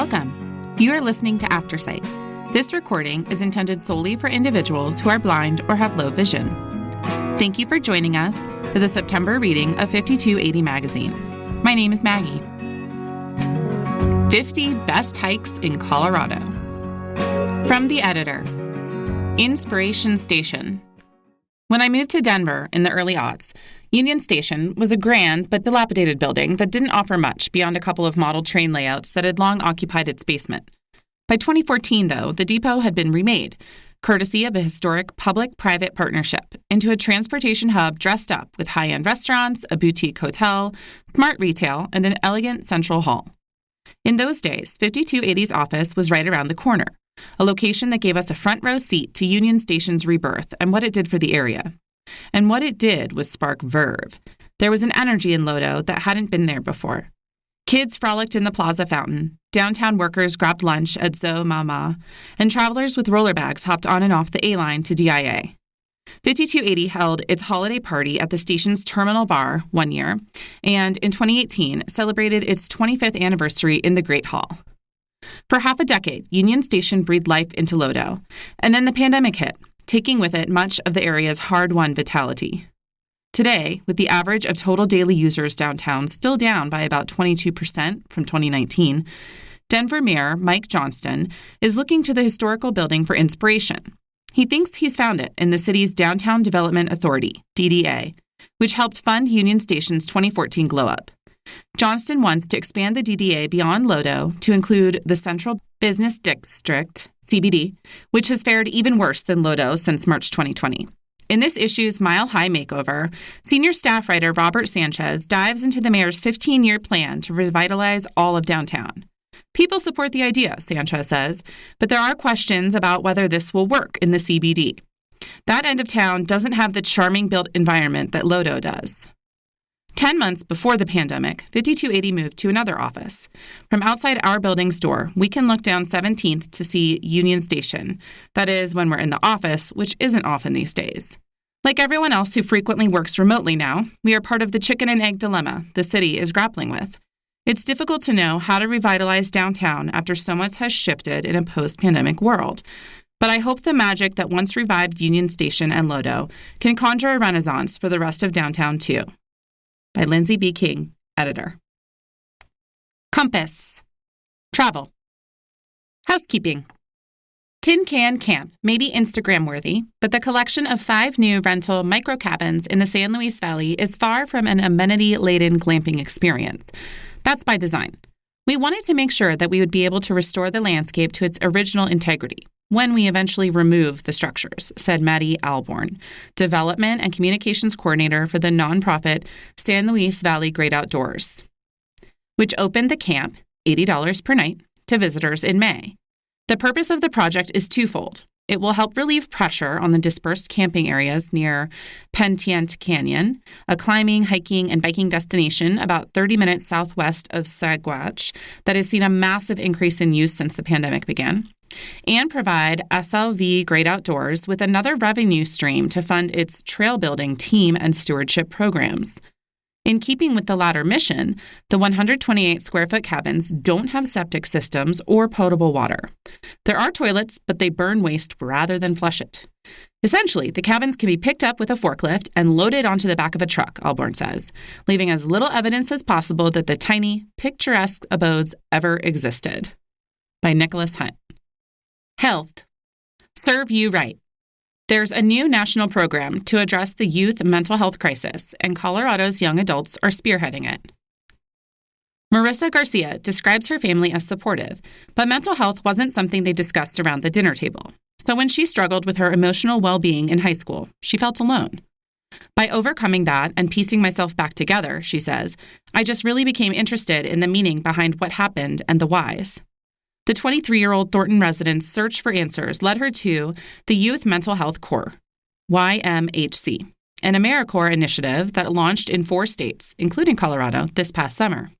Welcome. You are listening to Aftersight. This recording is intended solely for individuals who are blind or have low vision. Thank you for joining us for the September reading of 5280 Magazine. My name is Maggie. 50 Best Hikes in Colorado. From the editor. Inspiration Station. When I moved to Denver in the early aughts, Union Station was a grand but dilapidated building that didn't offer much beyond a couple of model train layouts that had long occupied its basement. By 2014, though, the depot had been remade, courtesy of a historic public-private partnership, into a transportation hub dressed up with high-end restaurants, a boutique hotel, smart retail, and an elegant central hall. In those days, 5280's office was right around the corner, a location that gave us a front-row seat to Union Station's rebirth and what it did for the area. And what it did was spark verve. There was an energy in Lodo that hadn't been there before. Kids frolicked in the plaza fountain, downtown workers grabbed lunch at Zo Mama, and travelers with roller bags hopped on and off the A-line to DIA. 5280 held its holiday party at the station's terminal bar one year, and in 2018 celebrated its 25th anniversary in the Great Hall. For half a decade, Union Station breathed life into Lodo, and then the pandemic hit, taking with it much of the area's hard-won vitality. Today, with the average of total daily users downtown still down by about 22% from 2019, Denver Mayor Mike Johnston is looking to the historical building for inspiration. He thinks he's found it in the city's Downtown Development Authority, DDA, which helped fund Union Station's 2014 glow-up. Johnston wants to expand the DDA beyond Lodo to include the Central Business District, CBD, which has fared even worse than Lodo since March 2020. In this issue's Mile High Makeover, senior staff writer Robert Sanchez dives into the mayor's 15-year plan to revitalize all of downtown. People support the idea, Sanchez says, but there are questions about whether this will work in the CBD. That end of town doesn't have the charming built environment that Lodo does. 10 months before the pandemic, 5280 moved to another office. From outside our building's door, we can look down 17th to see Union Station. That is, when we're in the office, which isn't often these days. Like everyone else who frequently works remotely now, we are part of the chicken and egg dilemma the city is grappling with. It's difficult to know how to revitalize downtown after so much has shifted in a post-pandemic world. But I hope the magic that once revived Union Station and Lodo can conjure a renaissance for the rest of downtown, too. By Lindsay B. King, editor. Compass. Travel. Housekeeping. Tin Can Camp may be Instagram-worthy, but the collection of 5 new rental micro-cabins in the San Luis Valley is far from an amenity-laden glamping experience. That's by design. We wanted to make sure that we would be able to restore the landscape to its original integrity when we eventually remove the structures, said Maddie Alborn, Development and Communications Coordinator for the nonprofit San Luis Valley Great Outdoors, which opened the camp, $80 per night, to visitors in May. The purpose of the project is twofold. It will help relieve pressure on the dispersed camping areas near Penitente Canyon, a climbing, hiking, and biking destination about 30 minutes southwest of Saguache that has seen a massive increase in use since the pandemic began, and provide SLV Great Outdoors with another revenue stream to fund its trail building team and stewardship programs. In keeping with the latter mission, the 128-square-foot cabins don't have septic systems or potable water. There are toilets, but they burn waste rather than flush it. Essentially, the cabins can be picked up with a forklift and loaded onto the back of a truck, Alborn says, leaving as little evidence as possible that the tiny, picturesque abodes ever existed. By Nicholas Hunt. Health. Serve you right. There's a new national program to address the youth mental health crisis, and Colorado's young adults are spearheading it. Marissa Garcia describes her family as supportive, but mental health wasn't something they discussed around the dinner table. So when she struggled with her emotional well-being in high school, she felt alone. By overcoming that and piecing myself back together, she says, I just really became interested in the meaning behind what happened and the whys. The 23-year-old Thornton resident's search for answers led her to the Youth Mental Health Corps, YMHC, an AmeriCorps initiative that launched in 4 states, including Colorado, this past summer.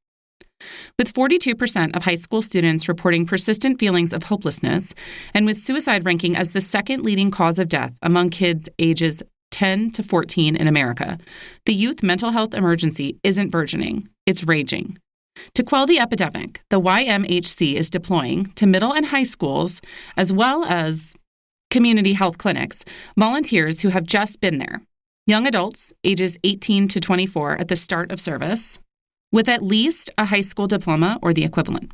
With 42% of high school students reporting persistent feelings of hopelessness, and with suicide ranking as the second leading cause of death among kids ages 10 to 14 in America, the youth mental health emergency isn't burgeoning, it's raging. To quell the epidemic, the YMHC is deploying to middle and high schools, as well as community health clinics, volunteers who have just been there, young adults ages 18 to 24 at the start of service, with at least a high school diploma or the equivalent.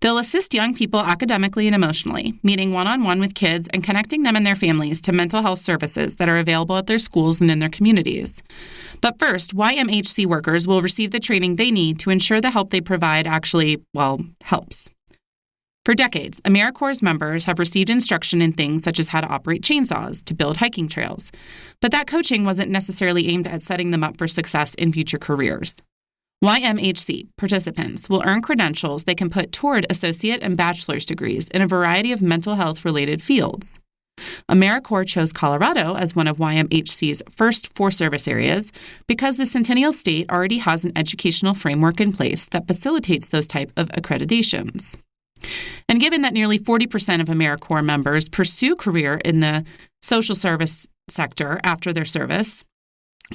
They'll assist young people academically and emotionally, meeting one-on-one with kids and connecting them and their families to mental health services that are available at their schools and in their communities. But first, YMHC workers will receive the training they need to ensure the help they provide actually, helps. For decades, AmeriCorps members have received instruction in things such as how to operate chainsaws to build hiking trails, but that coaching wasn't necessarily aimed at setting them up for success in future careers. YMHC participants will earn credentials they can put toward associate and bachelor's degrees in a variety of mental health-related fields. AmeriCorps chose Colorado as one of YMHC's first 4 service areas because the Centennial State already has an educational framework in place that facilitates those type of accreditations. And given that nearly 40% of AmeriCorps members pursue career in the social service sector after their service,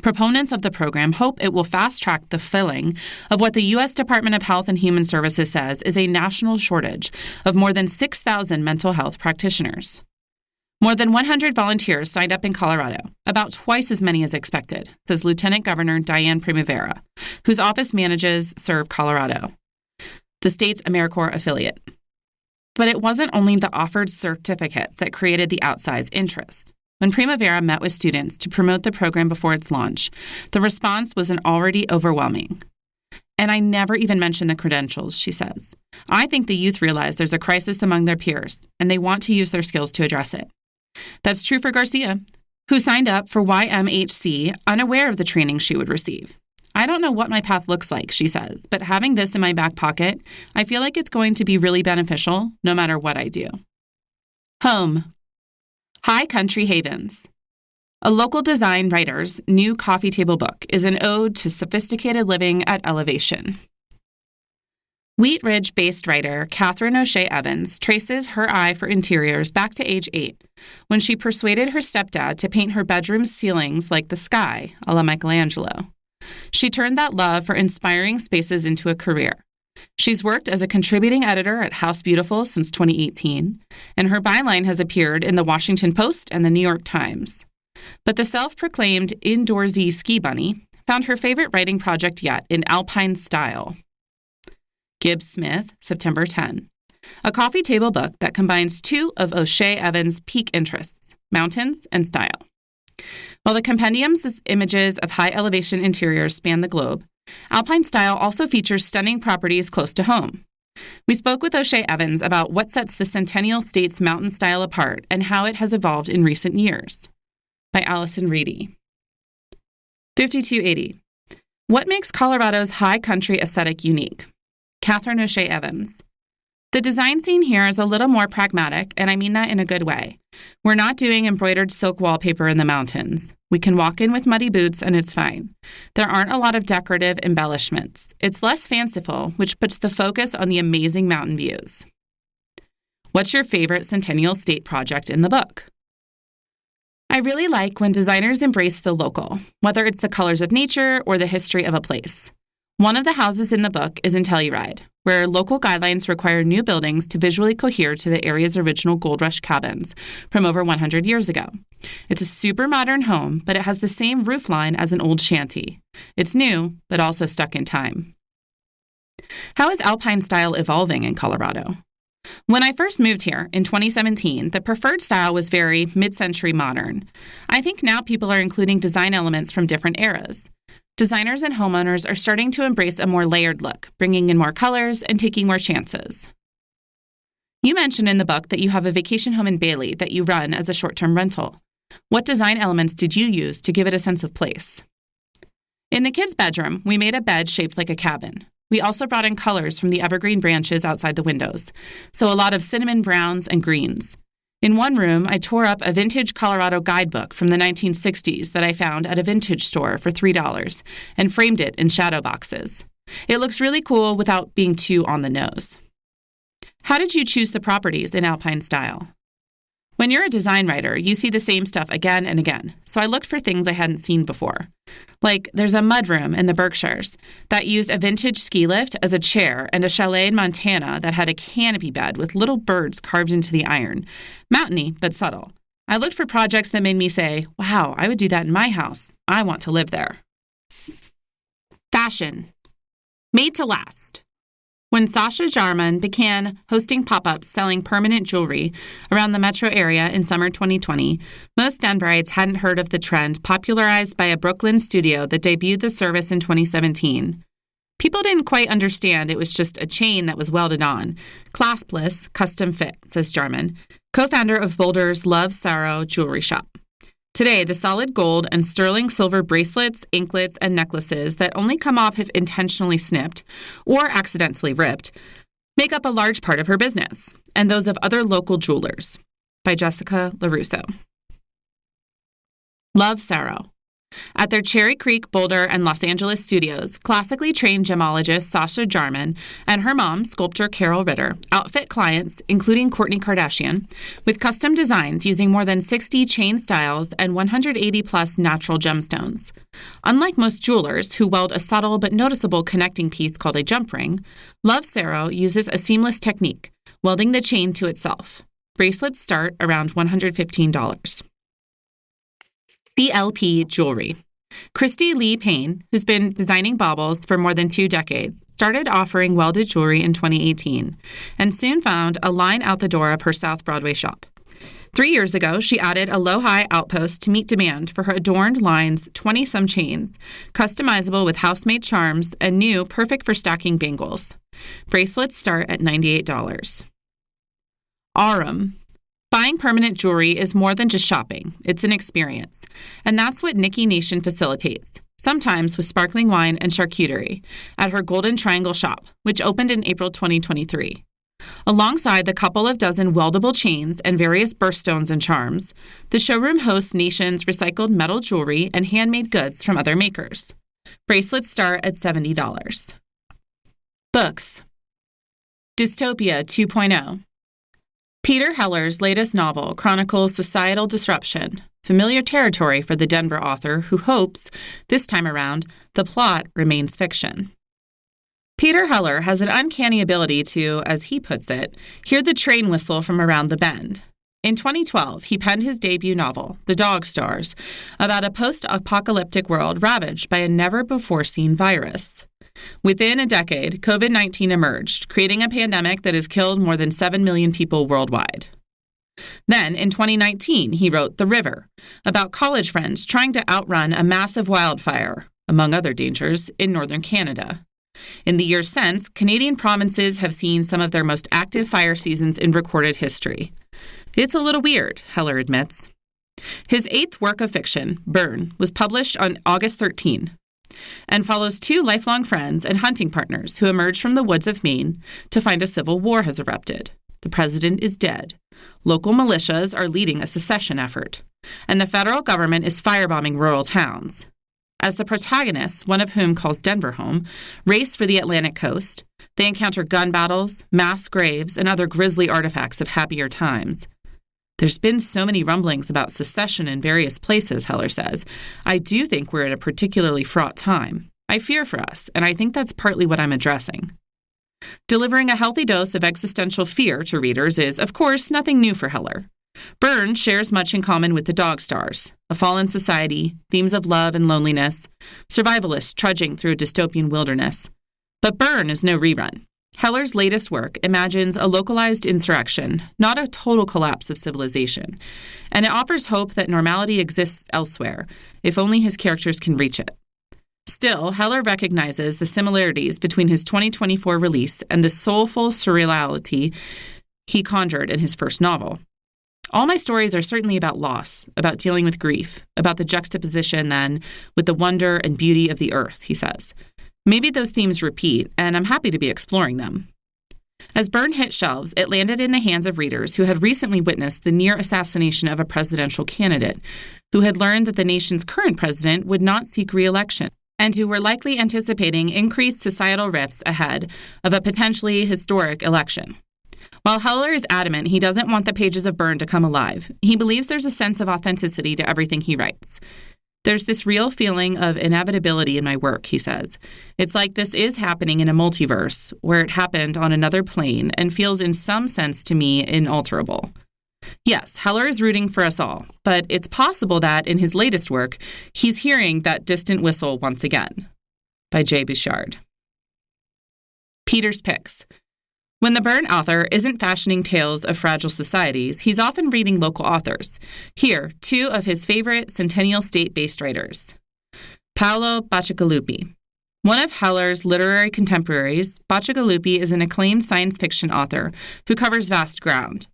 proponents of the program hope it will fast-track the filling of what the U.S. Department of Health and Human Services says is a national shortage of more than 6,000 mental health practitioners. More than 100 volunteers signed up in Colorado, about twice as many as expected, says Lieutenant Governor Diane Primavera, whose office manages Serve Colorado, the state's AmeriCorps affiliate. But it wasn't only the offered certificates that created the outsized interest. When Primavera met with students to promote the program before its launch, the response was already overwhelming. And I never even mentioned the credentials, she says. I think the youth realize there's a crisis among their peers, and they want to use their skills to address it. That's true for Garcia, who signed up for YMHC unaware of the training she would receive. I don't know what my path looks like, she says, but having this in my back pocket, I feel like it's going to be really beneficial no matter what I do. Home. High Country Havens. A local design writer's new coffee table book is an ode to sophisticated living at elevation. Wheat Ridge-based writer Catherine O'Shea Evans traces her eye for interiors back to age 8, when she persuaded her stepdad to paint her bedroom's ceilings like the sky, a la Michelangelo. She turned that love for inspiring spaces into a career. She's worked as a contributing editor at House Beautiful since 2018, and her byline has appeared in the Washington Post and the New York Times. But the self-proclaimed indoorsy ski bunny found her favorite writing project yet in Alpine Style. Gibbs Smith, September 10. A coffee table book that combines 2 of O'Shea Evans' peak interests, mountains and style. While the compendium's images of high-elevation interiors span the globe, Alpine Style also features stunning properties close to home. We spoke with O'Shea Evans about what sets the Centennial State's mountain style apart and how it has evolved in recent years. By Allison Reedy. 5280. What makes Colorado's high country aesthetic unique? Catherine O'Shea Evans. The design scene here is a little more pragmatic, and I mean that in a good way. We're not doing embroidered silk wallpaper in the mountains. We can walk in with muddy boots and it's fine. There aren't a lot of decorative embellishments. It's less fanciful, which puts the focus on the amazing mountain views. What's your favorite Centennial State project in the book? I really like when designers embrace the local, whether it's the colors of nature or the history of a place. One of the houses in the book is in Telluride, where local guidelines require new buildings to visually cohere to the area's original Gold Rush cabins from over 100 years ago. It's a super modern home, but it has the same roof line as an old shanty. It's new, but also stuck in time. How is Alpine Style evolving in Colorado? When I first moved here in 2017, the preferred style was very mid-century modern. I think now people are including design elements from different eras. Designers and homeowners are starting to embrace a more layered look, bringing in more colors and taking more chances. You mentioned in the book that you have a vacation home in Bailey that you run as a short-term rental. What design elements did you use to give it a sense of place? In the kids' bedroom, we made a bed shaped like a cabin. We also brought in colors from the evergreen branches outside the windows, so a lot of cinnamon browns and greens. In one room, I tore up a vintage Colorado guidebook from the 1960s that I found at a vintage store for $3 and framed it in shadow boxes. It looks really cool without being too on the nose. How did you choose the properties in Alpine Style? When you're a design writer, you see the same stuff again and again, so I looked for things I hadn't seen before. Like, there's a mudroom in the Berkshires that used a vintage ski lift as a chair and a chalet in Montana that had a canopy bed with little birds carved into the iron. Mountainy, but subtle. I looked for projects that made me say, wow, I would do that in my house. I want to live there. Fashion. Made to last. When Sasha Jarman began hosting pop-ups selling permanent jewelry around the metro area in summer 2020, most Denverites hadn't heard of the trend popularized by a Brooklyn studio that debuted the service in 2017. People didn't quite understand it was just a chain that was welded on. Claspless, custom fit, says Jarman, co-founder of Boulder's Love Saro jewelry shop. Today, the solid gold and sterling silver bracelets, anklets, and necklaces that only come off if intentionally snipped or accidentally ripped make up a large part of her business, and those of other local jewelers. By Jessica LaRusso. Love Saro. At their Cherry Creek, Boulder, and Los Angeles studios, classically trained gemologist Sasha Jarman and her mom, sculptor Carol Ritter, outfit clients, including Kourtney Kardashian, with custom designs using more than 60 chain styles and 180-plus natural gemstones. Unlike most jewelers who weld a subtle but noticeable connecting piece called a jump ring, Love Saro uses a seamless technique, welding the chain to itself. Bracelets start around $115. CLP Jewelry. Christy Lee Payne, who's been designing baubles for more than 2 decades, started offering welded jewelry in 2018 and soon found a line out the door of her South Broadway shop. 3 years ago, she added a low-high outpost to meet demand for her adorned line's 20-some chains, customizable with house-made charms and new, perfect for stacking bangles. Bracelets start at $98. Aurum. Buying permanent jewelry is more than just shopping. It's an experience. And that's what Nikki Nation facilitates, sometimes with sparkling wine and charcuterie, at her Golden Triangle shop, which opened in April 2023. Alongside the couple of dozen weldable chains and various birthstones and charms, the showroom hosts Nation's recycled metal jewelry and handmade goods from other makers. Bracelets start at $70. Books. Dystopia 2.0. Peter Heller's latest novel chronicles societal disruption, familiar territory for the Denver author who hopes, this time around, the plot remains fiction. Peter Heller has an uncanny ability to, as he puts it, hear the train whistle from around the bend. In 2012, he penned his debut novel, The Dog Stars, about a post-apocalyptic world ravaged by a never-before-seen virus. Within a decade, COVID-19 emerged, creating a pandemic that has killed more than 7 million people worldwide. Then, in 2019, he wrote The River, about college friends trying to outrun a massive wildfire, among other dangers, in northern Canada. In the years since, Canadian provinces have seen some of their most active fire seasons in recorded history. It's a little weird, Heller admits. His 8th work of fiction, Burn, was published on August 13 and follows 2 lifelong friends and hunting partners who emerge from the woods of Maine to find a civil war has erupted. The president is dead. Local militias are leading a secession effort, and the federal government is firebombing rural towns. As the protagonists, one of whom calls Denver home, race for the Atlantic coast, they encounter gun battles, mass graves, and other grisly artifacts of happier times. There's been so many rumblings about secession in various places, Heller says. I do think we're at a particularly fraught time. I fear for us, and I think that's partly what I'm addressing. Delivering a healthy dose of existential fear to readers is, of course, nothing new for Heller. Burn shares much in common with The Dog Stars, a fallen society, themes of love and loneliness, survivalists trudging through a dystopian wilderness. But Burn is no rerun. Heller's latest work imagines a localized insurrection, not a total collapse of civilization, and it offers hope that normality exists elsewhere, if only his characters can reach it. Still, Heller recognizes the similarities between his 2024 release and the soulful surreality he conjured in his first novel. All my stories are certainly about loss, about dealing with grief, about the juxtaposition, then, with the wonder and beauty of the earth, he says. Maybe those themes repeat, and I'm happy to be exploring them. As Burn hit shelves, it landed in the hands of readers who had recently witnessed the near assassination of a presidential candidate, who had learned that the nation's current president would not seek re-election, and who were likely anticipating increased societal rifts ahead of a potentially historic election. While Heller is adamant he doesn't want the pages of Byrne to come alive, he believes there's a sense of authenticity to everything he writes. There's this real feeling of inevitability in my work, he says. It's like this is happening in a multiverse, where it happened on another plane and feels in some sense to me inalterable. Yes, Heller is rooting for us all, but it's possible that, in his latest work, he's hearing that distant whistle once again. By Jay Bouchard. Peter's Picks. When the Byrne author isn't fashioning tales of fragile societies, he's often reading local authors. Here, two of his favorite Centennial State-based writers. Paolo Bacigalupi. One of Heller's literary contemporaries, Bacigalupi is an acclaimed science fiction author who covers vast ground.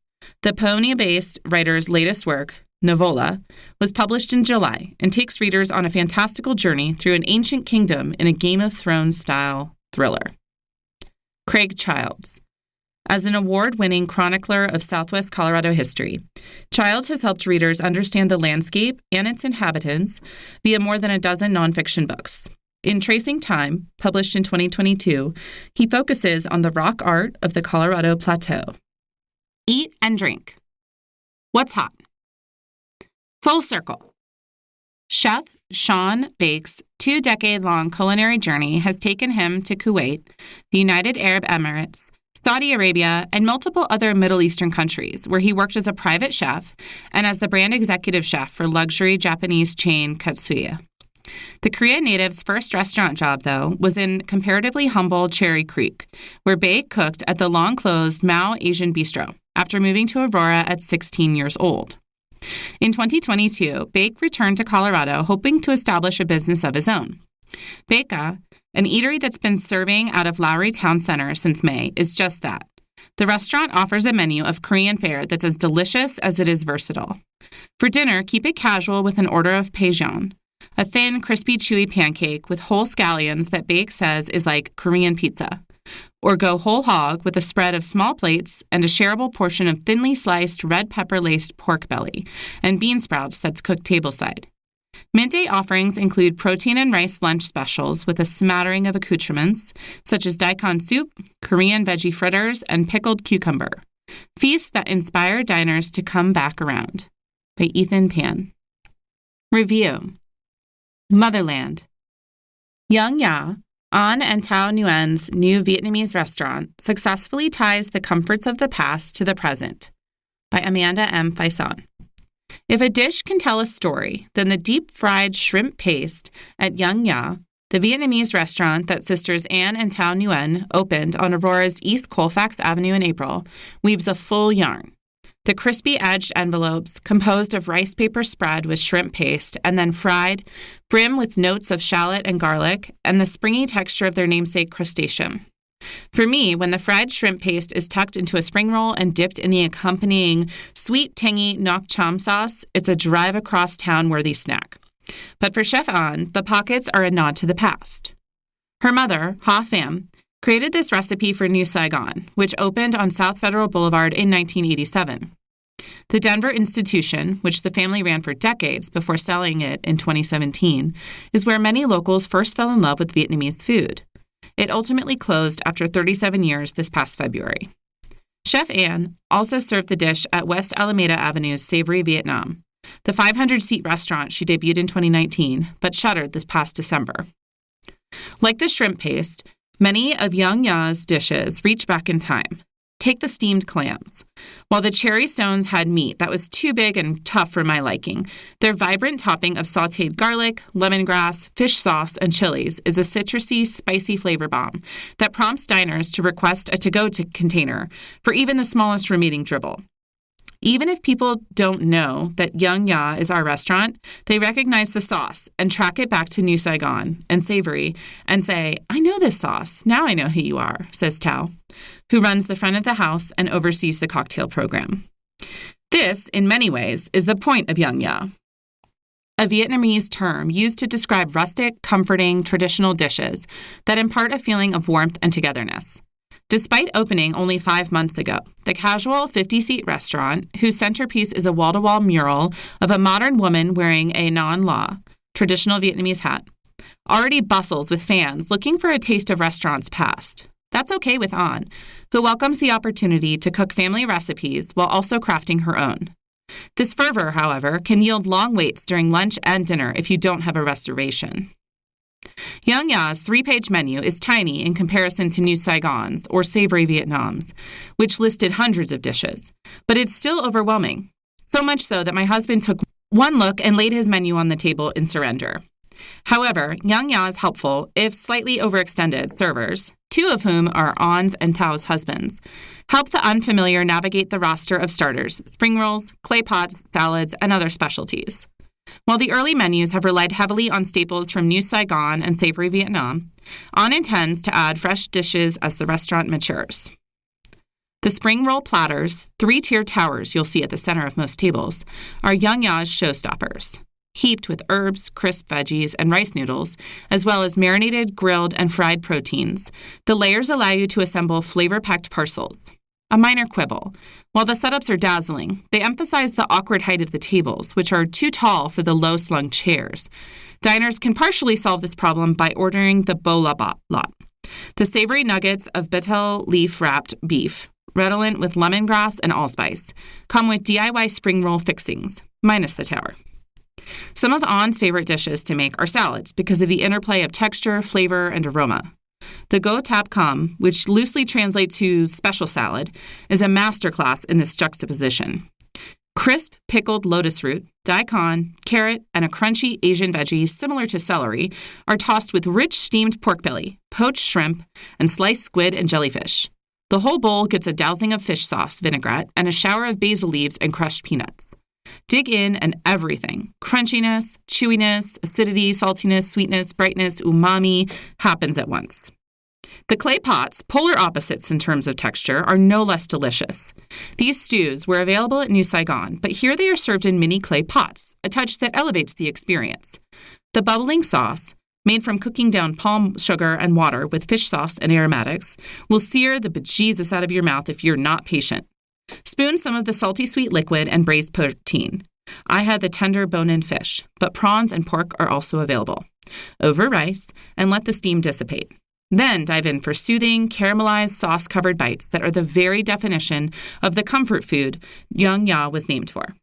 The Polonia-based writer's latest work, Nivola, was published in July and takes readers on a fantastical journey through an ancient kingdom in a Game of Thrones-style thriller. Craig Childs. As an award-winning chronicler of Southwest Colorado history, Childs has helped readers understand the landscape and its inhabitants via more than a dozen nonfiction books. In Tracing Time, published in 2022, he focuses on the rock art of the Colorado Plateau. Eat and drink. What's hot? Full circle. Chef Sean Bake's 2-decade-long culinary journey has taken him to Kuwait, the United Arab Emirates, Saudi Arabia, and multiple other Middle Eastern countries, where he worked as a private chef and as the brand executive chef for luxury Japanese chain Katsuya. The Korea native's first restaurant job, though, was in comparatively humble Cherry Creek, where Bake cooked at the long-closed Mao Asian Bistro after moving to Aurora at 16 years old. In 2022, Bake returned to Colorado hoping to establish a business of his own. Beka, an eatery that's been serving out of Lowry Town Center since May, is just that. The restaurant offers a menu of Korean fare that's as delicious as it is versatile. For dinner, keep it casual with an order of Paejeon, a thin, crispy, chewy pancake with whole scallions that Bake says is like Korean pizza. Or go whole hog with a spread of small plates and a shareable portion of thinly sliced red pepper-laced pork belly and bean sprouts that's cooked tableside. Midday offerings include protein and rice lunch specials with a smattering of accoutrements, such as daikon soup, Korean veggie fritters, and pickled cucumber. Feasts that inspire diners to come back around. By Ethan Pan. Review. Motherland. Yung Ya, An and Thao Nguyen's new Vietnamese restaurant, successfully ties the comforts of the past to the present. By Amanda M. Faison. If a dish can tell a story, then the deep-fried shrimp paste at Yung Ya, the Vietnamese restaurant that sisters Anne and Thao Nguyen opened on Aurora's East Colfax Avenue in April, weaves a full yarn. The crispy-edged envelopes, composed of rice paper spread with shrimp paste and then fried, brim with notes of shallot and garlic, and the springy texture of their namesake crustacean. For me, when the fried shrimp paste is tucked into a spring roll and dipped in the accompanying sweet, tangy nok cham sauce, it's a drive-across-town-worthy snack. But for Chef An, the pockets are a nod to the past. Her mother, Ha Pham, created this recipe for New Saigon, which opened on South Federal Boulevard in 1987. The Denver institution, which the family ran for decades before selling it in 2017, is where many locals first fell in love with Vietnamese food. It ultimately closed after 37 years this past February. Chef Anne also served the dish at West Alameda Avenue's Savory Vietnam, the 500-seat restaurant she debuted in 2019, but shuttered this past December. Like the shrimp paste, many of Yung Ya's dishes reach back in time. Take the steamed clams. While the cherry stones had meat that was too big and tough for my liking, their vibrant topping of sautéed garlic, lemongrass, fish sauce, and chilies is a citrusy, spicy flavor bomb that prompts diners to request a to-go container for even the smallest remaining dribble. Even if people don't know that Yung Ya is our restaurant, they recognize the sauce and track it back to New Saigon and Savory and say, "I know this sauce. Now I know who you are," says Thao, who runs the front of the house and oversees the cocktail program. This, in many ways, is the point of Yung Ya, a Vietnamese term used to describe rustic, comforting, traditional dishes that impart a feeling of warmth and togetherness. Despite opening only 5 months ago, the casual 50-seat restaurant, whose centerpiece is a wall-to-wall mural of a modern woman wearing a non la, traditional Vietnamese hat, already bustles with fans looking for a taste of restaurants past. That's That's okay with An, who welcomes the opportunity to cook family recipes while also crafting her own. This fervor, however, can yield long waits during lunch and dinner if you don't have a reservation. Yung Ya's 3-page menu is tiny in comparison to New Saigon's or Savory Vietnam's, which listed hundreds of dishes, but it's still overwhelming, so much so that my husband took one look and laid his menu on the table in surrender. However, Yung Ya's helpful, if slightly overextended, servers, 2 of whom are An's and Tao's husbands, help the unfamiliar navigate the roster of starters, spring rolls, clay pots, salads, and other specialties. While the early menus have relied heavily on staples from New Saigon and Savory Vietnam, An intends to add fresh dishes as the restaurant matures. The spring roll platters, 3-tier towers you'll see at the center of most tables, are Yung Ya's showstoppers. Heaped with herbs, crisp veggies, and rice noodles, as well as marinated, grilled, and fried proteins, the layers allow you to assemble flavor-packed parcels. A minor quibble. While the setups are dazzling, they emphasize the awkward height of the tables, which are too tall for the low-slung chairs. Diners can partially solve this problem by ordering the bo la lot, the savory nuggets of betel leaf-wrapped beef, redolent with lemongrass and allspice, come with DIY spring roll fixings, minus the tower. Some of An's favorite dishes to make are salads because of the interplay of texture, flavor, and aroma. The go tap kam, which loosely translates to special salad, is a masterclass in this juxtaposition. Crisp pickled lotus root, daikon, carrot, and a crunchy Asian veggie similar to celery are tossed with rich steamed pork belly, poached shrimp, and sliced squid and jellyfish. The whole bowl gets a dousing of fish sauce, vinaigrette, and a shower of basil leaves and crushed peanuts. Dig in and everything, crunchiness, chewiness, acidity, saltiness, sweetness, brightness, umami, happens at once. The clay pots, polar opposites in terms of texture, are no less delicious. These stews were available at New Saigon, but here they are served in mini clay pots, a touch that elevates the experience. The bubbling sauce, made from cooking down palm sugar and water with fish sauce and aromatics, will sear the bejesus out of your mouth if you're not patient. Spoon some of the salty sweet liquid and braised protein. I had the tender bone-in fish, but prawns and pork are also available. Over rice, and let the steam dissipate. Then dive in for soothing, caramelized, sauce-covered bites that are the very definition of the comfort food Yung Ya was named for.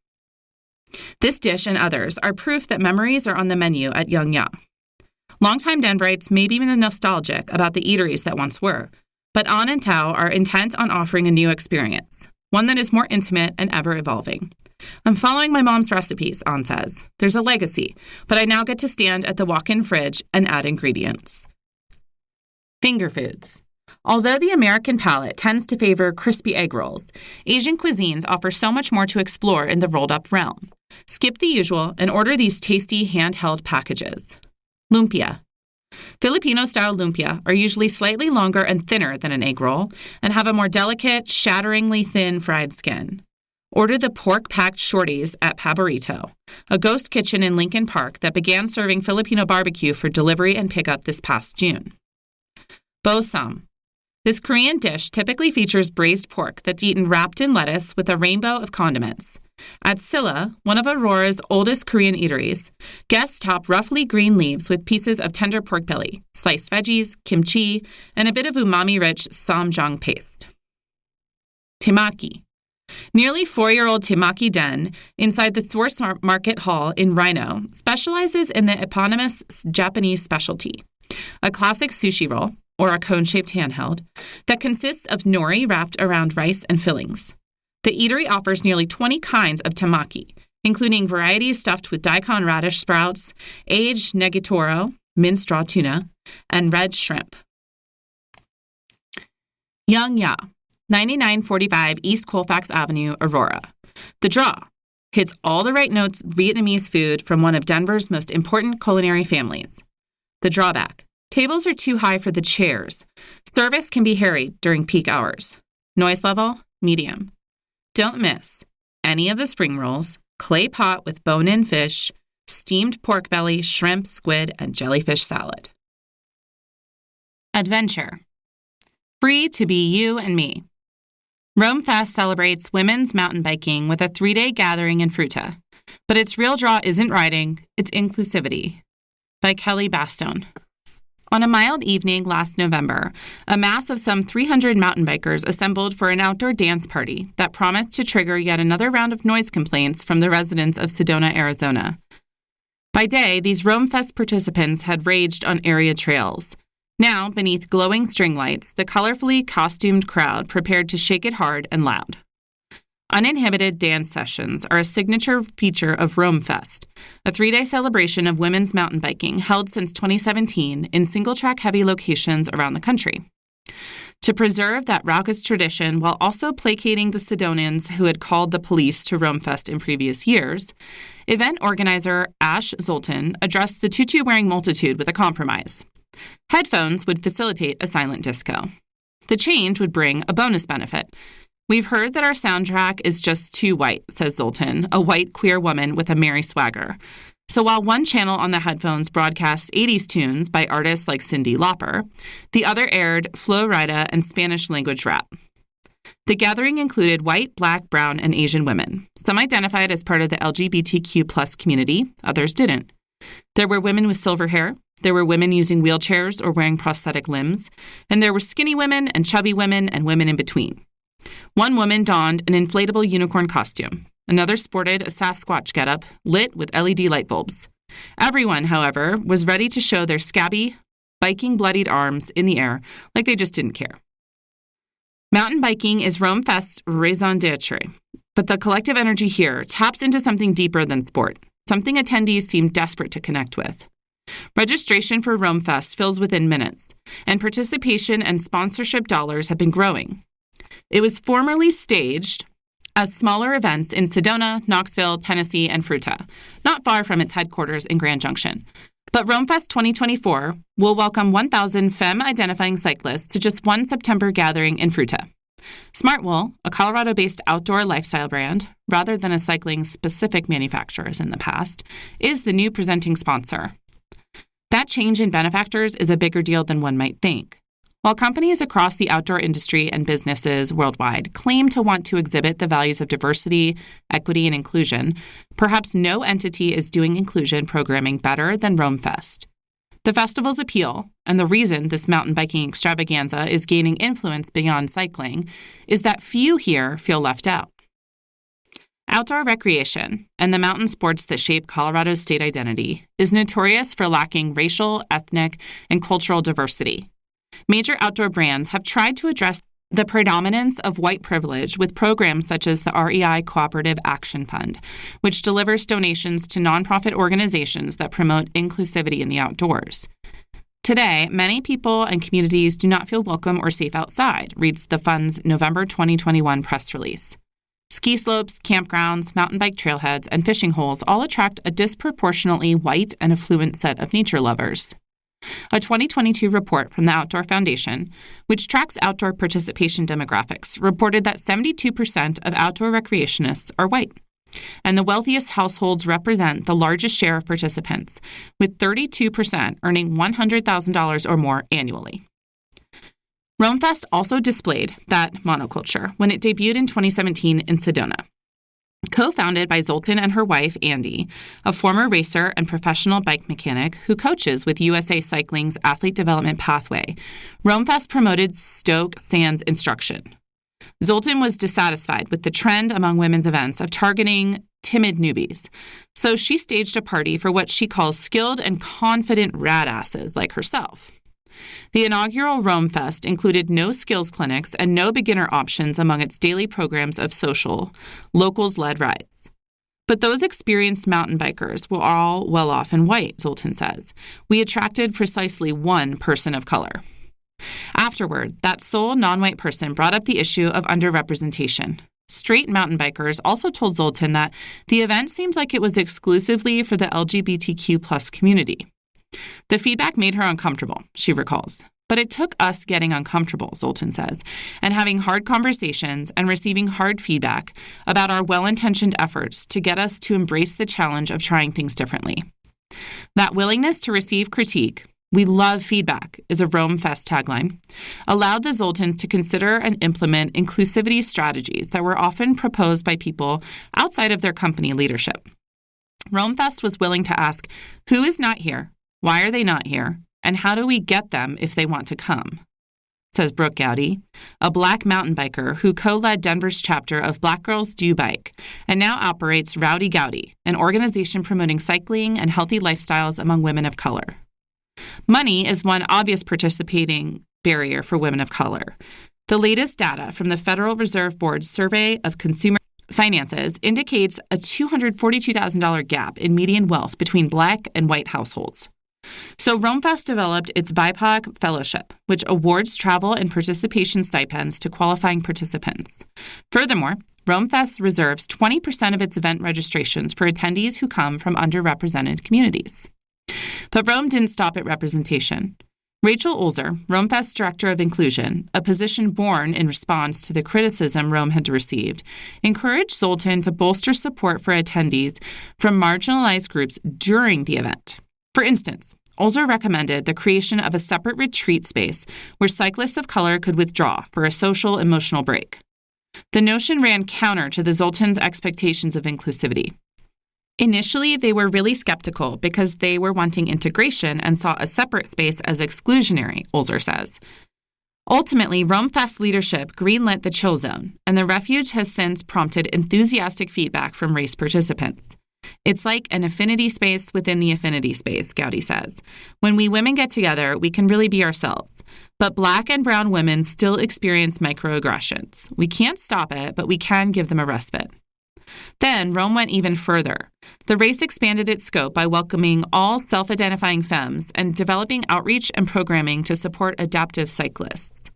This dish and others are proof that memories are on the menu at Yung Ya. Longtime Denverites may be nostalgic about the eateries that once were, but An and Tao are intent on offering a new experience, one that is more intimate and ever-evolving. I'm following my mom's recipes, An says. There's a legacy, but I now get to stand at the walk-in fridge and add ingredients. Finger foods. Although the American palate tends to favor crispy egg rolls, Asian cuisines offer so much more to explore in the rolled-up realm. Skip the usual and order these tasty handheld packages. Lumpia. Filipino-style lumpia are usually slightly longer and thinner than an egg roll and have a more delicate, shatteringly thin fried skin. Order the pork-packed shorties at Paborito, a ghost kitchen in Lincoln Park that began serving Filipino barbecue for delivery and pickup this past June. Bo Sam. This Korean dish typically features braised pork that's eaten wrapped in lettuce with a rainbow of condiments. At Silla, one of Aurora's oldest Korean eateries, guests top roughly green leaves with pieces of tender pork belly, sliced veggies, kimchi, and a bit of umami-rich samjang paste. Temaki. Nearly 4-year-old Temaki Den, inside the Source Market Hall in Rhino, specializes in the eponymous Japanese specialty, a classic sushi roll, or a cone-shaped handheld, that consists of nori wrapped around rice and fillings. The eatery offers nearly 20 kinds of temaki, including varieties stuffed with daikon radish sprouts, aged negatoro, minced raw tuna, and red shrimp. Yung Ya, 9945 East Colfax Avenue, Aurora. The draw hits all the right notes Vietnamese food from one of Denver's most important culinary families. The drawback. Tables are too high for the chairs. Service can be harried during peak hours. Noise level, medium. Don't miss any of the spring rolls, clay pot with bone-in fish, steamed pork belly, shrimp, squid, and jellyfish salad. Adventure. Free to be you and me. Rome Fest celebrates women's mountain biking with a 3-day gathering in Fruta. But its real draw isn't riding, it's inclusivity. By Kelly Bastone. On a mild evening last November, a mass of some 300 mountain bikers assembled for an outdoor dance party that promised to trigger yet another round of noise complaints from the residents of Sedona, Arizona. By day, these RoamFest participants had raged on area trails. Now, beneath glowing string lights, the colorfully costumed crowd prepared to shake it hard and loud. Uninhibited dance sessions are a signature feature of RoamFest, a 3-day celebration of women's mountain biking held since 2017 in single-track heavy locations around the country. To preserve that raucous tradition while also placating the Sedonians who had called the police to RoamFest in previous years, event organizer Ash Zoltan addressed the tutu-wearing multitude with a compromise. Headphones would facilitate a silent disco. The change would bring a bonus benefit. "We've heard that our soundtrack is just too white," says Zoltan, a white queer woman with a merry swagger. So while one channel on the headphones broadcasts 80s tunes by artists like Cyndi Lauper, the other aired Flo Rida and Spanish-language rap. The gathering included white, black, brown, and Asian women. Some identified as part of the LGBTQ+ community, others didn't. There were women with silver hair, there were women using wheelchairs or wearing prosthetic limbs, and there were skinny women and chubby women and women in between. One woman donned an inflatable unicorn costume. Another sported a Sasquatch getup, lit with LED light bulbs. Everyone, however, was ready to show their scabby, biking bloodied arms in the air like they just didn't care. Mountain biking is RoamFest's raison d'etre, but the collective energy here taps into something deeper than sport, something attendees seem desperate to connect with. Registration for RoamFest fills within minutes, and participation and sponsorship dollars have been growing. It was formerly staged as smaller events in Sedona, Knoxville, Tennessee, and Fruita, not far from its headquarters in Grand Junction. But RoamFest 2024 will welcome 1,000 femme-identifying cyclists to just one September gathering in Fruita. Smartwool, a Colorado-based outdoor lifestyle brand, rather than a cycling-specific manufacturer as in the past, is the new presenting sponsor. That change in benefactors is a bigger deal than one might think. While companies across the outdoor industry and businesses worldwide claim to want to exhibit the values of diversity, equity, and inclusion, perhaps no entity is doing inclusion programming better than RoamFest. The festival's appeal, and the reason this mountain biking extravaganza is gaining influence beyond cycling, is that few here feel left out. Outdoor recreation, and the mountain sports that shape Colorado's state identity, is notorious for lacking racial, ethnic, and cultural diversity. Major outdoor brands have tried to address the predominance of white privilege with programs such as the REI Cooperative Action Fund, which delivers donations to nonprofit organizations that promote inclusivity in the outdoors. Today, many people and communities do not feel welcome or safe outside, reads the fund's November 2021 press release. Ski slopes, campgrounds, mountain bike trailheads, and fishing holes all attract a disproportionately white and affluent set of nature lovers. A 2022 report from the Outdoor Foundation, which tracks outdoor participation demographics, reported that 72% of outdoor recreationists are white, and the wealthiest households represent the largest share of participants, with 32% earning $100,000 or more annually. RoamFest also displayed that monoculture when it debuted in 2017 in Sedona. Co-founded by Zoltan and her wife, Andy, a former racer and professional bike mechanic who coaches with USA Cycling's Athlete Development Pathway, RoamFest promoted Stoke Sands instruction. Zoltan was dissatisfied with the trend among women's events of targeting timid newbies, so she staged a party for what she calls skilled and confident radasses like herself. The inaugural RoamFest included no skills clinics and no beginner options among its daily programs of social, locals-led rides. But those experienced mountain bikers were all well off in white, Zoltan says. We attracted precisely one person of color. Afterward, that sole non-white person brought up the issue of underrepresentation. Straight mountain bikers also told Zoltan that the event seemed like it was exclusively for the LGBTQ+ community. The feedback made her uncomfortable, she recalls. But it took us getting uncomfortable, Zoltan says, and having hard conversations and receiving hard feedback about our well-intentioned efforts to get us to embrace the challenge of trying things differently. That willingness to receive critique, "We love feedback," is a RoamFest tagline, allowed the Zoltans to consider and implement inclusivity strategies that were often proposed by people outside of their company leadership. RoamFest was willing to ask, who is not here? Why are they not here? and how do we get them if they want to come? Says Brooke Gowdy, a Black mountain biker who co-led Denver's chapter of Black Girls Do Bike and now operates Rowdy Gowdy, an organization promoting cycling and healthy lifestyles among women of color. Money is one obvious participating barrier for women of color. The latest data from the Federal Reserve Board's Survey of Consumer Finances indicates a $242,000 gap in median wealth between Black and white households. So RoamFest developed its BIPOC Fellowship, which awards travel and participation stipends to qualifying participants. Furthermore, RoamFest reserves 20% of its event registrations for attendees who come from underrepresented communities. But Rome didn't stop at representation. Rachel Olzer, RoamFest Director of Inclusion, a position born in response to the criticism Rome had received, encouraged Zoltan to bolster support for attendees from marginalized groups during the event. For instance, Olzer recommended the creation of a separate retreat space where cyclists of color could withdraw for a social, emotional break. The notion ran counter to the Zoltan's expectations of inclusivity. Initially, they were really skeptical because they were wanting integration and saw a separate space as exclusionary, Olzer says. Ultimately, RoamFest leadership greenlit the Chill Zone, and the refuge has since prompted enthusiastic feedback from race participants. It's like an affinity space within the affinity space, Gowdy says. When we women get together, we can really be ourselves. But Black and brown women still experience microaggressions. We can't stop it, but we can give them a respite. Then Rome went even further. The race expanded its scope by welcoming all self-identifying femmes and developing outreach and programming to support adaptive cyclists.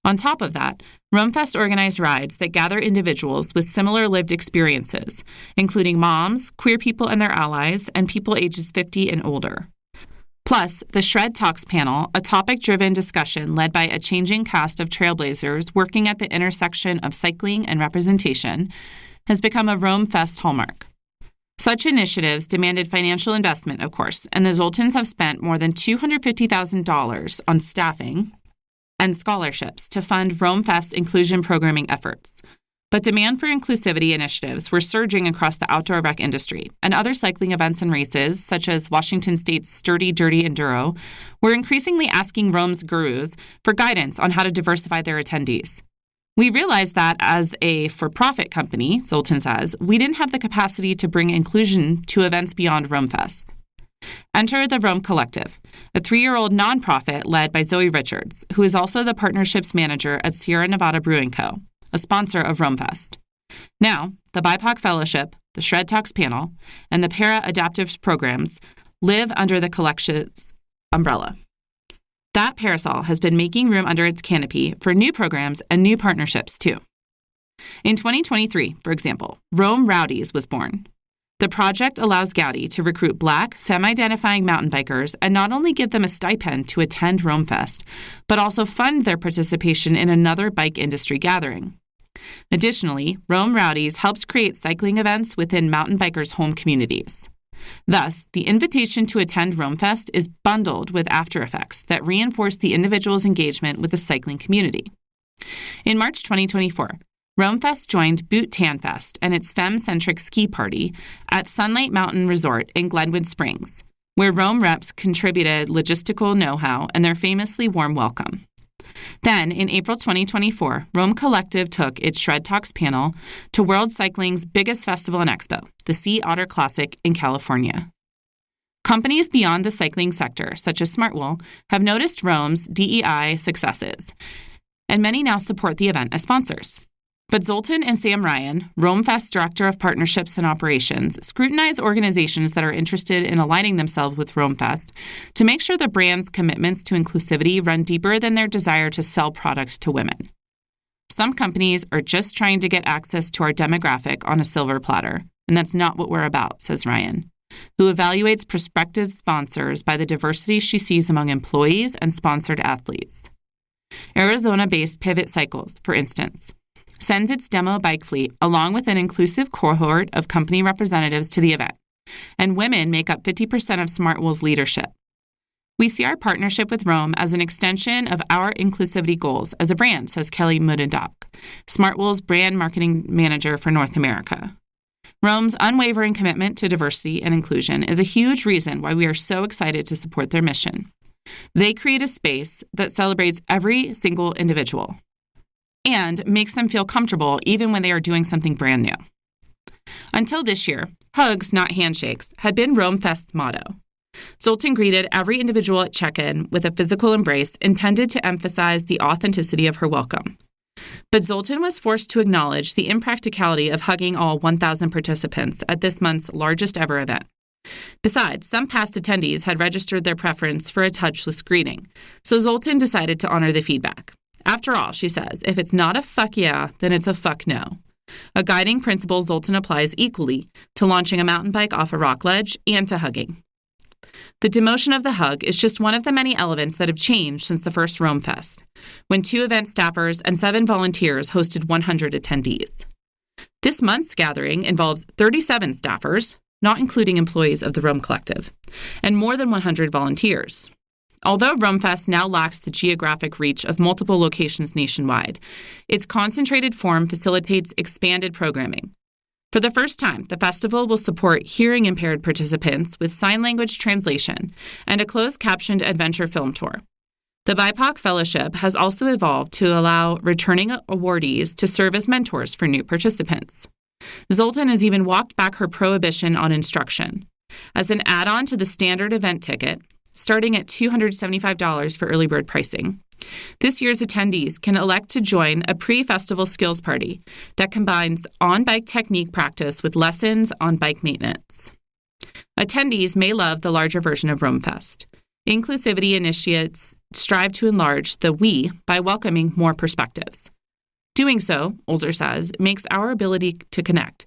On top of that, RoamFest organized rides that gather individuals with similar lived experiences, including moms, queer people and their allies, and people ages 50 and older. Plus, the Shred Talks panel, a topic-driven discussion led by a changing cast of trailblazers working at the intersection of cycling and representation, has become a RoamFest hallmark. Such initiatives demanded financial investment, of course, and the Zoltans have spent more than $250,000 on staffing and scholarships to fund RoamFest inclusion programming efforts. But demand for inclusivity initiatives were surging across the outdoor rec industry, and other cycling events and races, such as Washington State's Sturdy Dirty Enduro, were increasingly asking Rome's gurus for guidance on how to diversify their attendees. We realized that as a for-profit company, Zoltan says, we didn't have the capacity to bring inclusion to events beyond RoamFest. Enter the Rome Collective, a 3-year-old nonprofit led by Zoe Richards, who is also the partnerships manager at Sierra Nevada Brewing Co., a sponsor of RoamFest. Now, the BIPOC Fellowship, the Shred Talks panel, and the Para Adaptive programs live under the Collective's umbrella. That parasol has been making room under its canopy for new programs and new partnerships, too. In 2023, for example, Rome Rowdies was born. The project allows Gowdy to recruit Black, femme-identifying mountain bikers and not only give them a stipend to attend RoamFest, but also fund their participation in another bike industry gathering. Additionally, Rome Rowdies helps create cycling events within mountain bikers' home communities. Thus, the invitation to attend RoamFest is bundled with after effects that reinforce the individual's engagement with the cycling community. In March 2024, RoamFest joined Boot Tan Fest and its femme-centric ski party at Sunlight Mountain Resort in Glenwood Springs, where Rome reps contributed logistical know-how and their famously warm welcome. Then, in April 2024, Rome Collective took its Shred Talks panel to World Cycling's biggest festival and expo, the Sea Otter Classic in California. Companies beyond the cycling sector, such as Smartwool, have noticed Rome's DEI successes, and many now support the event as sponsors. But Zoltan and Sam Ryan, RoamFest Director of Partnerships and Operations, scrutinize organizations that are interested in aligning themselves with RoamFest to make sure the brand's commitments to inclusivity run deeper than their desire to sell products to women. Some companies are just trying to get access to our demographic on a silver platter, and that's not what we're about, says Ryan, who evaluates prospective sponsors by the diversity she sees among employees and sponsored athletes. Arizona-based Pivot Cycles, for instance, sends its demo bike fleet along with an inclusive cohort of company representatives to the event, and women make up 50% of Smartwool's leadership. We see our partnership with Rome as an extension of our inclusivity goals as a brand, says Kelly Mudendock, Smartwool's brand marketing manager for North America. Rome's unwavering commitment to diversity and inclusion is a huge reason why we are so excited to support their mission. They create a space that celebrates every single individual and makes them feel comfortable even when they are doing something brand new. Until this year, hugs, not handshakes, had been RoamFest's motto. Zoltan greeted every individual at check-in with a physical embrace intended to emphasize the authenticity of her welcome. But Zoltan was forced to acknowledge the impracticality of hugging all 1,000 participants at this month's largest ever event. Besides, some past attendees had registered their preference for a touchless greeting, so Zoltan decided to honor the feedback. After all, she says, if it's not a fuck yeah, then it's a fuck no. A guiding principle Zoltan applies equally to launching a mountain bike off a rock ledge and to hugging. The demotion of the hug is just one of the many elements that have changed since the first RoamFest, when 2 event staffers and 7 volunteers hosted 100 attendees. This month's gathering involves 37 staffers, not including employees of the Roam Collective, and more than 100 volunteers. Although RoamFest now lacks the geographic reach of multiple locations nationwide, its concentrated form facilitates expanded programming. For the first time, the festival will support hearing-impaired participants with sign language translation and a closed-captioned adventure film tour. The BIPOC Fellowship has also evolved to allow returning awardees to serve as mentors for new participants. Zoltan has even walked back her prohibition on instruction. As an add-on to the standard event ticket, starting at $275 for early bird pricing, this year's attendees can elect to join a pre-festival skills party that combines on-bike technique practice with lessons on bike maintenance. Attendees may love the larger version of RoamFest. Inclusivity initiates strive to enlarge the we by welcoming more perspectives. Doing so, Olzer says, makes our ability to connect,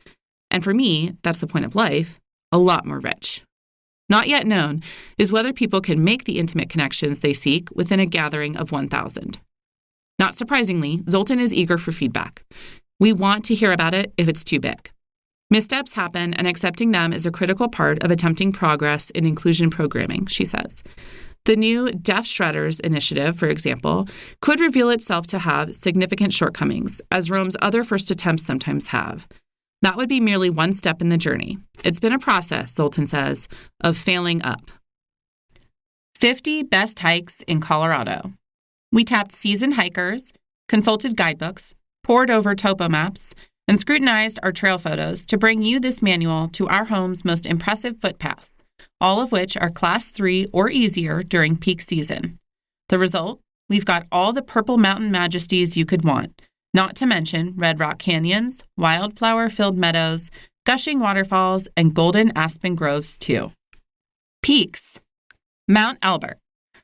and for me, that's the point of life, a lot more rich. Not yet known is whether people can make the intimate connections they seek within a gathering of 1,000. Not surprisingly, Zoltan is eager for feedback. We want to hear about it if it's too big. Missteps happen, and accepting them is a critical part of attempting progress in inclusion programming, she says. The new Deaf Shredders initiative, for example, could reveal itself to have significant shortcomings, as Roam's other first attempts sometimes have. That would be merely one step in the journey. It's been a process, Zoltan says, of failing up. 50 best hikes in Colorado. We tapped seasoned hikers, consulted guidebooks, pored over topo maps, and scrutinized our trail photos to bring you this manual to our home's most impressive footpaths, all of which are Class 3 or easier during peak season. The result? We've got all the purple mountain majesties you could want, not to mention red rock canyons, wildflower-filled meadows, gushing waterfalls, and golden aspen groves, too. Peaks. Mount Albert,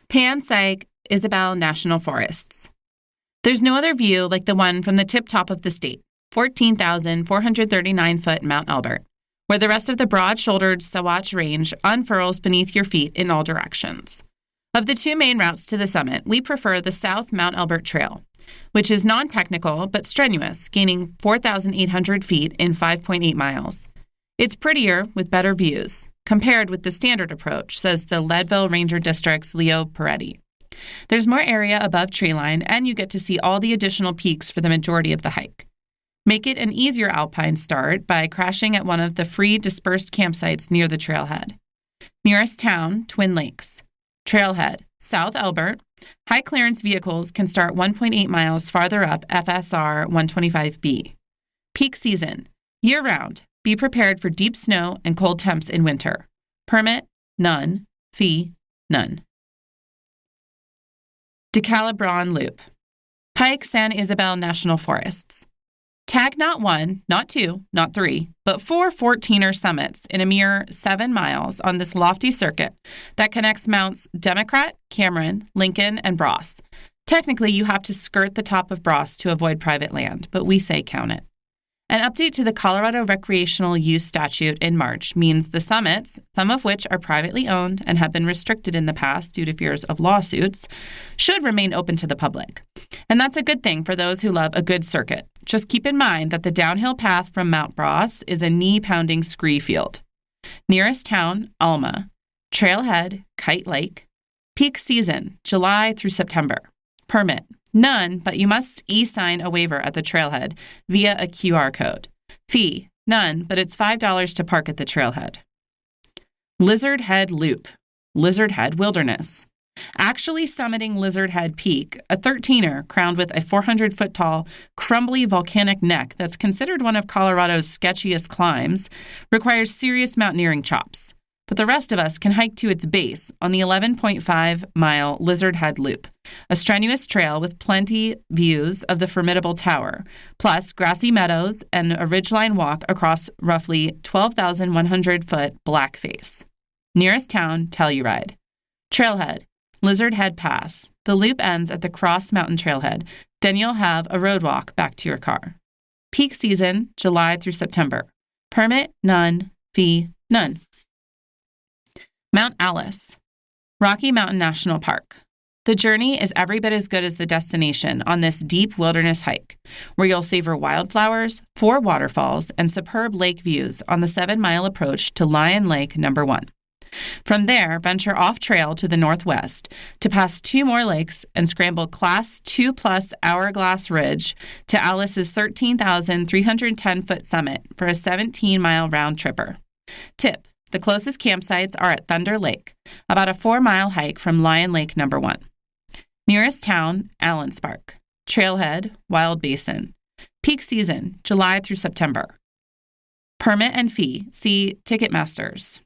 Pan Sag Isabel National Forests. There's no other view like the one from the tip-top of the state, 14,439-foot Mount Albert, where the rest of the broad-shouldered Sawatch Range unfurls beneath your feet in all directions. Of the 2 main routes to the summit, we prefer the South Mount Albert Trail, which is non-technical but strenuous, gaining 4,800 feet in 5.8 miles. It's prettier with better views, compared with the standard approach, says the Leadville Ranger District's Leo Peretti. There's more area above treeline, and you get to see all the additional peaks for the majority of the hike. Make it an easier alpine start by crashing at one of the free dispersed campsites near the trailhead. Nearest town, Twin Lakes. Trailhead, South Albert. High clearance vehicles can start 1.8 miles farther up FSR 125B. Peak season, year-round. Be prepared for deep snow and cold temps in winter. Permit, none. Fee, none. DeCalibran Loop. Pike San Isabel National Forests. Tag not 1, not 2, not 3, but 4 14er summits in a mere 7 miles on this lofty circuit that connects Mounts Democrat, Cameron, Lincoln, and Bross. Technically, you have to skirt the top of Bross to avoid private land, but we say count it. An update to the Colorado Recreational Use Statute in March means the summits, some of which are privately owned and have been restricted in the past due to fears of lawsuits, should remain open to the public. And that's a good thing for those who love a good circuit. Just keep in mind that the downhill path from Mount Bross is a knee-pounding scree field. Nearest town, Alma. Trailhead, Kite Lake. Peak season, July through September. Permit, none, but you must e-sign a waiver at the trailhead via a QR code. Fee, none, but it's $5 to park at the trailhead. Lizard Head Loop. Lizard Head Wilderness. Actually summiting Lizard Head Peak, a 13er crowned with a 400-foot-tall, crumbly volcanic neck that's considered one of Colorado's sketchiest climbs, requires serious mountaineering chops. But the rest of us can hike to its base on the 11.5-mile Lizard Head Loop, a strenuous trail with plenty views of the formidable tower, plus grassy meadows and a ridgeline walk across roughly 12,100-foot Black Face. Nearest town, Telluride. Trailhead, Lizard Head Pass. The loop ends at the Cross Mountain Trailhead. Then you'll have a road walk back to your car. Peak season, July through September. Permit, none. Fee, none. Mount Alice, Rocky Mountain National Park. The journey is every bit as good as the destination on this deep wilderness hike, where you'll savor wildflowers, 4 waterfalls, and superb lake views on the 7-mile approach to Lion Lake No. 1. From there, venture off-trail to the northwest to pass 2 more lakes and scramble Class 2+ Hourglass Ridge to Alice's 13,310-foot summit for a 17-mile round-tripper. Tip: the closest campsites are at Thunder Lake, about a 4-mile hike from Lion Lake No. 1. Nearest town, Allenspark. Trailhead, Wild Basin. Peak season, July through September. Permit and fee, see Ticketmasters.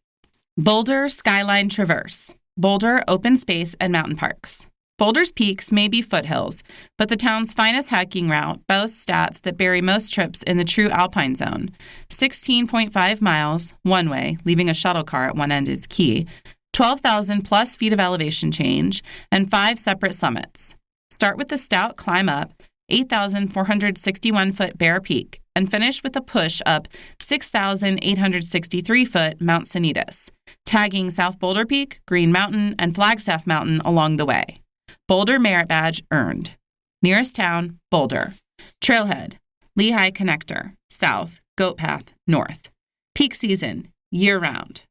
Boulder Skyline Traverse. Boulder Open Space and Mountain Parks. Boulder's peaks may be foothills, but the town's finest hiking route boasts stats that bury most trips in the true alpine zone. 16.5 miles, one way, leaving a shuttle car at one end is key, 12,000 plus feet of elevation change, and 5 separate summits. Start with the stout climb up 8,461-foot Bear Peak and finish with a push up 6,863-foot Mount Sanitas, tagging South Boulder Peak, Green Mountain, and Flagstaff Mountain along the way. Boulder Merit Badge earned. Nearest town, Boulder. Trailhead, Lehigh Connector, south, Goat Path, north. Peak season, year-round.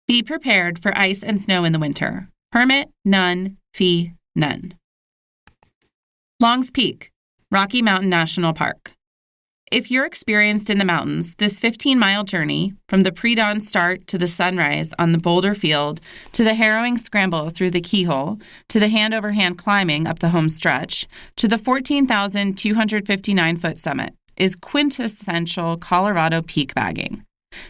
Be prepared for ice and snow in the winter. Permit, none. Fee, none. Longs Peak, Rocky Mountain National Park. If you're experienced in the mountains, this 15-mile journey, from the pre-dawn start to the sunrise on the boulder field, to the harrowing scramble through the keyhole, to the hand-over-hand climbing up the home stretch, to the 14,259-foot summit, is quintessential Colorado peak bagging.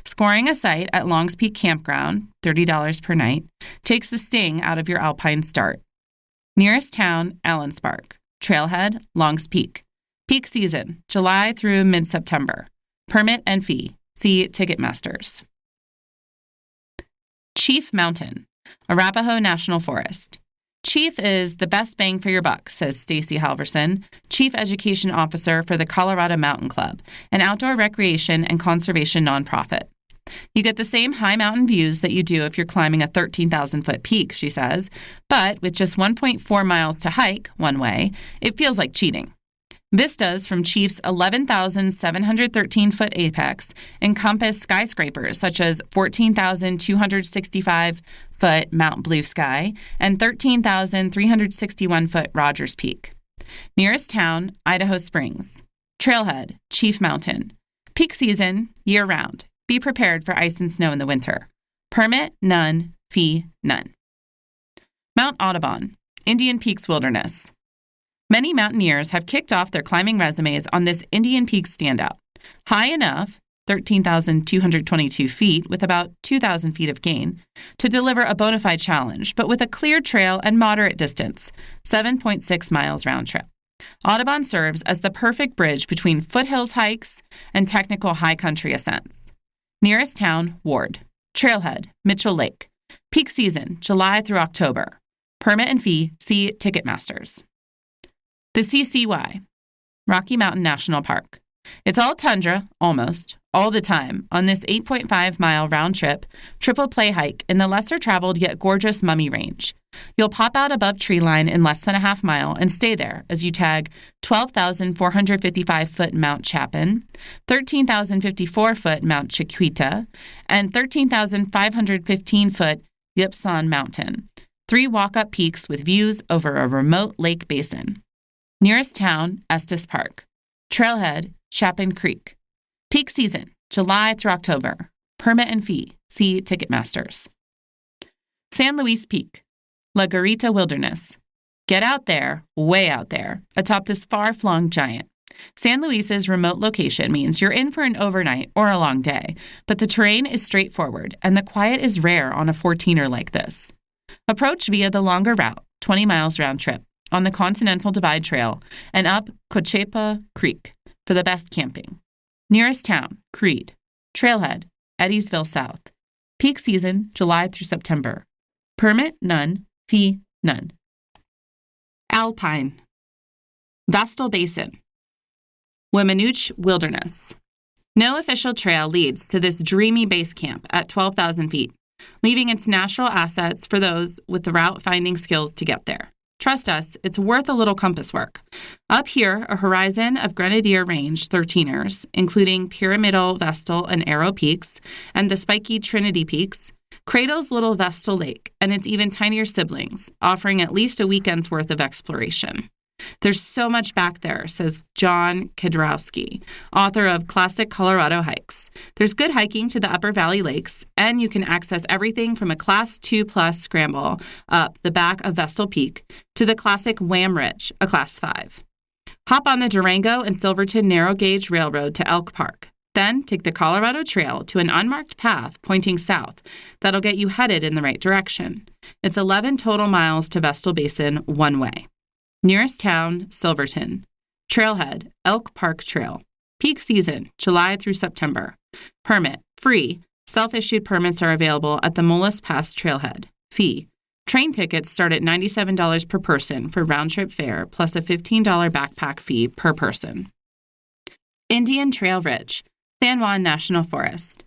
Scoring a site at Longs Peak Campground, $30 per night, takes the sting out of your alpine start. Nearest town, Allenspark. Trailhead, Longs Peak. Peak season, July through mid-September. Permit and fee, see Ticketmasters. Chief Mountain, Arapahoe National Forest. Chief is the best bang for your buck, says Stacy Halverson, Chief Education Officer for the Colorado Mountain Club, an outdoor recreation and conservation nonprofit. You get the same high mountain views that you do if you're climbing a 13,000-foot peak, she says, but with just 1.4 miles to hike one way, it feels like cheating. Vistas from Chief's 11,713-foot apex encompass skyscrapers such as 14,265-foot Mount Blue Sky and 13,361-foot Rogers Peak. Nearest town, Idaho Springs. Trailhead, Chief Mountain. Peak season, year-round. Be prepared for ice and snow in the winter. Permit, none. Fee, none. Mount Audubon, Indian Peaks Wilderness. Many mountaineers have kicked off their climbing resumes on this Indian Peaks standout. High enough, 13,222 feet with about 2,000 feet of gain, to deliver a bona fide challenge, but with a clear trail and moderate distance, 7.6 miles round trip. Audubon serves as the perfect bridge between foothills hikes and technical high country ascents. Nearest town, Ward. Trailhead, Mitchell Lake. Peak season, July through October. Permit and fee, see Ticketmasters. The CCY, Rocky Mountain National Park. It's all tundra, almost, all the time, on this 8.5-mile round-trip, triple play hike in the lesser-traveled yet gorgeous Mummy Range. You'll pop out above treeline in less than a half mile and stay there as you tag 12,455-foot Mount Chapin, 13,054-foot Mount Chiquita, and 13,515-foot Yipson Mountain, 3 walk-up peaks with views over a remote lake basin. Nearest town, Estes Park. Trailhead, Chapin Creek. Peak season, July through October. Permit and fee, see Ticketmasters. San Luis Peak. La Garita Wilderness. Get out there, way out there, atop this far-flung giant. San Luis's remote location means you're in for an overnight or a long day, but the terrain is straightforward and the quiet is rare on a 14er like this. Approach via the longer route, 20 miles round trip, on the Continental Divide Trail and up Cochepa Creek for the best camping. Nearest town, Creede. Trailhead, Eddiesville South. Peak season, July through September. Permit, none. Fee, none. Alpine. Vestal Basin. Weminuche Wilderness. No official trail leads to this dreamy base camp at 12,000 feet, leaving its natural assets for those with the route-finding skills to get there. Trust us, it's worth a little compass work. Up here, a horizon of Grenadier Range 13ers, including Pyramidal, Vestal, and Arrow Peaks, and the spiky Trinity Peaks, cradles Little Vestal Lake and its even tinier siblings, offering at least a weekend's worth of exploration. There's so much back there, says John Kedrowski, author of Classic Colorado Hikes. There's good hiking to the Upper Valley Lakes, and you can access everything from a Class 2+ scramble up the back of Vestal Peak to the classic Wham Ridge, a Class 5. Hop on the Durango and Silverton Narrow Gauge Railroad to Elk Park. Then take the Colorado Trail to an unmarked path pointing south that'll get you headed in the right direction. It's 11 total miles to Vestal Basin one way. Nearest town, Silverton. Trailhead, Elk Park Trail. Peak season, July through September. Permit, free. Self-issued permits are available at the Mullis Pass Trailhead. Fee. Train tickets start at $97 per person for round-trip fare, plus a $15 backpack fee per person. Indian Trail Ridge, San Juan National Forest.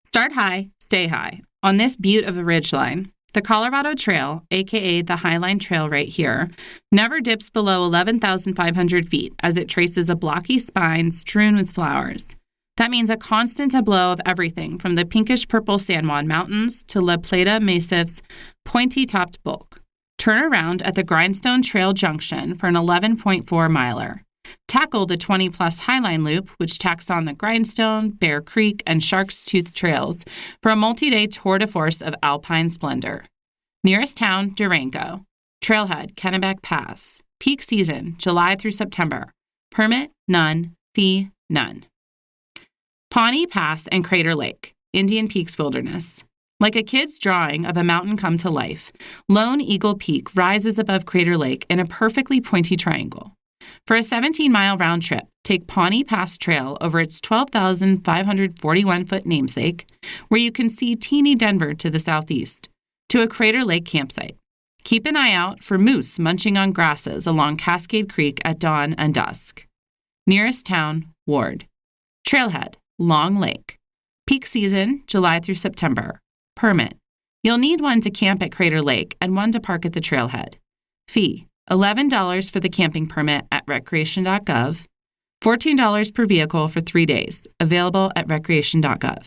Start high, stay high. On this butte of a ridgeline, the Colorado Trail, aka the Highline Trail right here, never dips below 11,500 feet as it traces a blocky spine strewn with flowers. That means a constant tableau of everything from the pinkish-purple San Juan Mountains to La Plata Massif's pointy-topped bulk. Turn around at the Grindstone Trail Junction for an 11.4 miler. Tackle the 20-plus Highline Loop, which tacks on the Grindstone, Bear Creek, and Shark's Tooth trails for a multi-day tour de force of alpine splendor. Nearest town, Durango. Trailhead, Kennebec Pass. Peak season, July through September. Permit, none. Fee, none. Pawnee Pass and Crater Lake, Indian Peaks Wilderness. Like a kid's drawing of a mountain come to life, Lone Eagle Peak rises above Crater Lake in a perfectly pointy triangle. For a 17-mile round trip, take Pawnee Pass Trail over its 12,541-foot namesake, where you can see teeny Denver to the southeast, to a Crater Lake campsite. Keep an eye out for moose munching on grasses along Cascade Creek at dawn and dusk. Nearest town, Ward. Trailhead, Long Lake. Peak season, July through September. Permit. You'll need one to camp at Crater Lake and one to park at the trailhead. Fee. $11 for the camping permit at recreation.gov, $14 per vehicle for 3 days, available at recreation.gov.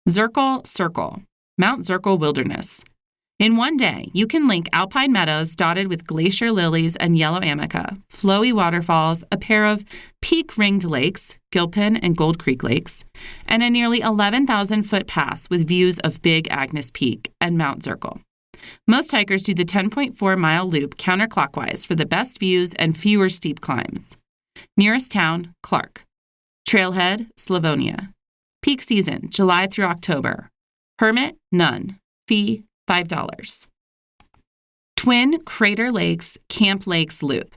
Zirkle Circle, Mount Zirkle Wilderness. In one day, you can link alpine meadows dotted with glacier lilies and yellow amica, flowy waterfalls, a pair of peak-ringed lakes, Gilpin and Gold Creek Lakes, and a nearly 11,000-foot pass with views of Big Agnes Peak and Mount Zirkle. Most hikers do the 10.4-mile loop counterclockwise for the best views and fewer steep climbs. Nearest town, Clark. Trailhead, Slavonia. Peak season, July through October. Permit, none. Fee, $5. Twin Crater Lakes Camp Lakes Loop.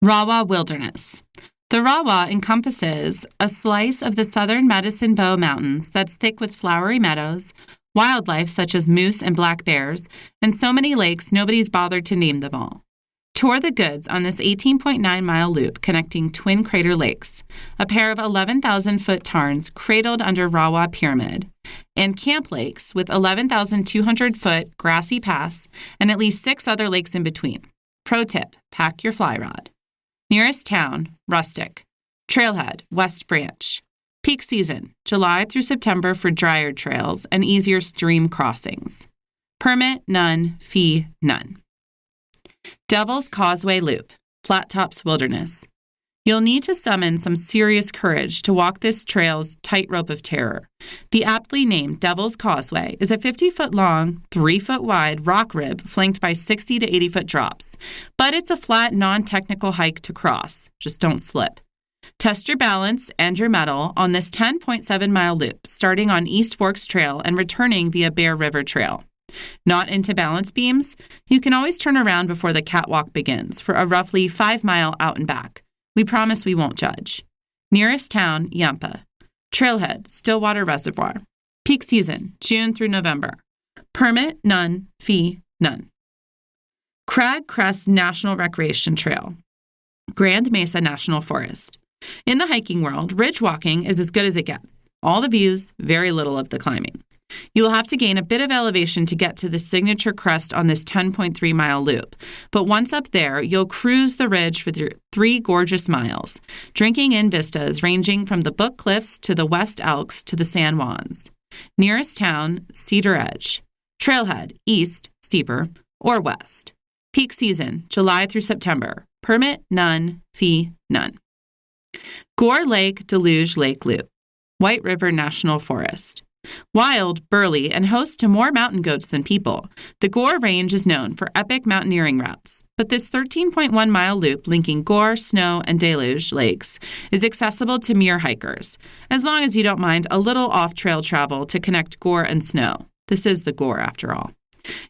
Rawa Wilderness. The Rawa encompasses a slice of the southern Medicine Bow Mountains that's thick with flowery meadows, wildlife such as moose and black bears, and so many lakes nobody's bothered to name them all. Tour the goods on this 18.9-mile loop connecting Twin Crater Lakes, a pair of 11,000-foot tarns cradled under Rawa Pyramid, and Camp Lakes with 11,200-foot grassy pass and at least 6 other lakes in between. Pro tip, pack your fly rod. Nearest town, Rustic. Trailhead, West Branch. Peak season, July through September for drier trails and easier stream crossings. Permit, none. Fee, none. Devil's Causeway Loop, Flat Tops Wilderness. You'll need to summon some serious courage to walk this trail's tightrope of terror. The aptly named Devil's Causeway is a 50-foot-long, 3-foot-wide rock rib flanked by 60 to 80-foot drops. But it's a flat, non-technical hike to cross. Just don't slip. Test your balance and your mettle on this 10.7-mile loop, starting on East Forks Trail and returning via Bear River Trail. Not into balance beams? You can always turn around before the catwalk begins for a roughly 5-mile out and back. We promise we won't judge. Nearest town, Yampa. Trailhead, Stillwater Reservoir. Peak season, June through November. Permit, none. Fee, none. Crag Crest National Recreation Trail. Grand Mesa National Forest. In the hiking world, ridge walking is as good as it gets. All the views, very little of the climbing. You will have to gain a bit of elevation to get to the signature crest on this 10.3-mile loop. But once up there, you'll cruise the ridge for 3 gorgeous miles, drinking in vistas ranging from the Book Cliffs to the West Elks to the San Juans. Nearest town, Cedar Edge. Trailhead, east, steeper, or west. Peak season, July through September. Permit, none. Fee, none. Gore Lake Deluge Lake Loop. White River National Forest. Wild, burly, and host to more mountain goats than people, the Gore Range is known for epic mountaineering routes. But this 13.1-mile loop linking Gore, Snow, and Deluge lakes is accessible to mere hikers, as long as you don't mind a little off-trail travel to connect Gore and Snow. This is the Gore, after all.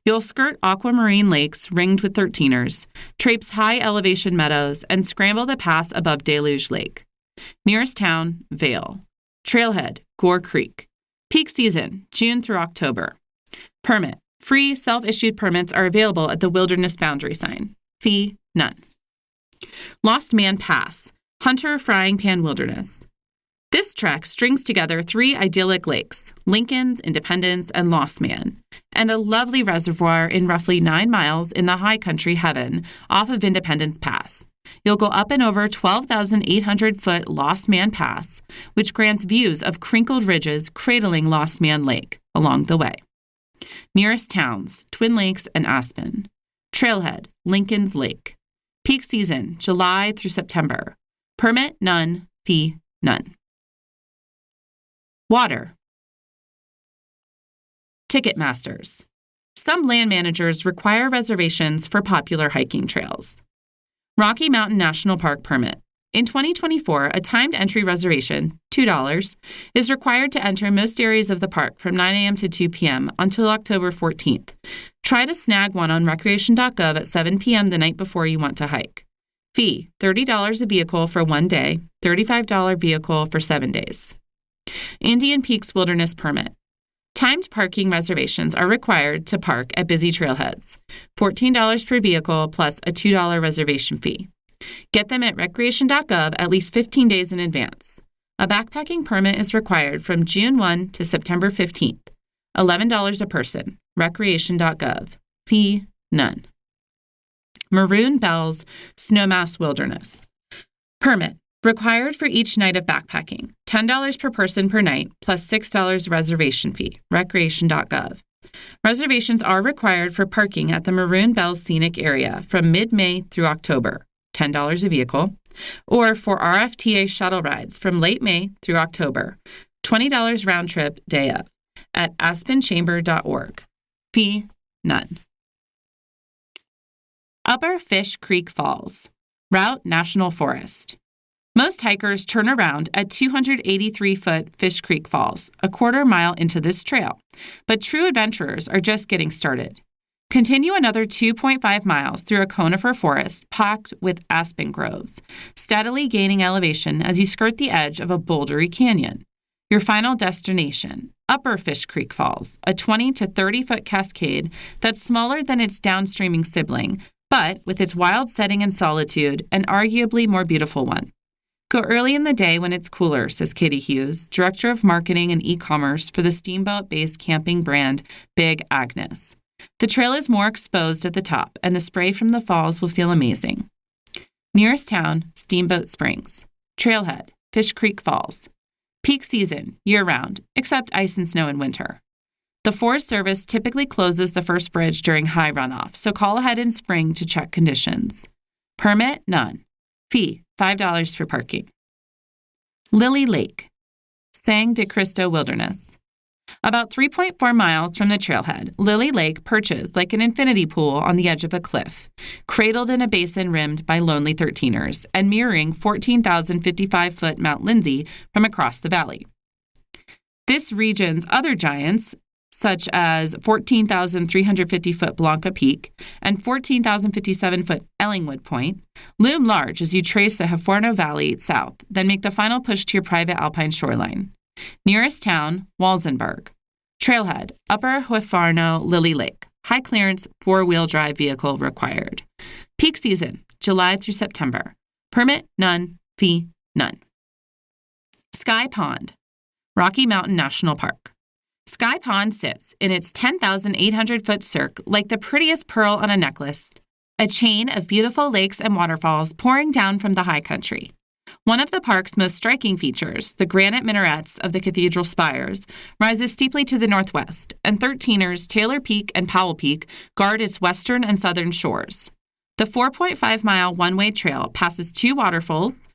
You'll skirt aquamarine lakes ringed with 13ers, traipse high-elevation meadows, and scramble the pass above Deluge Lake. Nearest town, Vail. Trailhead, Gore Creek. Peak season, June through October. Permit. Free, self-issued permits are available at the Wilderness Boundary Sign. Fee, none. Lost Man Pass, Hunter Frying Pan Wilderness. This trek strings together 3 idyllic lakes, Lincoln's, Independence, and Lost Man, and a lovely reservoir in roughly 9 miles in the high country heaven off of Independence Pass. You'll go up and over 12,800-foot Lost Man Pass, which grants views of crinkled ridges cradling Lost Man Lake along the way. Nearest towns, Twin Lakes and Aspen. Trailhead, Lincoln's Lake. Peak season, July through September. Permit, none. Fee, none. Water. Ticketmasters. Some land managers require reservations for popular hiking trails. Rocky Mountain National Park permit. In 2024, a timed entry reservation, $2, is required to enter most areas of the park from 9 a.m. to 2 p.m. until October 14th. Try to snag one on recreation.gov at 7 p.m. the night before you want to hike. Fee, $30 a vehicle for 1 day, $35 vehicle for 7 days. Indian Peaks Wilderness permit. Timed parking reservations are required to park at busy trailheads. $14 per vehicle plus a $2 reservation fee. Get them at recreation.gov at least 15 days in advance. A backpacking permit is required from June 1 to September 15th. $11 a person. Recreation.gov. Fee, none. Maroon Bells Snowmass Wilderness. Permit. Required for each night of backpacking. $10 per person per night, plus $6 reservation fee. Recreation.gov. Reservations are required for parking at the Maroon Bells Scenic Area from mid-May through October. $10 a vehicle. Or for RFTA shuttle rides from late May through October. $20 round trip, day of. At aspenchamber.org. Fee, none. Upper Fish Creek Falls. Route National Forest. Most hikers turn around at 283-foot Fish Creek Falls, a quarter mile into this trail, but true adventurers are just getting started. Continue another 2.5 miles through a conifer forest packed with aspen groves, steadily gaining elevation as you skirt the edge of a bouldery canyon. Your final destination, Upper Fish Creek Falls, a 20 to 30-foot cascade that's smaller than its downstreaming sibling, but with its wild setting and solitude, an arguably more beautiful one. Go early in the day when it's cooler, says Katie Hughes, Director of Marketing and E-commerce for the steamboat-based camping brand Big Agnes. The trail is more exposed at the top, and the spray from the falls will feel amazing. Nearest town, Steamboat Springs. Trailhead, Fish Creek Falls. Peak season, year-round, except ice and snow in winter. The Forest Service typically closes the first bridge during high runoff, so call ahead in spring to check conditions. Permit, none. Fee, $5 for parking. Lily Lake, Sang de Cristo Wilderness. About 3.4 miles from the trailhead, Lily Lake perches like an infinity pool on the edge of a cliff, cradled in a basin rimmed by lonely 13ers and mirroring 14,055-foot Mount Lindsay from across the valley. This region's other giants, such as 14,350-foot Blanca Peak and 14,057-foot Ellingwood Point, loom large as you trace the Haforno Valley south, then make the final push to your private alpine shoreline. Nearest town, Walsenburg. Trailhead, Upper Haforno Lily Lake. High clearance, four-wheel drive vehicle required. Peak season, July through September. Permit, none. Fee, none. Sky Pond, Rocky Mountain National Park. Sky Pond sits in its 10,800-foot cirque like the prettiest pearl on a necklace, a chain of beautiful lakes and waterfalls pouring down from the high country. One of the park's most striking features, the granite minarets of the cathedral spires, rises steeply to the northwest, and 13ers Taylor Peak and Powell Peak guard its western and southern shores. The 4.5-mile one-way trail passes two waterfalls,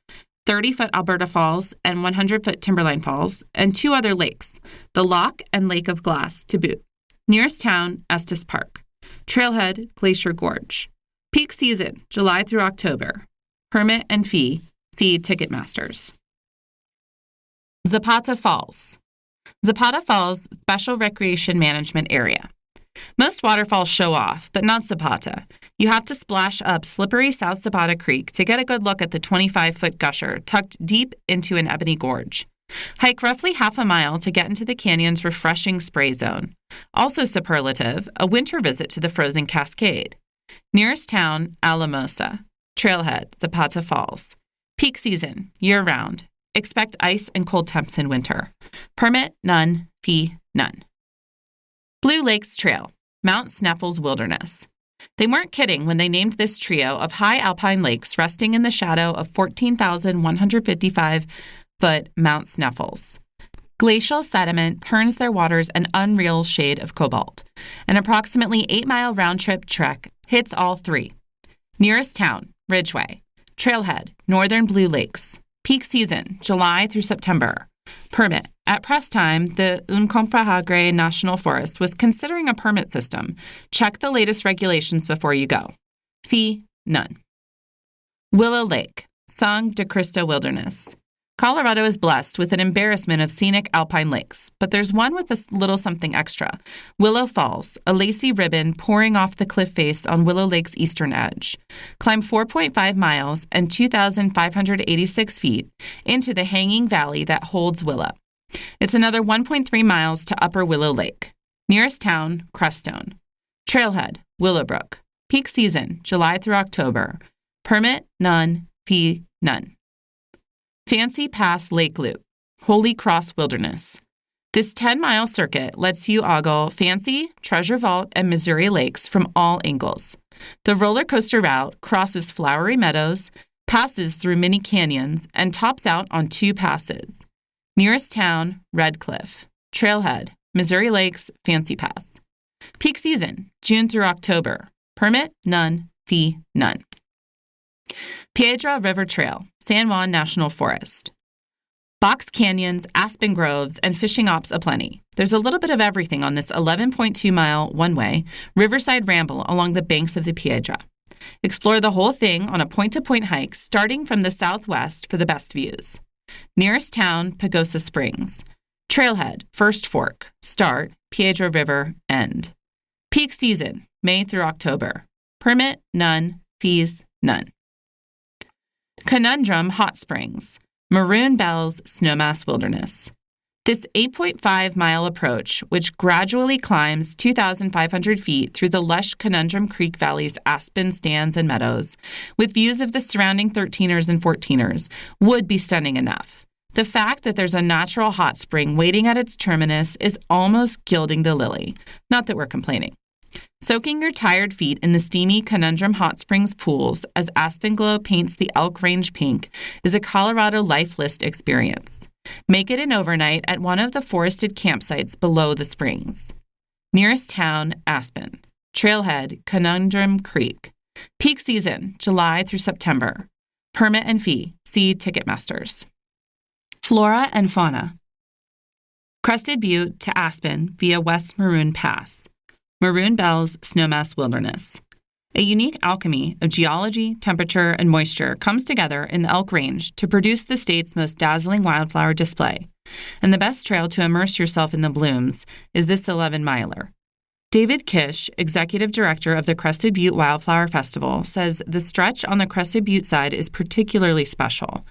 30-foot Alberta Falls and 100-foot Timberline Falls, and two other lakes, the Loch and Lake of Glass, to boot. Nearest town, Estes Park. Trailhead, Glacier Gorge. Peak season, July through October. Permit and fee, see Ticketmasters. Zapata Falls. Zapata Falls Special Recreation Management Area. Most waterfalls show off, but not Zapata. You have to splash up slippery South Zapata Creek to get a good look at the 25-foot gusher tucked deep into an ebony gorge. Hike roughly half a mile to get into the canyon's refreshing spray zone. Also superlative, a winter visit to the frozen cascade. Nearest town, Alamosa. Trailhead, Zapata Falls. Peak season, year-round. Expect ice and cold temps in winter. Permit, none. Fee, none. Blue Lakes Trail, Mount Sneffels Wilderness. They weren't kidding when they named this trio of high alpine lakes resting in the shadow of 14,155-foot Mount Sneffels. Glacial sediment turns their waters an unreal shade of cobalt. An approximately 8-mile round-trip trek hits all three. Nearest town, Ridgeway. Trailhead, Northern Blue Lakes. Peak season, July through September. Permit. At press time, the Uncompahgre National Forest was considering a permit system. Check the latest regulations before you go. Fee, none. Willow Lake, Sang de Cristo Wilderness. Colorado is blessed with an embarrassment of scenic alpine lakes, but there's one with a little something extra. Willow Falls, a lacy ribbon pouring off the cliff face on Willow Lake's eastern edge. Climb 4.5 miles and 2,586 feet into the hanging valley that holds Willow. It's another 1.3 miles to Upper Willow Lake. Nearest town, Crestone. Trailhead, Willowbrook. Peak season, July through October. Permit, none. Fee, none. Fancy Pass Lake Loop, Holy Cross Wilderness. This 10-mile circuit lets you ogle Fancy, Treasure Vault, and Missouri lakes from all angles. The roller coaster route crosses flowery meadows, passes through mini canyons, and tops out on two passes. Nearest town, Red Cliff. Trailhead, Missouri Lakes, Fancy Pass. Peak season, June through October. Permit, none. Fee, none. Piedra River Trail, San Juan National Forest. Box canyons, aspen groves, and fishing ops aplenty. There's a little bit of everything on this 11.2-mile one-way riverside ramble along the banks of the Piedra. Explore the whole thing on a point-to-point hike starting from the southwest for the best views. Nearest town, Pagosa Springs. Trailhead, First Fork. Start, Piedra River, end. Peak season, May through October. Permit, none. Fees, none. Conundrum Hot Springs, Maroon Bells Snowmass Wilderness. This 8.5-mile approach, which gradually climbs 2,500 feet through the lush Conundrum Creek Valley's aspen stands and meadows, with views of the surrounding 13ers and 14ers, would be stunning enough. The fact that there's a natural hot spring waiting at its terminus is almost gilding the lily. Not that we're complaining. Soaking your tired feet in the steamy Conundrum Hot Springs pools as Aspenglow paints the Elk Range pink is a Colorado Life List experience. Make it an overnight at one of the forested campsites below the springs. Nearest town, Aspen. Trailhead, Conundrum Creek. Peak season, July through September. Permit and fee. See Ticketmasters. Flora and fauna. Crested Butte to Aspen via West Maroon Pass. Maroon Bells Snowmass Wilderness. A unique alchemy of geology, temperature, and moisture comes together in the Elk Range to produce the state's most dazzling wildflower display. And the best trail to immerse yourself in the blooms is this 11-miler. David Kish, executive director of the Crested Butte Wildflower Festival, says the stretch on the Crested Butte side is particularly special.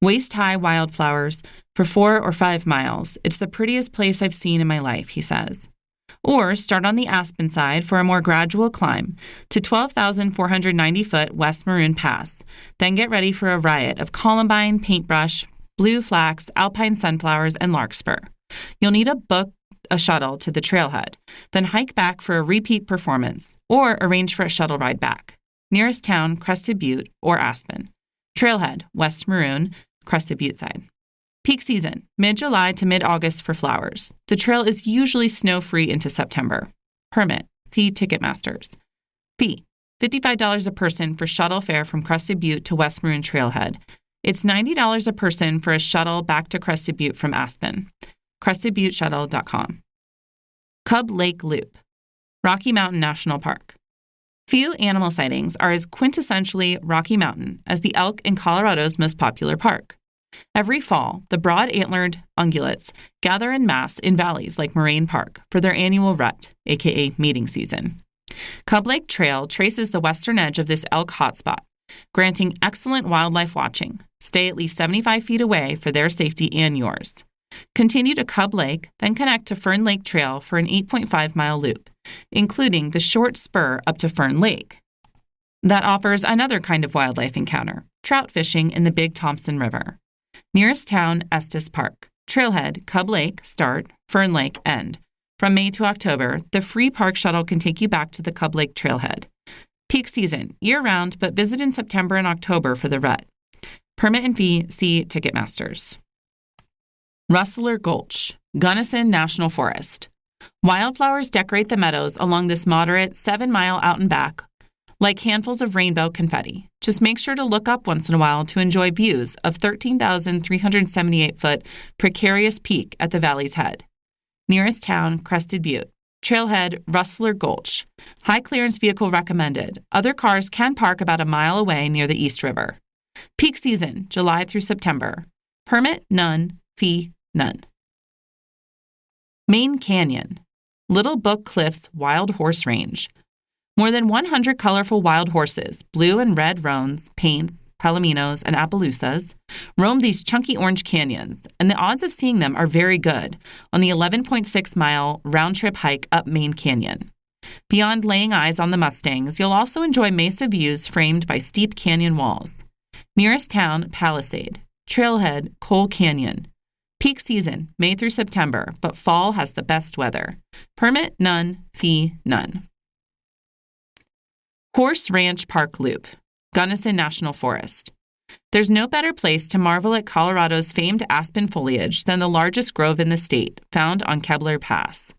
Waist-high wildflowers for 4 or 5 miles. It's the prettiest place I've seen in my life, he says. Or start on the Aspen side for a more gradual climb to 12,490-foot West Maroon Pass. Then get ready for a riot of columbine, paintbrush, blue flax, alpine sunflowers, and larkspur. You'll need to book a shuttle to the trailhead, then hike back for a repeat performance, or arrange for a shuttle ride back. Nearest town, Crested Butte or Aspen. Trailhead, West Maroon, Crested Butte side. Peak season, mid-July to mid-August for flowers. The trail is usually snow-free into September. Permit, see Ticketmasters. Fee, $55 a person for shuttle fare from Crested Butte to West Maroon Trailhead. It's $90 a person for a shuttle back to Crested Butte from Aspen. CrestedButteShuttle.com. Cub Lake Loop, Rocky Mountain National Park. Few animal sightings are as quintessentially Rocky Mountain as the elk in Colorado's most popular park. Every fall, the broad-antlered ungulates gather en masse in valleys like Moraine Park for their annual rut, aka mating season. Cub Lake Trail traces the western edge of this elk hotspot, granting excellent wildlife watching. Stay at least 75 feet away for their safety and yours. Continue to Cub Lake, then connect to Fern Lake Trail for an 8.5-mile loop, including the short spur up to Fern Lake. That offers another kind of wildlife encounter, trout fishing in the Big Thompson River. Nearest town, Estes Park. Trailhead, Cub Lake, start, Fern Lake, end. From May to October, the free park shuttle can take you back to the Cub Lake Trailhead. Peak season, year-round, but visit in September and October for the rut. Permit and fee, see Ticketmasters. Rustler Gulch, Gunnison National Forest. Wildflowers decorate the meadows along this moderate 7-mile out and back like handfuls of rainbow confetti. Just make sure to look up once in a while to enjoy views of 13,378-foot precarious peak at the valley's head. Nearest town, Crested Butte. Trailhead, Rustler Gulch. High clearance vehicle recommended. Other cars can park about a mile away near the East River. Peak season, July through September. Permit, none. Fee, none. Main Canyon. Little Book Cliffs Wild Horse Range. More than 100 colorful wild horses, blue and red roans, paints, palominos, and Appaloosas, roam these chunky orange canyons, and the odds of seeing them are very good on the 11.6-mile round-trip hike up Main Canyon. Beyond laying eyes on the Mustangs, you'll also enjoy mesa views framed by steep canyon walls. Nearest town, Palisade. Trailhead, Cole Canyon. Peak season, May through September, but fall has the best weather. Permit, none. Fee, none. Horse Ranch Park Loop, Gunnison National Forest. There's no better place to marvel at Colorado's famed aspen foliage than the largest grove in the state, found on Kebler Pass.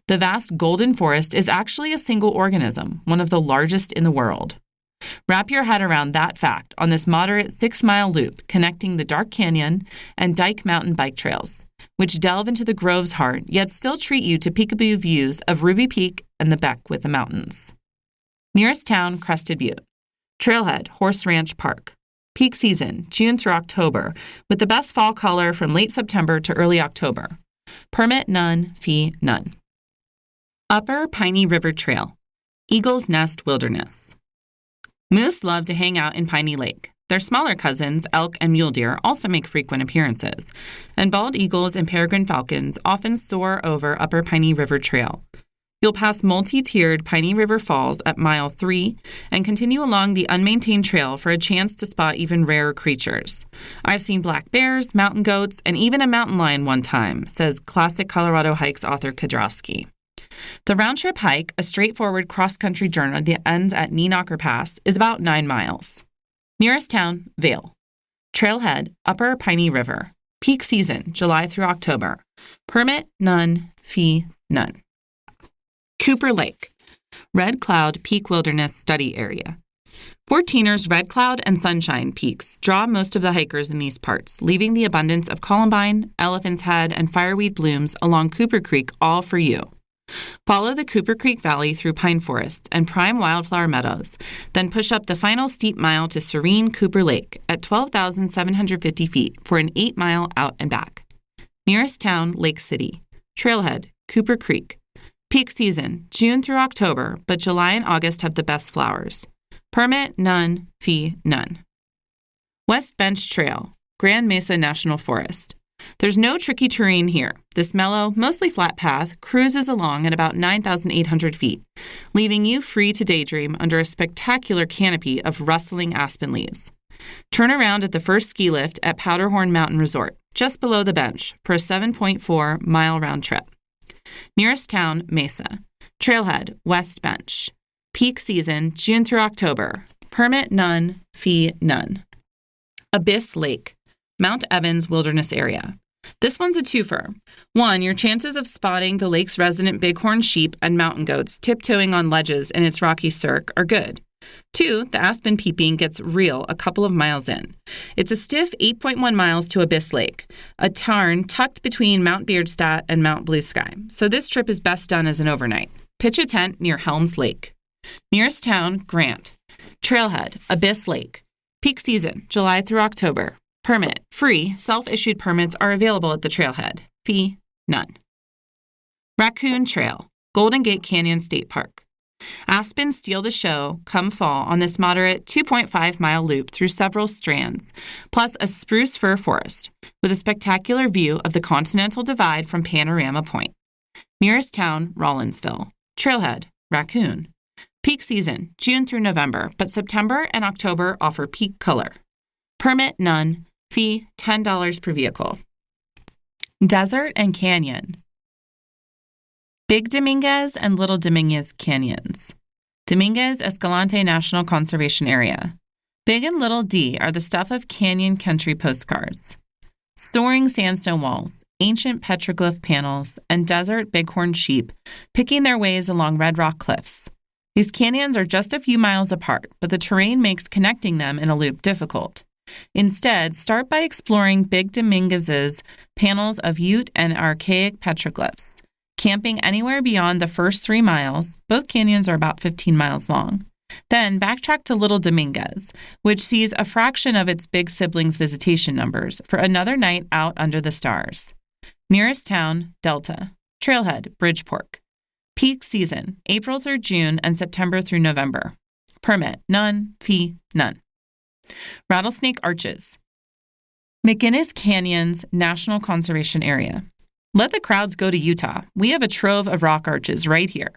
The vast golden forest is actually a single organism, one of the largest in the world. Wrap your head around that fact on this moderate 6-mile loop connecting the Dark Canyon and Dike Mountain bike trails, which delve into the grove's heart yet still treat you to peekaboo views of Ruby Peak and the Beck with the mountains. Nearest town, Crested Butte. Trailhead, Horse Ranch Park. Peak season, June through October, with the best fall color from late September to early October. Permit, none. Fee, none. Upper Piney River Trail, Eagle's Nest Wilderness. Moose love to hang out in Piney Lake. Their smaller cousins, elk and mule deer, also make frequent appearances, and bald eagles and peregrine falcons often soar over Upper Piney River Trail. You'll pass multi-tiered Piney River Falls at mile 3 and continue along the unmaintained trail for a chance to spot even rarer creatures. I've seen black bears, mountain goats, and even a mountain lion one time, says Classic Colorado Hikes author Kadrowski. The round-trip hike, a straightforward cross-country journey that ends at Knee-Knocker Pass, is about 9 miles. Nearest town, Vail. Trailhead, Upper Piney River. Peak season, July through October. Permit, none. Fee, none. Cooper Lake, Red Cloud Peak Wilderness Study Area. 14ers Red Cloud and Sunshine peaks draw most of the hikers in these parts, leaving the abundance of columbine, elephant's head, and fireweed blooms along Cooper Creek all for you. Follow the Cooper Creek Valley through pine forests and prime wildflower meadows, then push up the final steep mile to serene Cooper Lake at 12,750 feet for an 8-mile out and back. Nearest town, Lake City. Trailhead, Cooper Creek. Peak season, June through October, but July and August have the best flowers. Permit, none. Fee, none. West Bench Trail, Grand Mesa National Forest. There's no tricky terrain here. This mellow, mostly flat path cruises along at about 9,800 feet, leaving you free to daydream under a spectacular canopy of rustling aspen leaves. Turn around at the first ski lift at Powderhorn Mountain Resort, just below the bench, for a 7.4-mile round trip. Nearest town, Mesa. Trailhead, West Bench. Peak season, June through October. Permit, none. Fee, none. Abyss Lake, Mount Evans Wilderness Area. This one's a twofer. 1, your chances of spotting the lake's resident bighorn sheep and mountain goats tiptoeing on ledges in its rocky cirque are good. 2, the aspen peeping gets real a couple of miles in. It's a stiff 8.1 miles to Abyss Lake, a tarn tucked between Mount Beardstadt and Mount Blue Sky, so this trip is best done as an overnight. Pitch a tent near Helms Lake. Nearest town, Grant. Trailhead, Abyss Lake. Peak season, July through October. Permit, free, self-issued permits are available at the trailhead. Fee, none. Raccoon Trail, Golden Gate Canyon State Park. Aspens steal the show come fall on this moderate 2.5-mile loop through several strands, plus a spruce fir forest, with a spectacular view of the Continental Divide from Panorama Point. Nearest town, Rollinsville. Trailhead, Raccoon. Peak season, June through November, but September and October offer peak color. Permit, none. Fee, $10 per vehicle. Desert and Canyon. Big Dominguez and Little Dominguez Canyons. Dominguez Escalante National Conservation Area. Big and Little D are the stuff of canyon country postcards. Soaring sandstone walls, ancient petroglyph panels, and desert bighorn sheep picking their ways along red rock cliffs. These canyons are just a few miles apart, but the terrain makes connecting them in a loop difficult. Instead, start by exploring Big Dominguez's panels of Ute and archaic petroglyphs, camping anywhere beyond the first 3 miles. Both canyons are about 15 miles long. Then backtrack to Little Dominguez, which sees a fraction of its big siblings' visitation numbers, for another night out under the stars. Nearest town, Delta. Trailhead, Bridgeport. Peak season, April through June and September through November. Permit, none. Fee, none. Rattlesnake Arches. McInnes Canyons National Conservation Area. Let the crowds go to Utah. We have a trove of rock arches right here.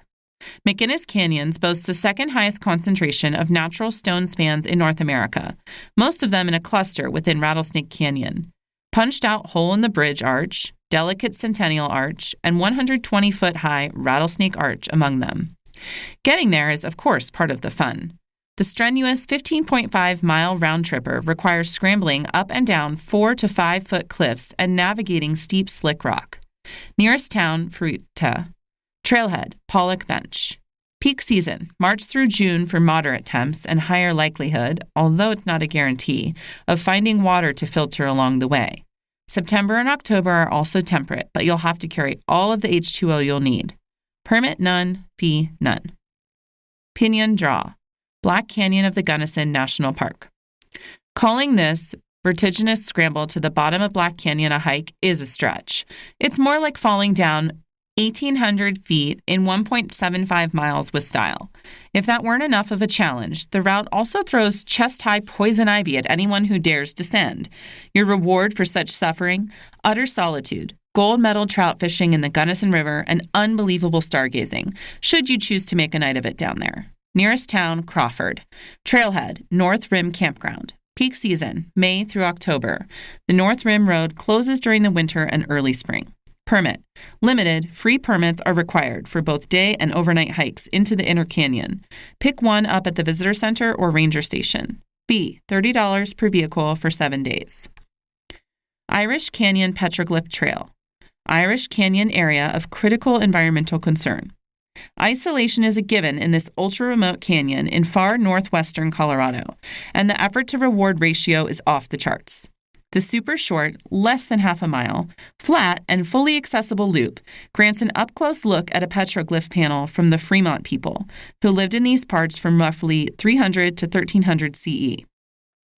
McInnes Canyons boasts the second highest concentration of natural stone spans in North America, most of them in a cluster within Rattlesnake Canyon. Punched out hole in the bridge arch, delicate Centennial Arch, and 120-foot-high Rattlesnake Arch among them. Getting there is, of course, part of the fun. The strenuous 15.5-mile round-tripper requires scrambling up and down 4 to 5-foot cliffs and navigating steep, slick rock. Nearest town, Fruita. Trailhead, Pollock Bench. Peak season, March through June for moderate temps and higher likelihood, although it's not a guarantee, of finding water to filter along the way. September and October are also temperate, but you'll have to carry all of the H2O you'll need. Permit, none. Fee, none. Pinyon Draw. Black Canyon of the Gunnison National Park. Calling this vertiginous scramble to the bottom of Black Canyon a hike is a stretch. It's more like falling down 1,800 feet in 1.75 miles with style. If that weren't enough of a challenge, the route also throws chest-high poison ivy at anyone who dares descend. Your reward for such suffering? Utter solitude, gold medal trout fishing in the Gunnison River, and unbelievable stargazing, should you choose to make a night of it down there. Nearest town, Crawford. Trailhead, North Rim Campground. Peak season, May through October. The North Rim Road closes during the winter and early spring. Permit. Limited, free permits are required for both day and overnight hikes into the Inner Canyon. Pick one up at the Visitor Center or Ranger Station. Fee, $30 per vehicle for 7 days. Irish Canyon Petroglyph Trail. Irish Canyon area of critical environmental concern. Isolation is a given in this ultra-remote canyon in far northwestern Colorado, and the effort-to-reward ratio is off the charts. The super short, less than half a mile, flat, and fully accessible loop grants an up-close look at a petroglyph panel from the Fremont people, who lived in these parts from roughly 300 to 1300 CE.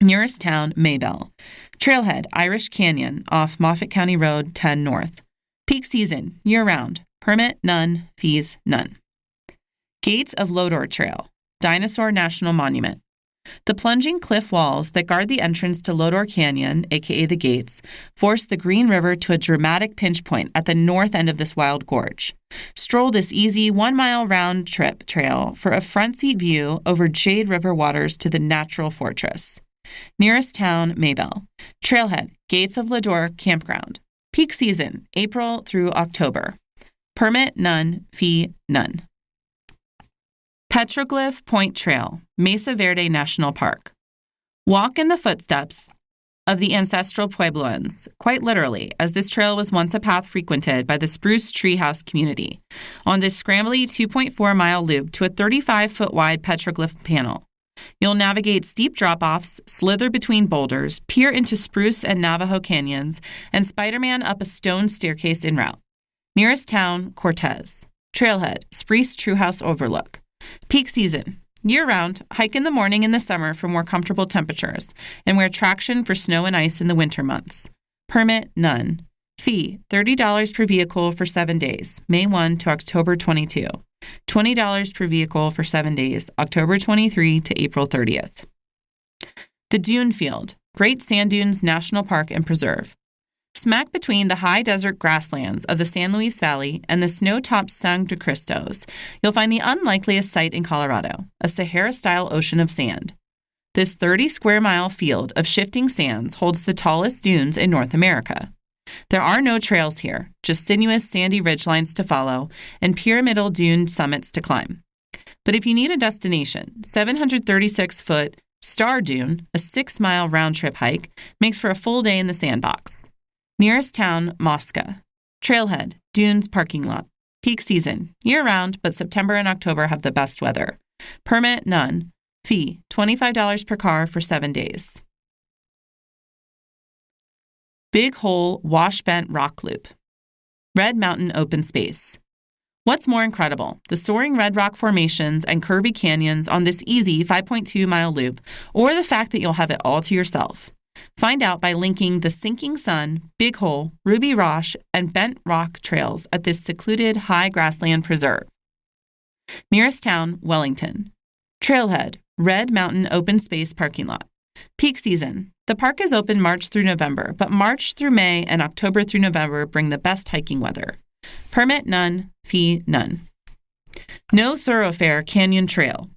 Nearest town, Maybell. Trailhead, Irish Canyon, off Moffett County Road 10 North. Peak season, year-round. Permit, none. Fees, none. Gates of Lodore Trail, Dinosaur National Monument. The plunging cliff walls that guard the entrance to Lodore Canyon, aka the Gates, force the Green River to a dramatic pinch point at the north end of this wild gorge. Stroll this easy 1-mile round-trip trail for a front-seat view over Jade River waters to the natural fortress. Nearest town, Maybell. Trailhead, Gates of Lodore Campground. Peak season, April through October. Permit, none. Fee, none. Petroglyph Point Trail, Mesa Verde National Park. Walk in the footsteps of the ancestral Puebloans, quite literally, as this trail was once a path frequented by the Spruce Treehouse community, on this scrambly 2.4-mile loop to a 35-foot wide petroglyph panel. You'll navigate steep drop-offs, slither between boulders, peer into Spruce and Navajo canyons, and Spider-Man up a stone staircase en route. Nearest town, Cortez. Trailhead, Spruce Treehouse Overlook. Peak season, year-round, hike in the morning in the summer for more comfortable temperatures, and wear traction for snow and ice in the winter months. Permit, none. Fee, $30 per vehicle for 7 days, May 1 to October 22. $20 per vehicle for 7 days, October 23 to April 30th. The Dune Field, Great Sand Dunes National Park and Preserve. Smack between the high desert grasslands of the San Luis Valley and the snow-topped San de Cristos, you'll find the unlikeliest sight in Colorado, a Sahara-style ocean of sand. This 30-square-mile field of shifting sands holds the tallest dunes in North America. There are no trails here, just sinuous sandy ridgelines to follow and pyramidal dune summits to climb. But if you need a destination, 736-foot Star Dune, a 6-mile round-trip hike, makes for a full day in the sandbox. Nearest town, Mosca. Trailhead, Dunes Parking Lot. Peak season, year-round, but September and October have the best weather. Permit, none. Fee, $25 per car for 7 days. Big Hole Wash-Bent Rock Loop. Red Mountain Open Space. What's more incredible, the soaring red rock formations and curvy canyons on this easy 5.2-mile loop, or the fact that you'll have it all to yourself? Find out by linking the Sinking Sun, Big Hole, Ruby Roche, and Bent Rock trails at this secluded high grassland preserve. Nearest town, Wellington. Trailhead, Red Mountain Open Space Parking Lot. Peak season. The park is open March through November, but March through May and October through November bring the best hiking weather. Permit, none. Fee, none. No Thoroughfare Canyon Trail.